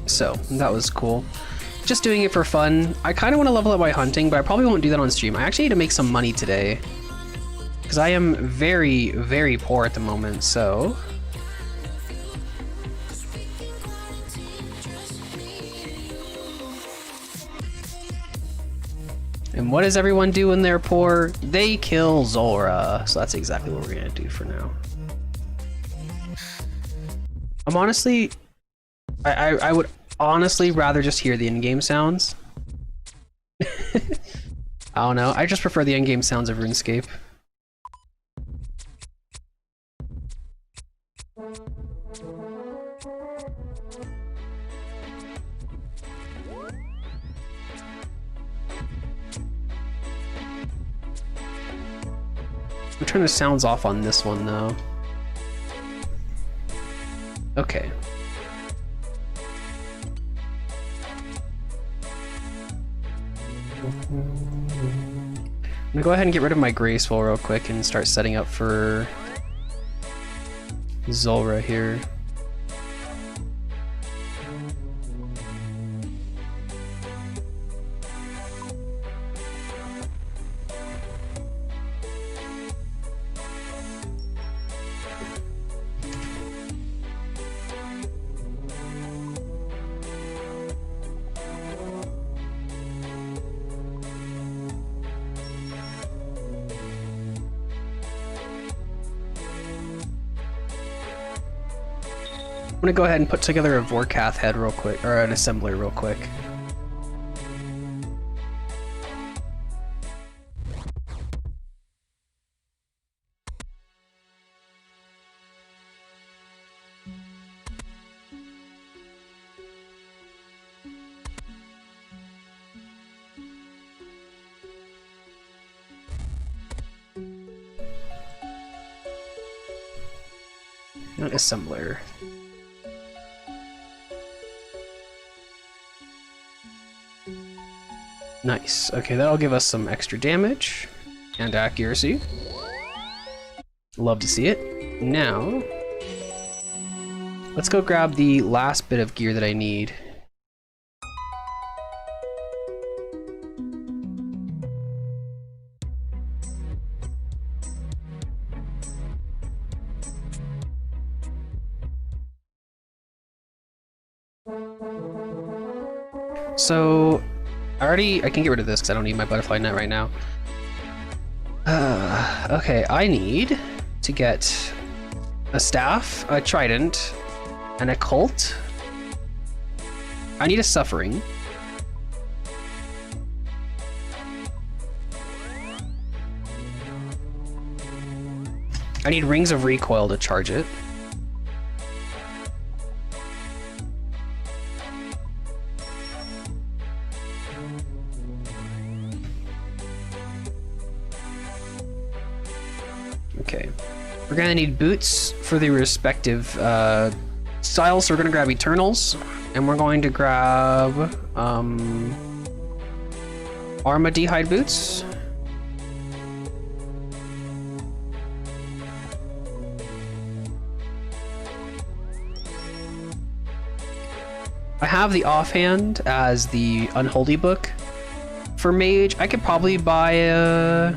So, that was cool. Just doing it for fun. I kind of want to level up my hunting, but I probably won't do that on stream. I actually need to make some money today, because I am very, very poor at the moment, so... And what does everyone do when they're poor? They kill Zulrah. So that's exactly what we're gonna do for now. I'm honestly... I would honestly rather just hear the in-game sounds. I don't know. I just prefer the in-game sounds of RuneScape. I'm turning the sounds off on this one though. Okay. I'm gonna go ahead and get rid of my Graceful real quick and start setting up for Zulrah here. I'm gonna go ahead and put together a Vorkath head real quick, or an assembler real quick. Not assembler. Nice. Okay, that'll give us some extra damage and accuracy. Love to see it. Now, let's go grab the last bit of gear that I need. So, I can get rid of this because I don't need my butterfly net right now. Okay, I need to get a staff, a trident, An occult. I need a suffering. I need rings of recoil to charge it. Okay. We're gonna need boots for the respective styles, so we're gonna grab Eternals, and we're going to grab Armadehide boots. I have the offhand as the Unholy book. For mage, I could probably buy a...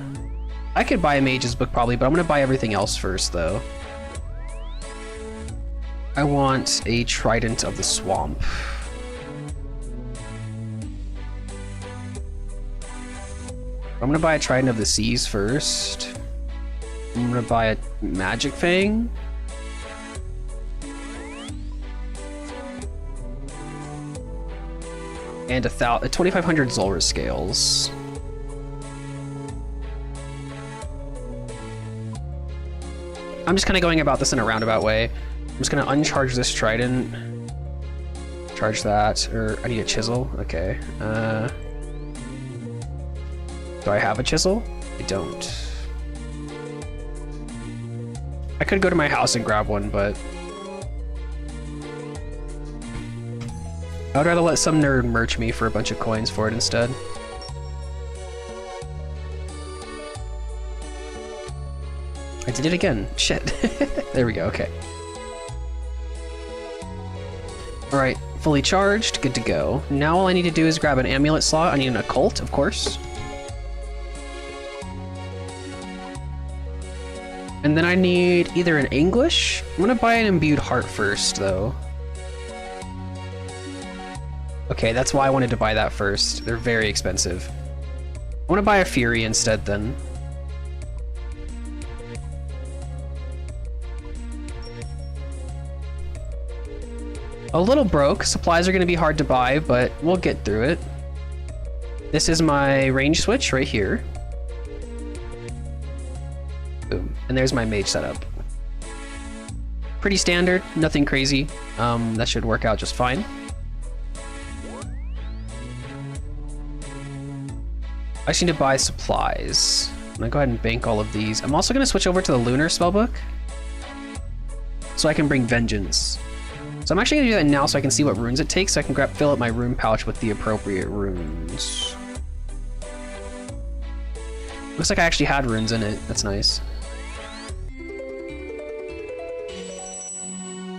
I could buy a mage's book probably, but I'm gonna buy everything else first though. I want a Trident of the Swamp. I'm gonna buy a Trident of the Seas first. I'm gonna buy a Magic Fang. And a 2500 Zulrah scales. I'm just kind of going about this in a roundabout way. I'm just going to uncharge this Trident. Charge that, or I need a chisel. Okay. Do I have a chisel? I don't. I could go to my house and grab one, but I would rather let some nerd merch me for a bunch of coins for it instead. I did it again. Shit. There we go. Okay. Alright, fully charged. Good to go. Now all I need to do is grab an amulet slot. I need an occult, of course. And then I need either an English. I'm gonna buy an imbued heart first, though. Okay, that's why I wanted to buy that first. They're very expensive. I want to buy a Fury instead then. A little broke. Supplies are going to be hard to buy, but we'll get through it. This is my range switch right here. Boom. And there's my mage setup. Pretty standard, nothing crazy. That should work out just fine. I just need to buy supplies. I'm gonna go ahead and bank all of these. I'm also gonna switch over to the Lunar spellbook so I can bring Vengeance. So I'm actually gonna do that now so I can see what runes it takes so I can fill up my rune pouch with the appropriate runes. Looks like I actually had runes in it. That's nice.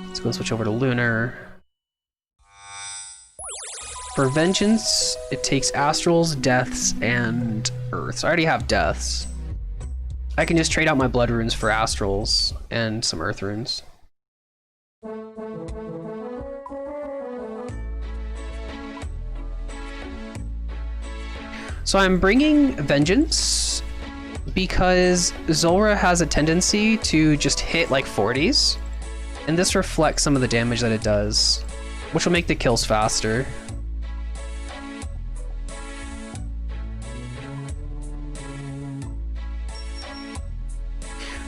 Let's go and switch over to Lunar. For Vengeance, it takes Astrals, Deaths, and Earths. I already have Deaths. I can just trade out my Blood runes for Astrals and some Earth runes. So I'm bringing Vengeance because Zulrah has a tendency to just hit like 40s, and this reflects some of the damage that it does, which will make the kills faster.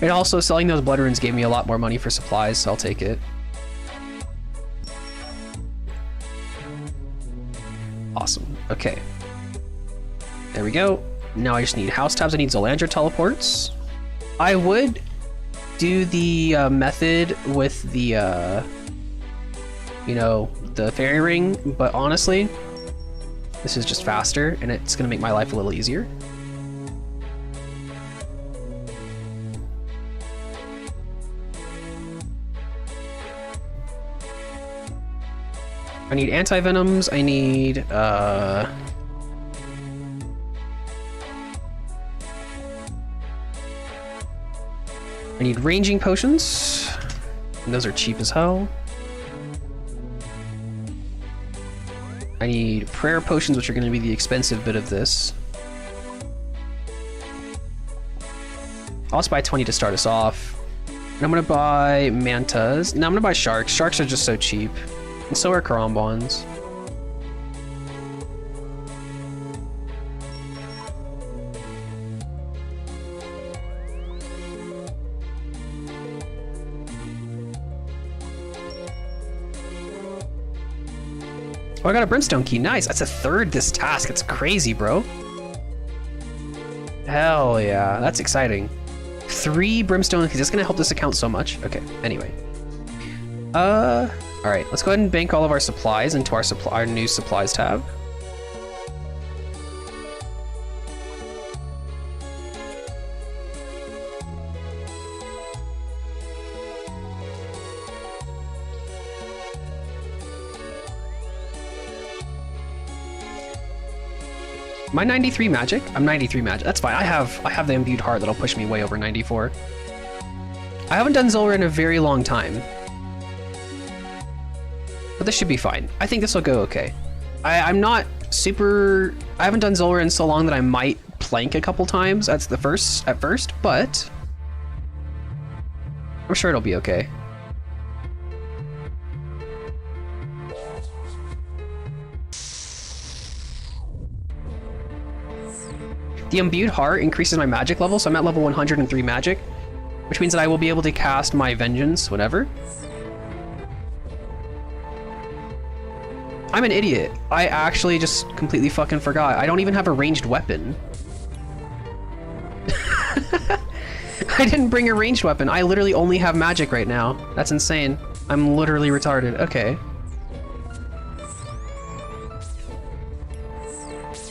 And also, selling those blood runes gave me a lot more money for supplies, so I'll take it. Awesome. Okay. There we go. Now I just need house tabs. I need Zolandra teleports. I would do the method with the, you know, the fairy ring, but honestly, this is just faster, and it's going to make my life a little easier. I need anti-venoms, I need, I need ranging potions, and those are cheap as hell. I need prayer potions, which are going to be the expensive bit of this. I'll just buy 20 to start us off. And I'm gonna buy mantas. No, I'm gonna buy sharks. Sharks are just so cheap. And so are Karambons. Oh, I got a brimstone key. Nice. That's a third this task. It's crazy, bro. Hell yeah. That's exciting. 3 brimstone keys. That's gonna help this account so much. Okay. Anyway. All right. Let's go ahead and bank all of our supplies into our new supplies tab. Am I 93 magic? I'm 93 magic. That's fine. I have the imbued heart that'll push me way over 94. I haven't done Zulrah in a very long time. But this should be fine. I think this will go okay. I'm not super... I haven't done Zulrah in so long that I might plank a couple times at first, but... I'm sure it'll be okay. The imbued heart increases my magic level, so I'm at level 103 magic, which means that I will be able to cast my vengeance whenever. I'm an idiot. I actually just completely fucking forgot. I don't even have a ranged weapon. I didn't bring a ranged weapon. I literally only have magic right now. That's insane. I'm literally retarded. Okay.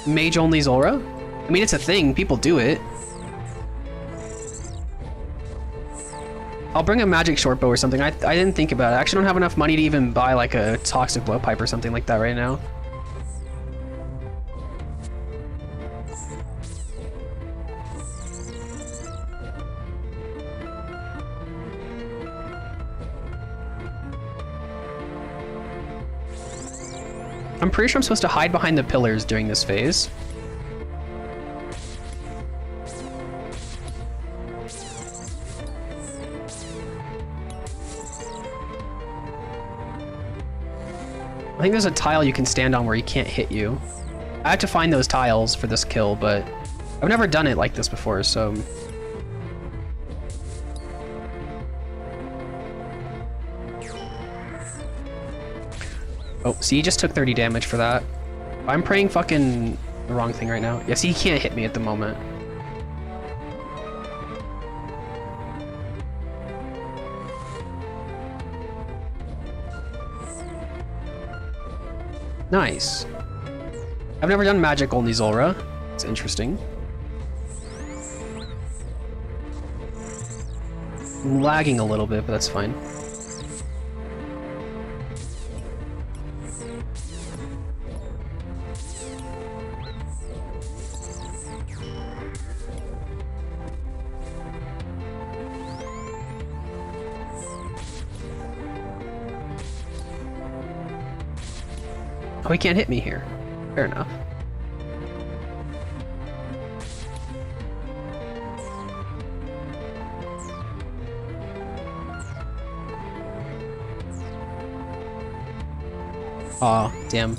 Mage only Zulrah? I mean, it's a thing. People do it. I'll bring a magic short bow or something. I didn't think about it. I actually don't have enough money to even buy like a toxic blowpipe or something like that right now. I'm pretty sure I'm supposed to hide behind the pillars during this phase. I think there's a tile you can stand on where he can't hit you. I have to find those tiles for this kill, but I've never done it like this before, so... Oh, see, he just took 30 damage for that. I'm praying fucking the wrong thing right now. Yeah, see, he can't hit me at the moment. Nice. I've never done magic only Zulrah. It's interesting. I'm lagging a little bit, but that's fine. Oh, he can't hit me here. Fair enough. Aw, damn.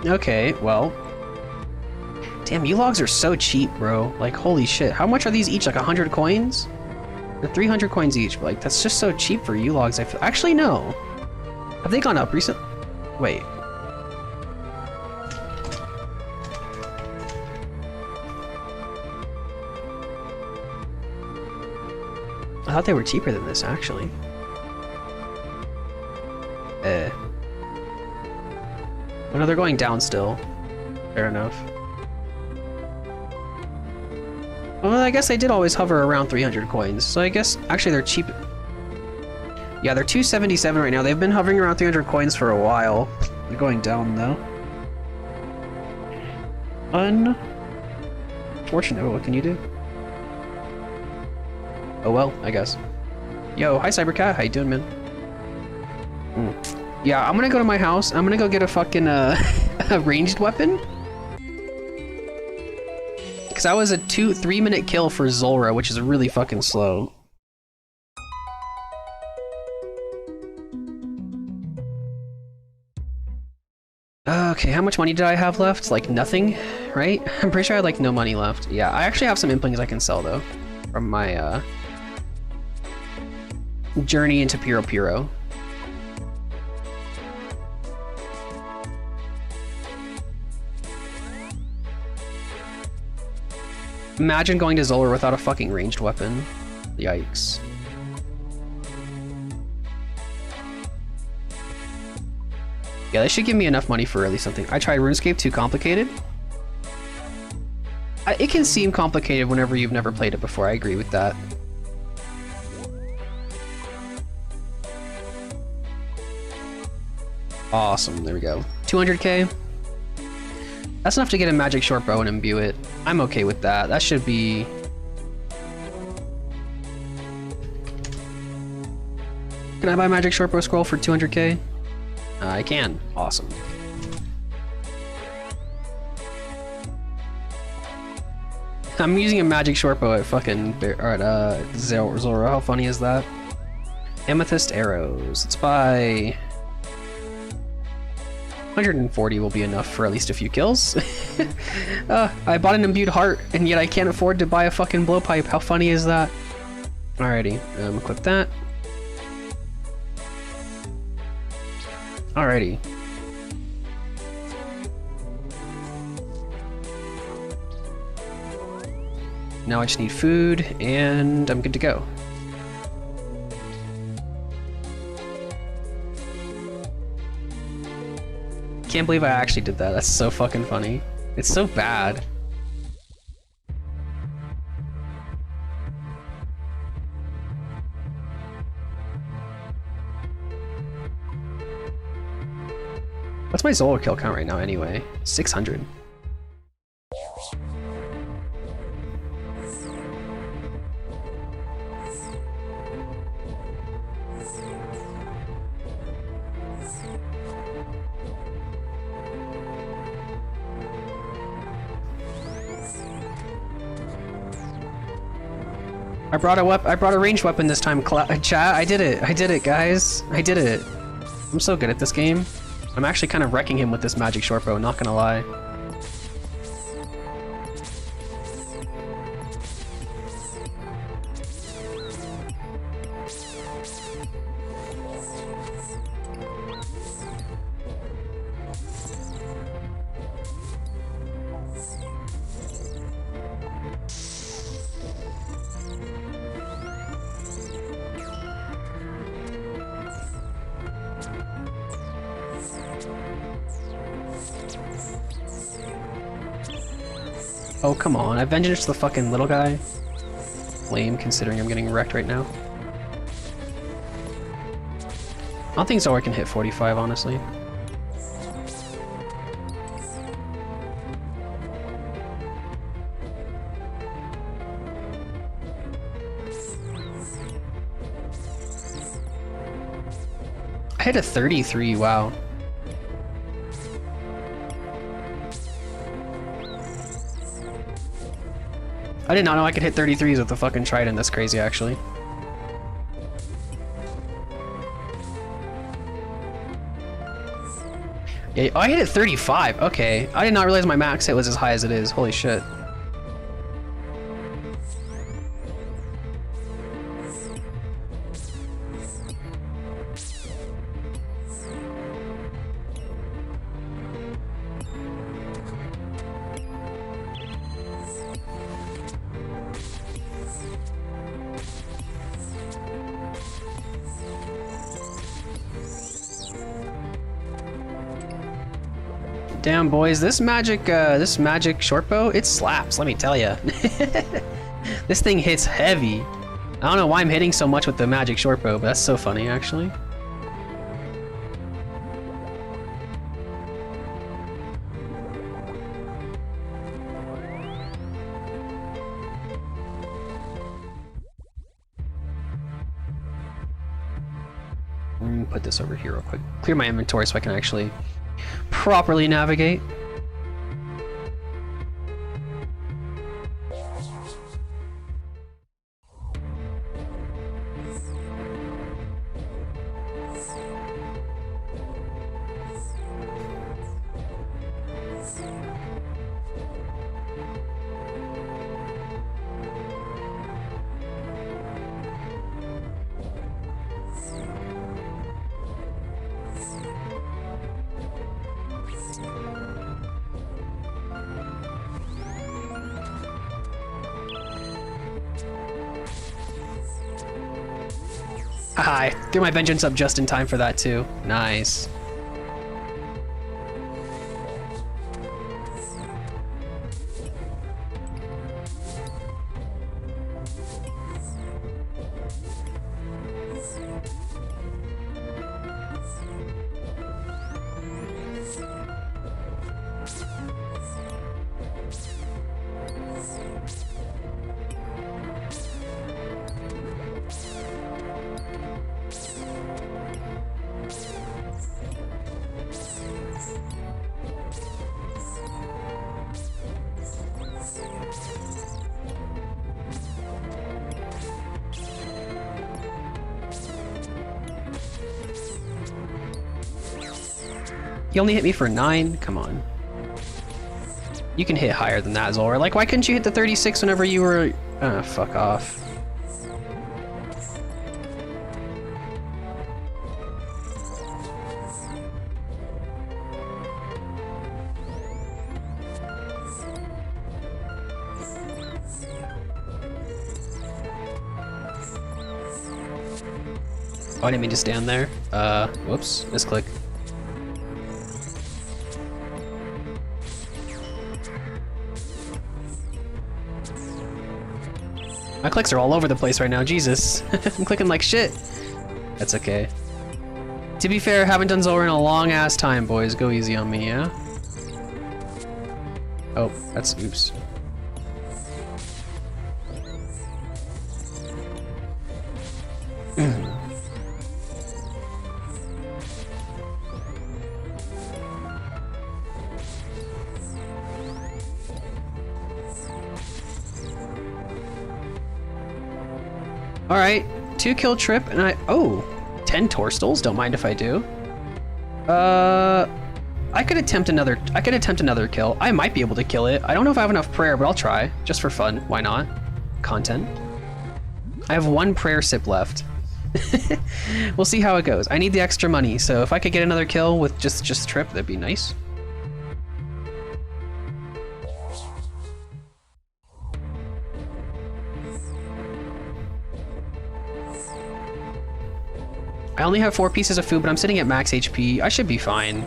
Okay, well. Damn, U-logs are so cheap, bro. Like, holy shit. How much are these each? Like 100 coins? They're 300 coins each, but like, that's just so cheap for U-logs. I feel. Actually, no. Have they gone up recently? Wait. I thought they were cheaper than this, actually. Oh no, they're going down still. Fair enough. Well, I guess they did always hover around 300 coins, so I guess actually they're cheap. Yeah, they're 277 right now. They've been hovering around 300 coins for a while. They're going down though. Unfortunate. What can you do? Oh well, I guess. Yo, hi Cybercat. How you doing, man? Yeah, I'm gonna go to my house. I'm gonna go get a fucking a ranged weapon. Because that was a 2-3 minute kill for Zulrah, which is really fucking slow. Okay, how much money did I have left? Like nothing, right? I'm pretty sure I had like no money left. Yeah, I actually have some implings I can sell though. From my journey into Piro Piro. Imagine going to Zulrah without a fucking ranged weapon. Yikes. Yeah, they should give me enough money for at least something. I tried RuneScape, too complicated. It can seem complicated whenever you've never played it before, I agree with that. Awesome, there we go. 200k. That's enough to get a magic short bow and imbue it. I'm okay with that. That should be... Can I buy a magic short bow scroll for 200k? I can. Awesome. I'm using a magic short bow at fucking Zulrah. How funny is that? Amethyst arrows. Let's buy 140 will be enough for at least a few kills. I bought an imbued heart, and yet I can't afford to buy a fucking blowpipe. How funny is that? Alrighty, equip that. Alrighty. Now I just need food, and I'm good to go. Can't believe I actually did that. That's so fucking funny. It's so bad. What's my Zulrah kill count right now anyway? 600. I brought a ranged weapon this time, chat. I did it, guys. I did it. I'm so good at this game. I'm actually kind of wrecking him with this magic short bow, not gonna lie. Oh, come on. I vengeance the fucking little guy. Lame, considering I'm getting wrecked right now. I don't think Zulrah can hit 45, honestly. I hit a 33, wow. I did not know I could hit 33s with the fucking trident. That's crazy, actually. Yeah, oh, I hit it 35. Okay. I did not realize my max hit was as high as it is. Holy shit. Damn, boys, this magic short bow, it slaps, let me tell ya. This thing hits heavy. I don't know why I'm hitting so much with the magic short bow, but that's so funny, actually. Put this over here real quick. Clear my inventory so I can actually properly navigate. Hi, threw my vengeance up just in time for that too. Nice. You only hit me for 9? Come on. You can hit higher than that, Zolra. Like, why couldn't you hit the 36 whenever you were... fuck off. Oh, I didn't mean to stand there. Whoops, misclick. My clicks are all over the place right now, Jesus. I'm clicking like shit. That's okay. To be fair, haven't done Zolra in a long ass time, boys. Go easy on me, yeah? Oh, that's oops. Alright, 2 kill trip, and oh, 10 Torstals, don't mind if I do. I could attempt another kill. I might be able to kill it. I don't know if I have enough prayer, but I'll try, just for fun. Why not? Content. I have 1 prayer sip left. We'll see how it goes. I need the extra money, so if I could get another kill with just trip, that'd be nice. I only have 4 pieces of food, but I'm sitting at max HP. I should be fine.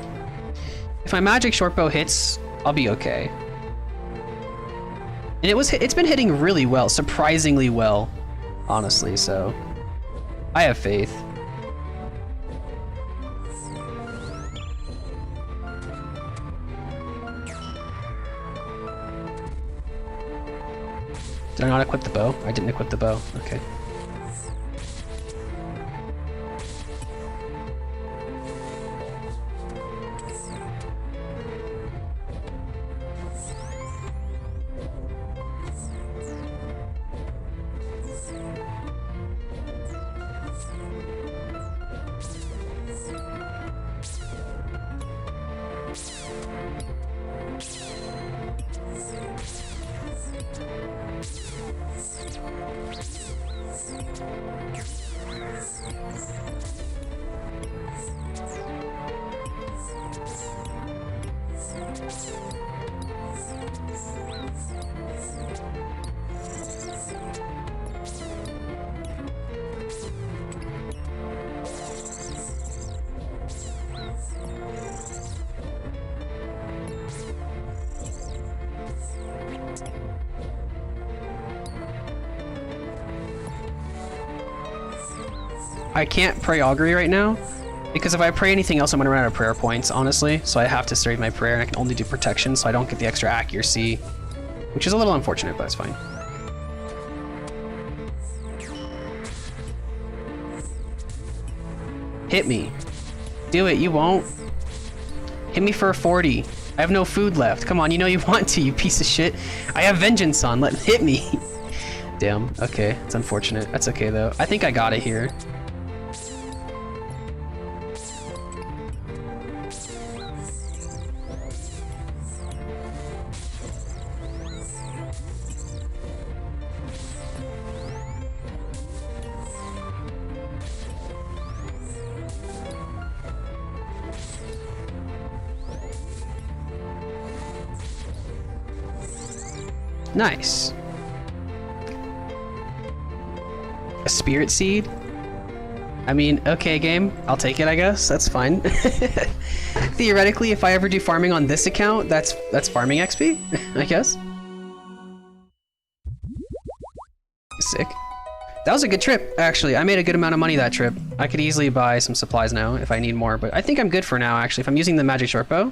If my magic shortbow hits, I'll be okay. And it's been hitting really well, surprisingly well, honestly, so I have faith. Did I not equip the bow? I didn't equip the bow. Okay. I can't pray augury right now, because if I pray anything else, I'm gonna run out of prayer points, honestly. So I have to save my prayer, and I can only do protection, so I don't get the extra accuracy, which is a little unfortunate, but it's fine. Hit me. Do it, you won't. Hit me for a 40. I have no food left. Come on, you know you want to, you piece of shit. I have vengeance on, hit me. Damn, okay, it's unfortunate. That's okay though. I think I got it here. Nice. A spirit seed? I mean, okay, game. I'll take it, I guess. That's fine. Theoretically, if I ever do farming on this account, that's farming XP, I guess. Sick. That was a good trip, actually. I made a good amount of money that trip. I could easily buy some supplies now if I need more, but I think I'm good for now, actually. If I'm using the magic short bow,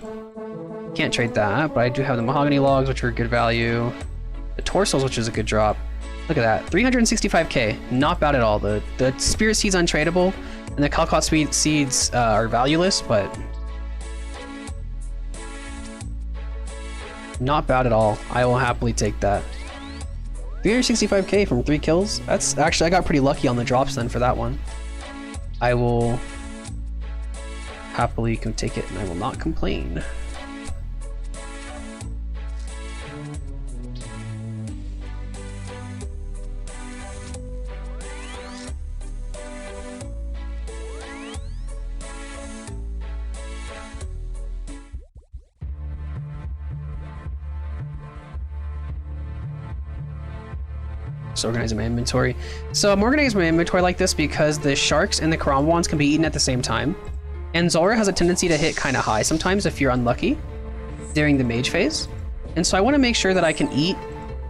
can't trade that, but I do have the mahogany logs, which are good value. The torsos, which is a good drop. Look at that, 365k, not bad at all. The spirit seeds untradeable, and the Calcot seeds are valueless, but not bad at all. I will happily take that. 365k from 3 kills. That's actually, I got pretty lucky on the drops then for that one. I will happily take it, and I will not complain. Just organizing my inventory. So I'm organizing my inventory like this because the sharks and the Karamwans can be eaten at the same time. And Zulrah has a tendency to hit kind of high sometimes if you're unlucky during the mage phase. And so I want to make sure that I can eat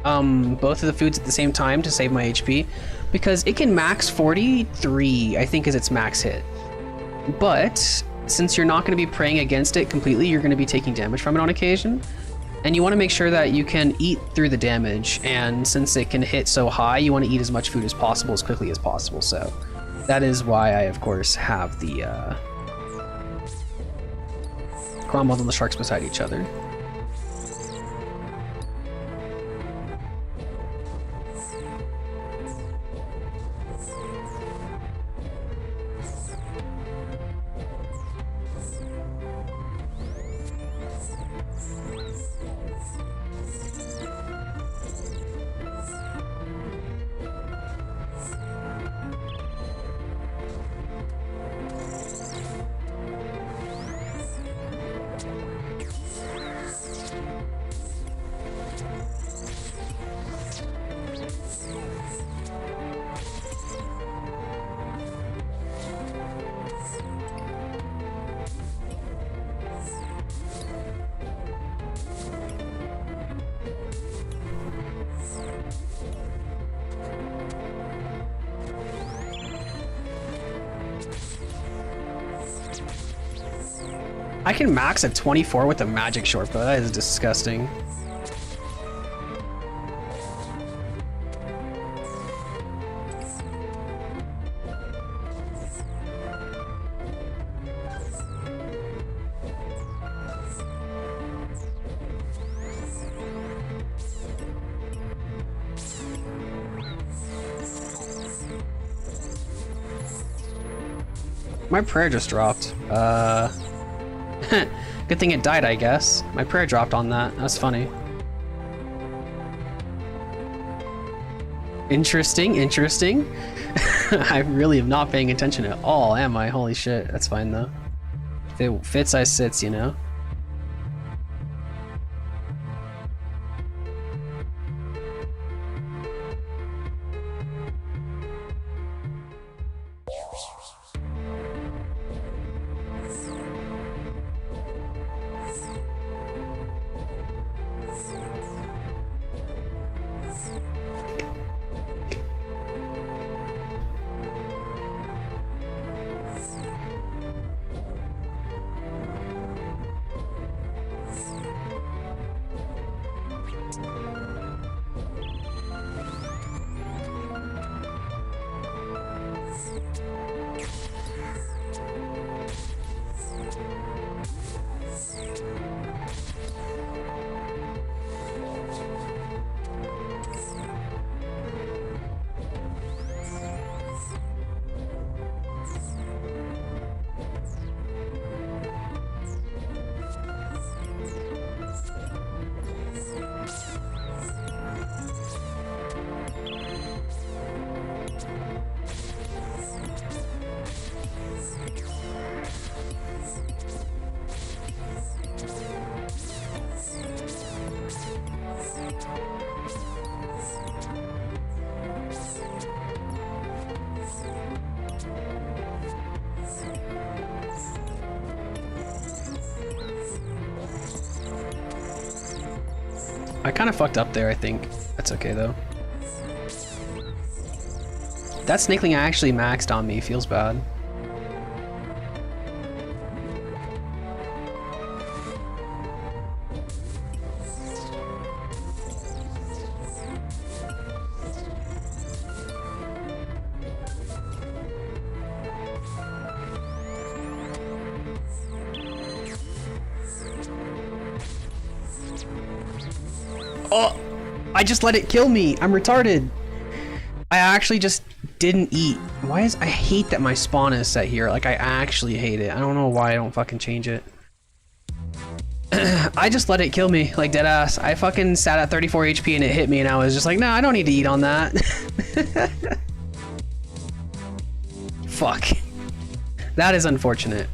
both of the foods at the same time to save my HP, because it can max 43, I think, is its max hit. But since you're not going to be praying against it completely, you're going to be taking damage from it on occasion. And you want to make sure that you can eat through the damage, and since it can hit so high, you want to eat as much food as possible as quickly as possible. So that is why I, of course, have the Cromwells and the sharks beside each other. I can max at 24 with a magic short bow. That is disgusting. My prayer just dropped. Good thing it died, I guess. My prayer dropped on that. That's funny. Interesting, interesting. I really am not paying attention at all, am I? Holy shit. That's fine, though. If it fits, I sits, you know? I kind of fucked up there, I think. That's okay though. That snakeling actually maxed on me, feels bad. Oh, I just let it kill me. I'm retarded. I actually just didn't eat. Why is, I hate that my spawn is set here. Like, I actually hate it. I don't know why I don't fucking change it. I just let it kill me, like dead ass. I fucking sat at 34 HP and it hit me and I was just like, nah, I don't need to eat on that. Fuck. That is unfortunate,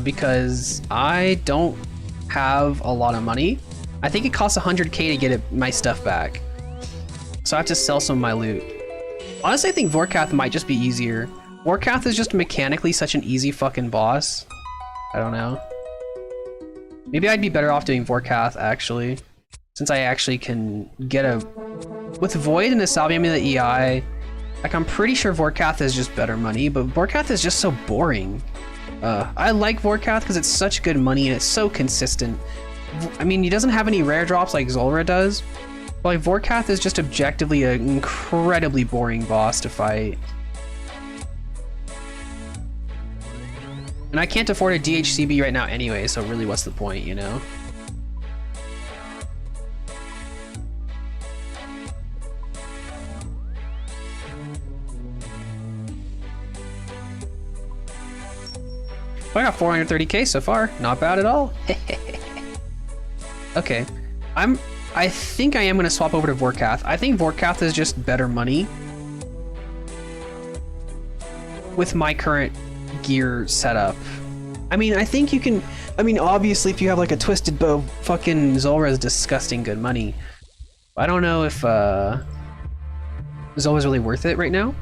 because I don't have a lot of money. I think it costs 100k to get my stuff back. So I have to sell some of my loot. Honestly, I think Vorkath might just be easier. Vorkath is just mechanically such an easy fucking boss. I don't know. Maybe I'd be better off doing Vorkath, actually. Since I actually can get a... With Void and the Salvi Amulet EI, like, I'm pretty sure Vorkath is just better money, but Vorkath is just so boring. I like Vorkath because it's such good money and it's so consistent. I mean, he doesn't have any rare drops like Zulrah does, but like Vorkath is just objectively an incredibly boring boss to fight. And I can't afford a DHCB right now anyway, so really what's the point, you know? I got 430k so far, not bad at all. Okay, I think I am gonna swap over to Vorkath. I think Vorkath is just better money with my current gear setup. I mean, I think you can, I mean, obviously if you have like a twisted bow, fucking Zulrah is disgusting good money. I don't know if Zulrah's really worth it right now.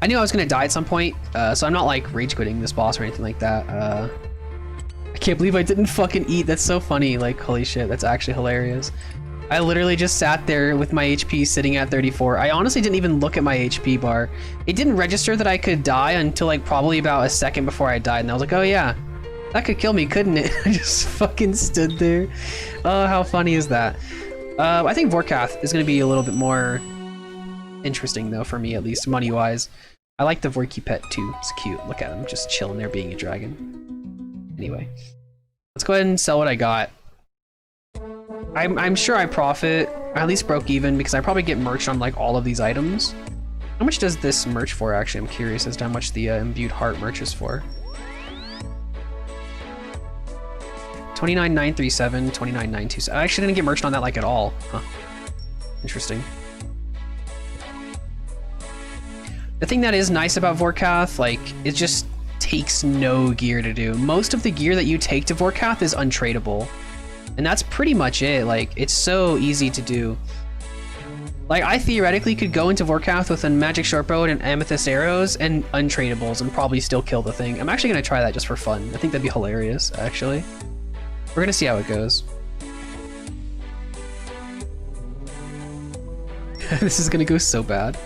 I knew I was gonna die at some point, so I'm not like rage quitting this boss or anything like that. I can't believe I didn't fucking eat. That's so funny. Like, holy shit, that's actually hilarious. I literally just sat there with my HP sitting at 34. I honestly didn't even look at my HP bar. It didn't register that I could die until like probably about a second before I died, and I was like, oh yeah, that could kill me, couldn't it? I just fucking stood there. Oh, how funny is that? I think Vorkath is gonna be a little bit more interesting though, for me at least, money-wise. I like the Vorky pet too. It's cute. Look at him just chilling there being a dragon. Anyway, let's go ahead and sell what I got. I'm sure I profit. I at least broke even because I probably get merch on like all of these items. How much does this merch for actually? I'm curious as to how much the imbued heart merch is for. 29,937, 29,927. I actually didn't get merch on that like at all. Huh. Interesting. The thing that is nice about Vorkath, like, it just takes no gear to do. Most of the gear that you take to Vorkath is untradeable. And that's pretty much it. Like, it's so easy to do. Like, I theoretically could go into Vorkath with a magic short bow and amethyst arrows and untradables and probably still kill the thing. I'm actually gonna try that just for fun. I think that'd be hilarious, actually. We're gonna see how it goes. This is gonna go so bad.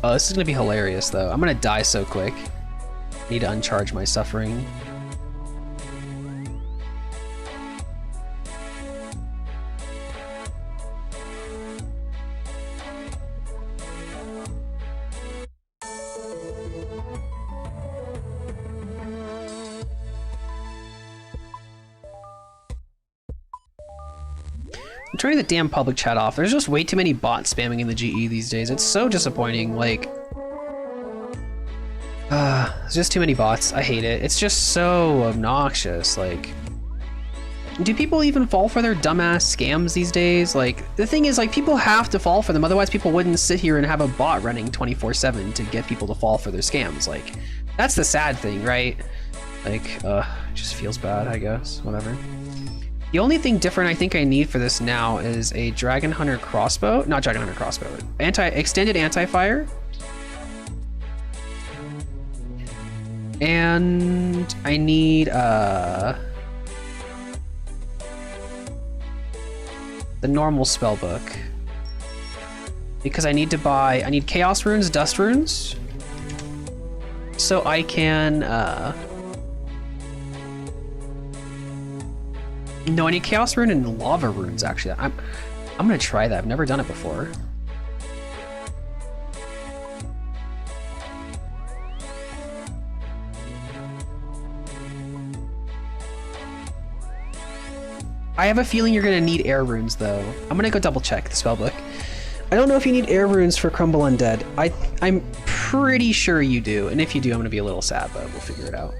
Oh, this is gonna be hilarious though. I'm gonna die so quick. Need to uncharge my suffering. I'm turning the damn public chat off. There's just way too many bots spamming in the GE these days. It's so disappointing. Like, there's just too many bots. I hate it. It's just so obnoxious. Like, do people even fall for their dumbass scams these days? Like, the thing is, like, people have to fall for them. Otherwise, people wouldn't sit here and have a bot running 24/7 to get people to fall for their scams. Like, that's the sad thing, right? Like, it just feels bad, I guess. Whatever. The only thing different I think I need for this now is a Dragon Hunter crossbow. Not Dragon Hunter crossbow. Extended anti-fire. And I need the normal spell book. Because I need chaos runes, dust runes. So I can no, I need chaos rune and lava runes actually. I'm gonna try that. I've never done it before. I have a feeling you're gonna need air runes though. I'm gonna go double check the spellbook. I don't know if you need air runes for Crumble Undead. I'm pretty sure you do, and if you do, I'm gonna be a little sad, but we'll figure it out.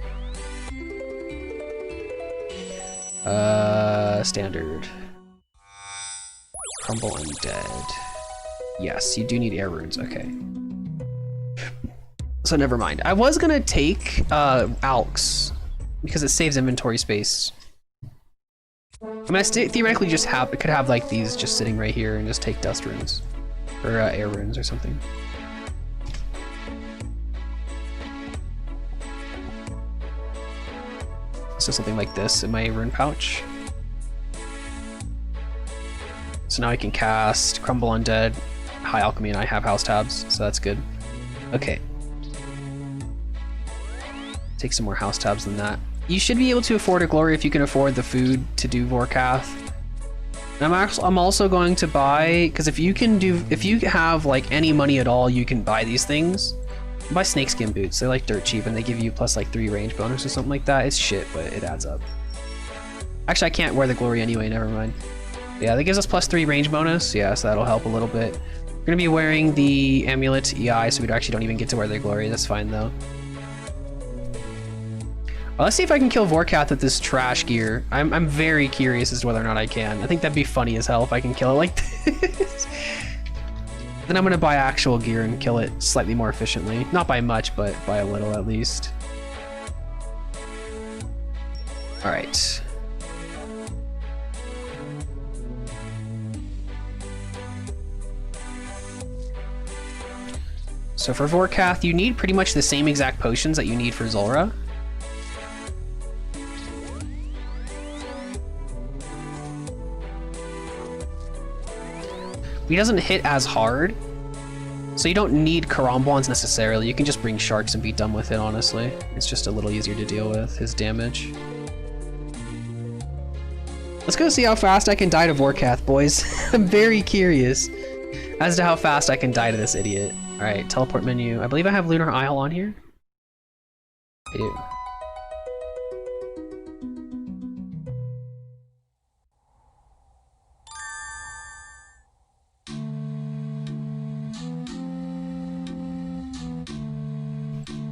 Standard. Crumble Undead. Yes, you do need air runes, okay. So never mind. I was gonna take Alks, because it saves inventory space. I mean, I theoretically just could have like these just sitting right here and just take dust runes. Or air runes or something. So something like this in my rune pouch. So now I can cast Crumble Undead, High Alchemy, and I have house tabs, so that's good. Okay. Take some more house tabs than that. You should be able to afford a glory if you can afford the food to do Vorkath. And I'm also going to buy, because if you have like any money at all, you can buy these things. Buy snakeskin boots. They're like dirt cheap, and they give you plus like 3 range bonus or something like that. It's shit, but it adds up. Actually, I can't wear the glory anyway. Never mind. Yeah, that gives us plus 3 range bonus. Yeah, so that'll help a little bit. We're gonna be wearing the amulet EI, so we actually don't even get to wear the glory. That's fine though. Well, let's see if I can kill Vorkath with this trash gear. I'm very curious as to whether or not I can. I think that'd be funny as hell if I can kill it like this. Then I'm gonna buy actual gear and kill it slightly more efficiently. Not by much, but by a little at least. All right. So for Vorkath, you need pretty much the same exact potions that you need for Zulrah. He doesn't hit as hard, so you don't need Karambwans necessarily. You can just bring sharks and be done with it, honestly. It's just a little easier to deal with, his damage. Let's go see how fast I can die to Vorkath, boys. I'm very curious as to how fast I can die to this idiot. Alright, teleport menu. I believe I have Lunar Isle on here. I do.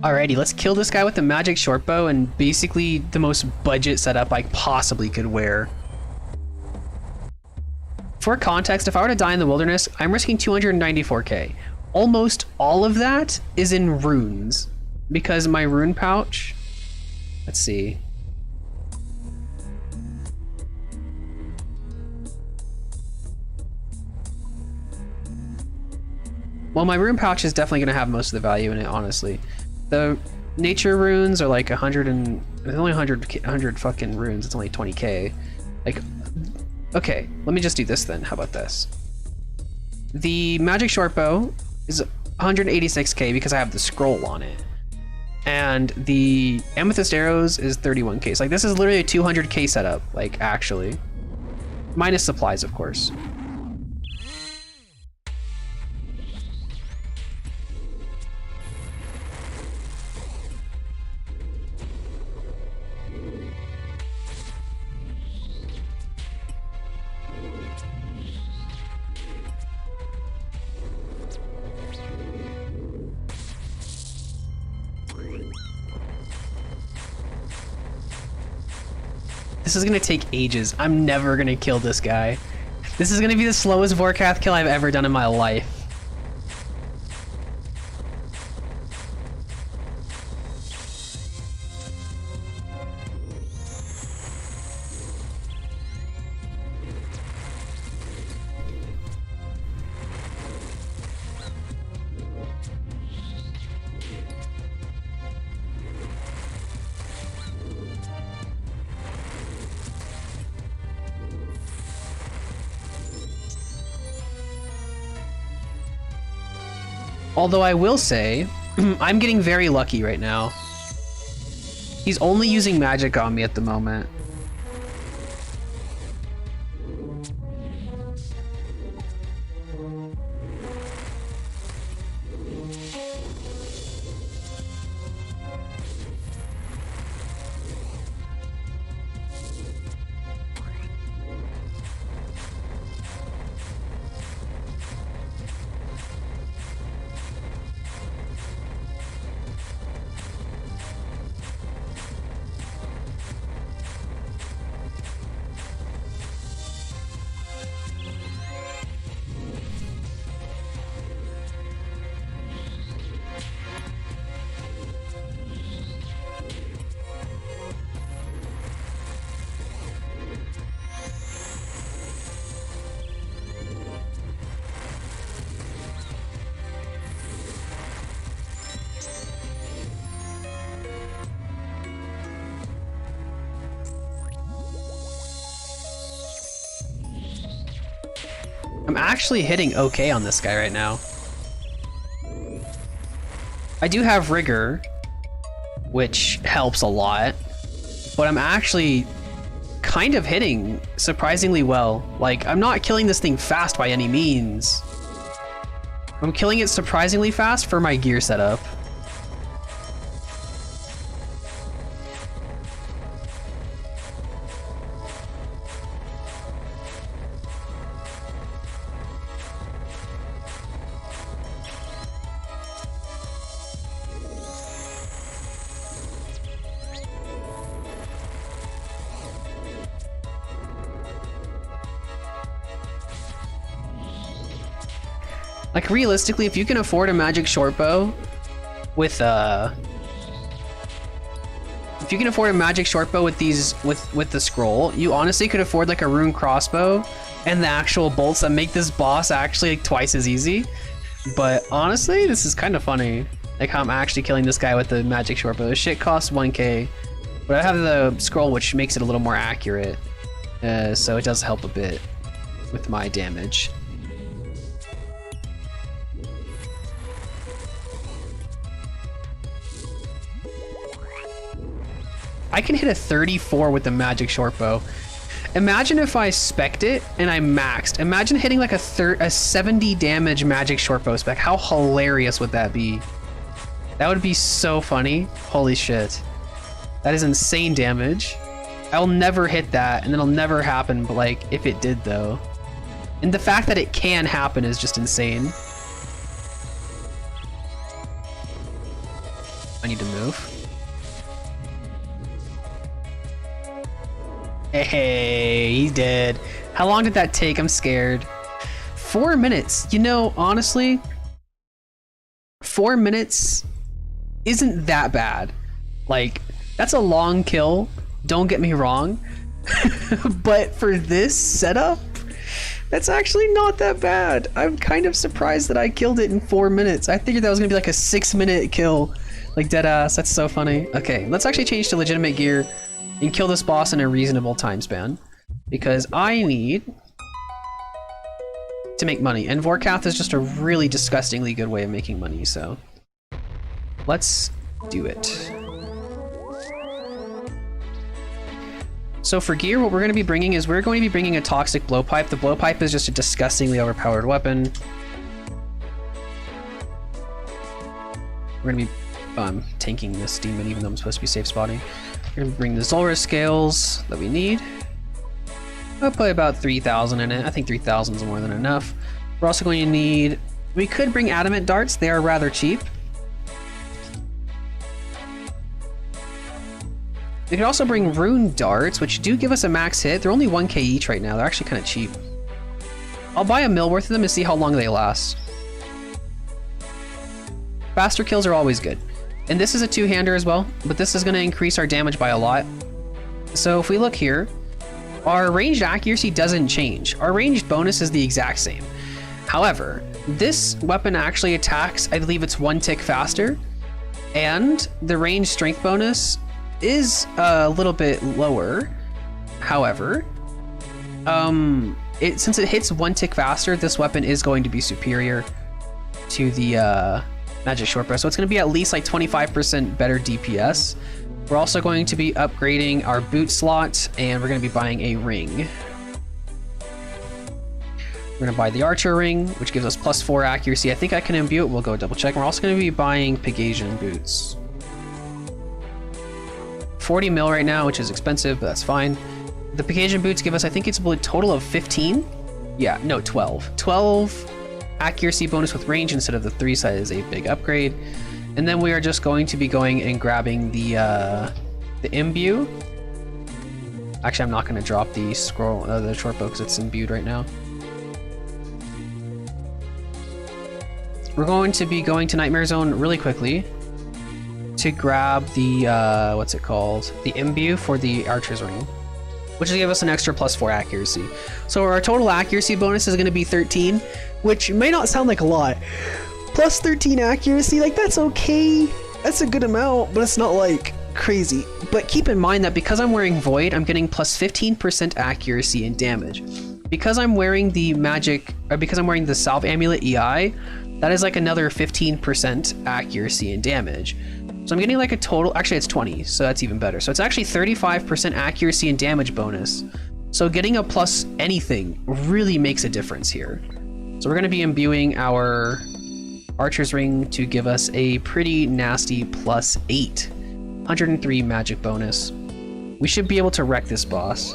Alrighty, let's kill this guy with the magic shortbow and basically the most budget setup I possibly could wear. For context, if I were to die in the wilderness, I'm risking 294k. Almost all of that is in runes because my rune pouch, let's see. Well, my rune pouch is definitely gonna have most of the value in it, honestly. The nature runes are like 100 and there's only 100 fucking runes. It's only 20k. Like, okay, let me just do this then. How about this? The magic shortbow is 186k because I have the scroll on it, and the amethyst arrows is 31k. So like this is literally a 200k setup. Like actually, minus supplies, of course. This is gonna take ages. I'm never gonna kill this guy. This is gonna be the slowest Vorkath kill I've ever done in my life. Although I will say, I'm getting very lucky right now. He's only using magic on me at the moment. I'm actually hitting okay on this guy right now. I do have rigor, which helps a lot, but I'm actually kind of hitting surprisingly well. Like, I'm not killing this thing fast by any means. I'm killing it surprisingly fast for my gear setup. Like, realistically, if you can afford a magic short bow with if you can afford a magic short bow with these with the scroll, you honestly could afford like a rune crossbow and the actual bolts that make this boss actually like twice as easy. But honestly, this is kind of funny, like how I'm actually killing this guy with the magic short bow. This shit costs 1k, but I have the scroll, which makes it a little more accurate, so it does help a bit with my damage. I can hit a 34 with the magic short bow. Imagine if I spec'd it and I maxed. Imagine hitting like a 70 damage magic short bow spec. How hilarious would that be? That would be so funny. Holy shit. That is insane damage. I'll never hit that, and it'll never happen, but like, if it did though. And the fact that it can happen is just insane. I need to move. Hey, he's dead. How long did that take? I'm scared. 4 minutes. You know, honestly, 4 minutes isn't that bad. Like, that's a long kill, don't get me wrong. But for this setup, that's actually not that bad. I'm kind of surprised that I killed it in 4 minutes. I figured that was gonna be like a 6-minute kill. Like, dead ass. That's so funny. Okay, let's actually change to legitimate gear and kill this boss in a reasonable time span, because I need to make money, and Vorkath is just a really disgustingly good way of making money, so let's do it. So for gear, what we're going to be bringing is we're going to be bringing a toxic blowpipe. The blowpipe is just a disgustingly overpowered weapon. We're going to be tanking this demon, even though I'm supposed to be safe spotting. We're gonna bring the Zulrah scales that we need. I'll put about 3,000 in it. I think 3,000 is more than enough. We're also going to need, we could bring adamant darts. They are rather cheap. We could also bring rune darts, which do give us a max hit. They're only 1k each right now. They're actually kind of cheap. I'll buy a mil worth of them to see how long they last. Faster kills are always good. And this is a two-hander as well, but this is going to increase our damage by a lot. So if we look here, our ranged accuracy doesn't change. Our ranged bonus is the exact same. However, this weapon actually attacks, I believe it's 1 tick faster, and the ranged strength bonus is a little bit lower. However, since it hits 1 tick faster, this weapon is going to be superior. to the magic short bow. So it's going to be at least like 25% better DPS. We're also going to be upgrading our boot slot, and we're going to be buying a ring. We're going to buy the archer ring, which gives us +4 accuracy. I think I can imbue it. We'll go double check. We're also going to be buying Pegasian boots. 40 mil right now, which is expensive, but that's fine. The Pegasian boots give us, I think it's a total of 15? Yeah, no, 12. 12 accuracy bonus with range instead of the 3, so that is a big upgrade. And then we are just going to be going and grabbing the imbue. Actually, I'm not going to drop the scroll, the short bow, because it's imbued right now. We're going to be going to Nightmare Zone really quickly to grab the, what's it called? The imbue for the Archer's Ring, which will give us an extra +4 accuracy. So our total accuracy bonus is going to be 13, which may not sound like a lot. Plus 13 accuracy, like that's okay. That's a good amount, but it's not like crazy. But keep in mind that because I'm wearing Void, I'm getting plus 15% accuracy and damage. Because I'm wearing the magic, or because I'm wearing the Salve Amulet EI, that is like another 15% accuracy and damage. So I'm getting like a total, actually it's 20, so that's even better. So it's actually 35% accuracy and damage bonus. So getting a plus anything really makes a difference here. So we're gonna be imbuing our Archer's Ring to give us a pretty nasty +8. 103 magic bonus. We should be able to wreck this boss.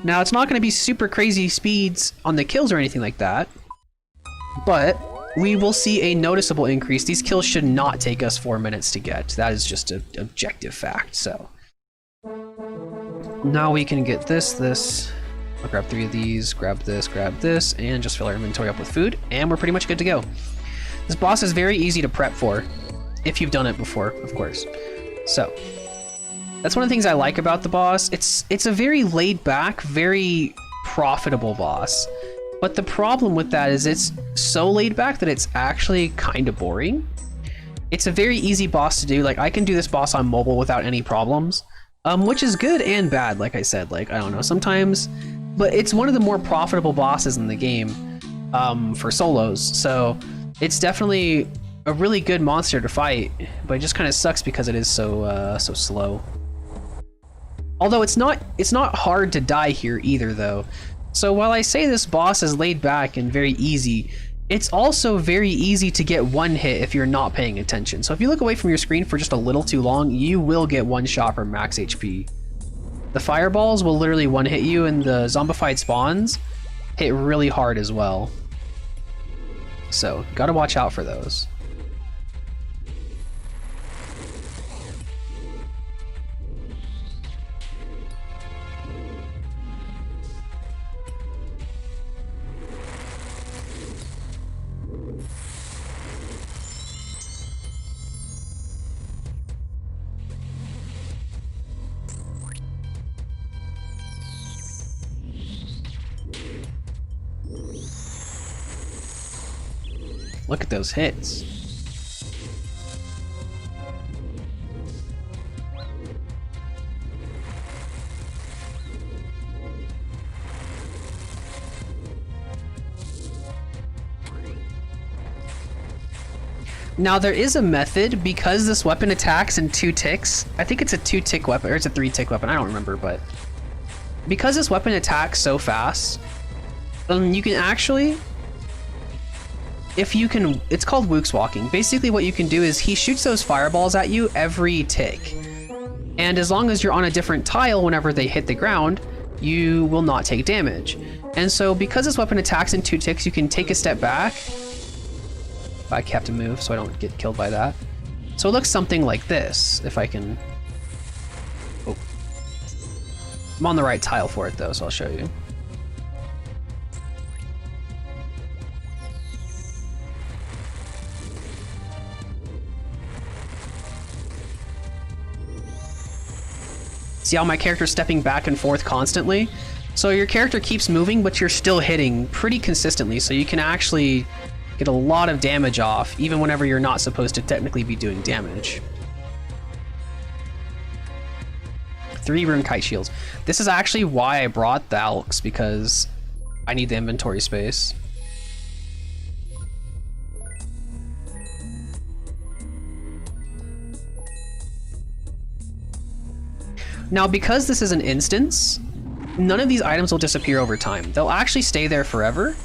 Now, it's not going to be super crazy speeds on the kills or anything like that, but we will see a noticeable increase. These kills should not take us 4 minutes to get. That is just an objective fact, so. Now we can get this. I'll grab 3 of these, grab this, and just fill our inventory up with food, and we're pretty much good to go. This boss is very easy to prep for, if you've done it before, of course. So. That's one of the things I like about the boss. It's a very laid back, very profitable boss. But the problem with that is it's so laid back that it's actually kind of boring. It's a very easy boss to do. Like, I can do this boss on mobile without any problems, which is good and bad, like I said. Like, I don't know, sometimes, but it's one of the more profitable bosses in the game for solos. So it's definitely a really good monster to fight, but it just kind of sucks because it is so slow. Although it's not hard to die here either, though. So while I say this boss is laid back and very easy, it's also very easy to get one hit if you're not paying attention. So if you look away from your screen for just a little too long, you will get one shot from max HP. The fireballs will literally one hit you, and the zombified spawns hit really hard as well. So gotta watch out for those. Look at those hits. Now there is a method, because this weapon attacks in 2 ticks. I think it's a 2-tick weapon, or it's a 3-tick weapon, I don't remember, but because this weapon attacks so fast, you can actually, it's called Wook's Walking. Basically what you can do is he shoots those fireballs at you every tick. And as long as you're on a different tile whenever they hit the ground, you will not take damage. And so because this weapon attacks in 2 ticks, you can take a step back. I have to move so I don't get killed by that. So it looks something like this, if I can... Oh. I'm on the right tile for it though, so I'll show you. See how my character's stepping back and forth constantly? So your character keeps moving, but you're still hitting pretty consistently, so you can actually get a lot of damage off, even whenever you're not supposed to technically be doing damage. 3 rune kite shields. This is actually why I brought the Alks, because I need the inventory space. Now, because this is an instance, none of these items will disappear over time. They'll actually stay there forever,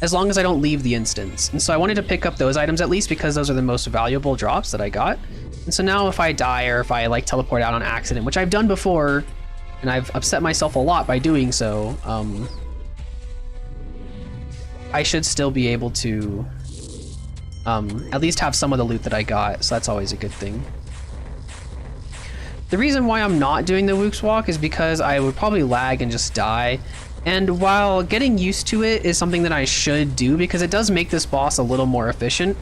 as long as I don't leave the instance. And so I wanted to pick up those items at least because those are the most valuable drops that I got. And so now if I die or if I like teleport out on accident, which I've done before, and I've upset myself a lot by doing so, I should still be able to at least have some of the loot that I got, so that's always a good thing. The reason why I'm not doing the Wook's Walk is because I would probably lag and just die. And while getting used to it is something that I should do because it does make this boss a little more efficient,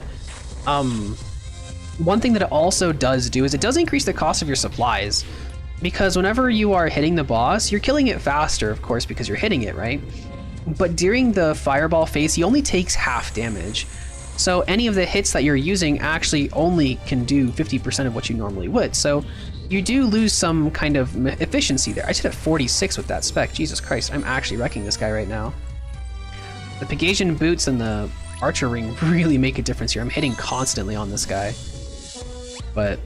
one thing that it also does do is it does increase the cost of your supplies. Because whenever you are hitting the boss, you're killing it faster, of course, because you're hitting it, right? But during the fireball phase, he only takes half damage. So any of the hits that you're using actually only can do 50% of what you normally would. So you do lose some kind of efficiency there. I sit at 46 with that spec. Jesus Christ, I'm actually wrecking this guy right now. The Pegasian boots and the Archer ring really make a difference here. I'm hitting constantly on this guy. But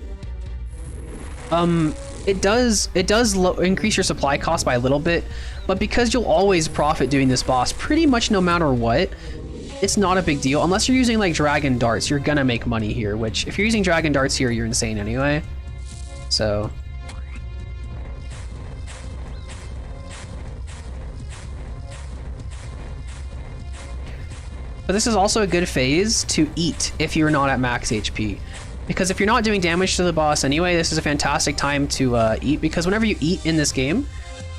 it does increase your supply cost by a little bit, but because you'll always profit doing this boss pretty much no matter what, it's not a big deal. Unless you're using like dragon darts, you're gonna make money here, which if you're using dragon darts here, you're insane anyway. So but this is also a good phase to eat if you're not at max HP. Because if you're not doing damage to the boss anyway, this is a fantastic time to eat, because whenever you eat in this game,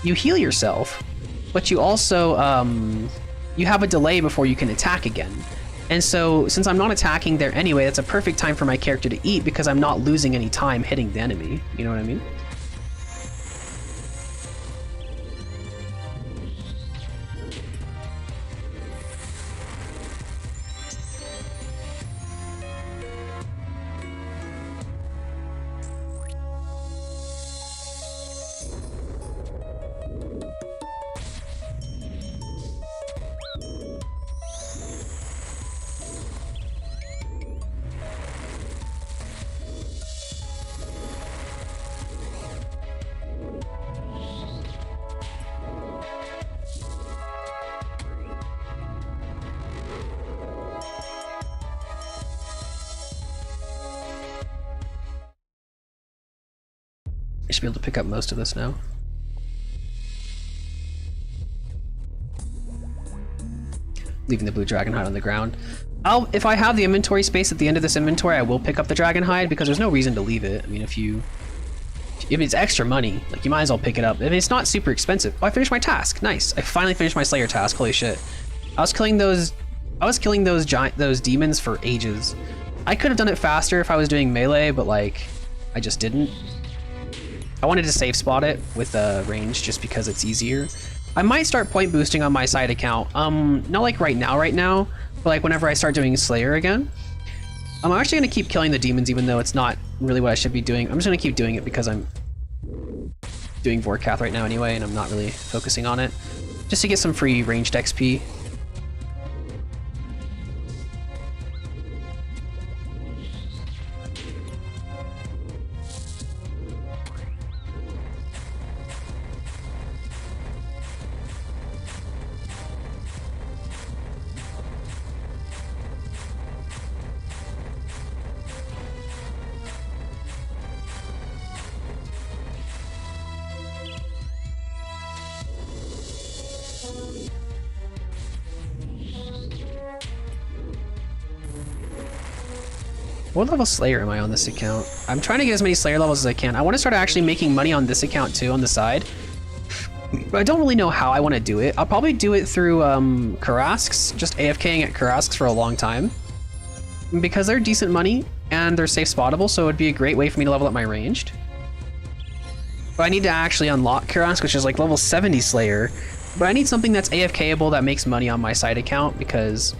you heal yourself, but you also, you have a delay before you can attack again. And so, since I'm not attacking there anyway, that's a perfect time for my character to eat because I'm not losing any time hitting the enemy. You know what I mean? I should be able to pick up most of this now. Leaving the blue dragon hide on the ground. If I have the inventory space at the end of this inventory, I will pick up the dragon hide because there's no reason to leave it. I mean, if it's extra money, like you might as well pick it up. I mean, it's not super expensive. Oh, I finished my task. Nice. I finally finished my Slayer task. Holy shit. I was killing those demons for ages. I could have done it faster if I was doing melee, but like, I just didn't. I wanted to safe spot it with range just because it's easier. I might start point boosting on my side account. Not like right now, but like whenever I start doing Slayer again. I'm actually gonna keep killing the demons even though it's not really what I should be doing. I'm just gonna keep doing it because I'm doing Vorkath right now anyway and I'm not really focusing on it. Just to get some free ranged XP. What level Slayer am I on this account? I'm trying to get as many Slayer levels as I can. I want to start actually making money on this account too on the side. But I don't really know how I want to do it. I'll probably do it through Karasks, just AFKing at Karasks for a long time. Because they're decent money and they're safe spottable, so it would be a great way for me to level up my ranged. But I need to actually unlock Karask, which is like level 70 Slayer. But I need something that's AFKable that makes money on my side account because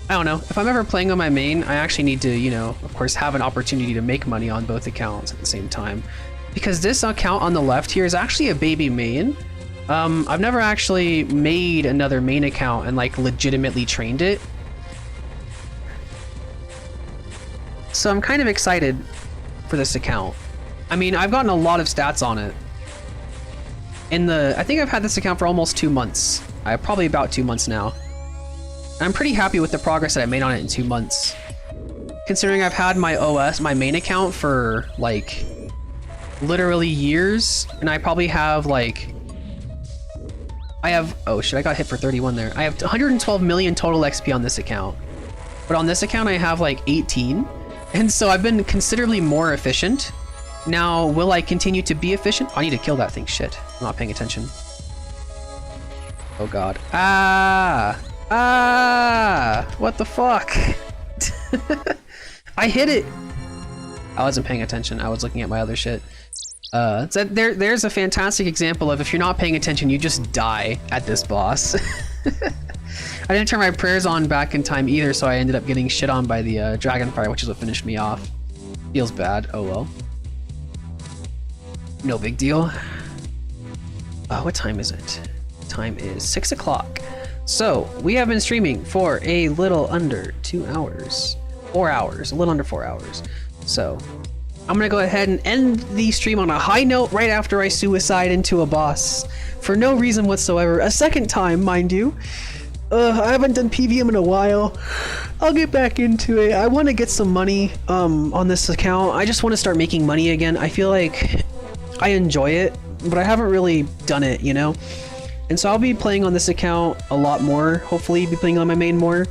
I don't know, if I'm ever playing on my main, I actually need to, you know, of course, have an opportunity to make money on both accounts at the same time. Because this account on the left here is actually a baby main, I've never actually made another main account and like legitimately trained it. So I'm kind of excited for this account. I mean, I've gotten a lot of stats on it. I think I've had this account for almost 2 months. Probably about 2 months now. I'm pretty happy with the progress that I made on it in 2 months. Considering I've had my main account for like literally years, and I probably have like, oh shit, I got hit for 31 there. I have 112 million total XP on this account. But on this account I have like 18. And so I've been considerably more efficient. Now, will I continue to be efficient? I need to kill that thing, shit. I'm not paying attention. Oh god. What the fuck? I hit it. I wasn't paying attention. I was looking at my other shit. So there's a fantastic example of if you're not paying attention, you just die at this boss. I didn't turn my prayers on back in time either, so I ended up getting shit on by the Dragonfire, which is what finished me off. Feels bad. Oh well. No big deal. What time is it? Time is 6 o'clock. So we have been streaming for a little under 2 hours. 4 hours, a little under 4 hours. So I'm gonna go ahead and end the stream on a high note right after I suicide into a boss. For no reason whatsoever. A second time, mind you. I haven't done PVM in a while. I'll get back into it. I want to get some money on this account. I just want to start making money again. I feel like I enjoy it, but I haven't really done it, you know? And so I'll be playing on this account a lot more. Hopefully be playing on my main more.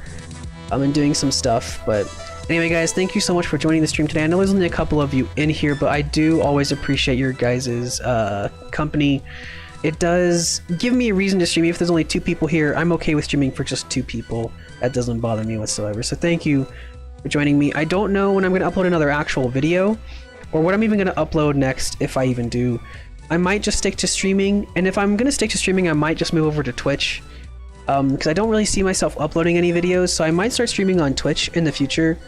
And doing some stuff. But anyway, guys, thank you so much for joining the stream today. I know there's only a couple of you in here, but I do always appreciate your guys' company. It does give me a reason to stream. If there's only 2 people here, I'm okay with streaming for just 2 people. That doesn't bother me whatsoever. So thank you for joining me. I don't know when I'm going to upload another actual video, or what I'm even going to upload next, if I even do. I might just stick to streaming, and if I'm going to stick to streaming, I might just move over to Twitch. Because I don't really see myself uploading any videos, so I might start streaming on Twitch in the future.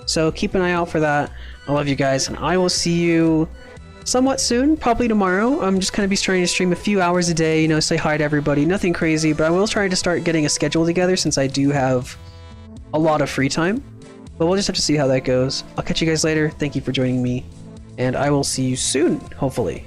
So keep an eye out for that. I love you guys, and I will see you somewhat soon, probably tomorrow. I'm just going to be trying to stream a few hours a day, you know, say hi to everybody. Nothing crazy, but I will try to start getting a schedule together since I do have a lot of free time. But we'll just have to see how that goes. I'll catch you guys later. Thank you for joining me, and I will see you soon, hopefully.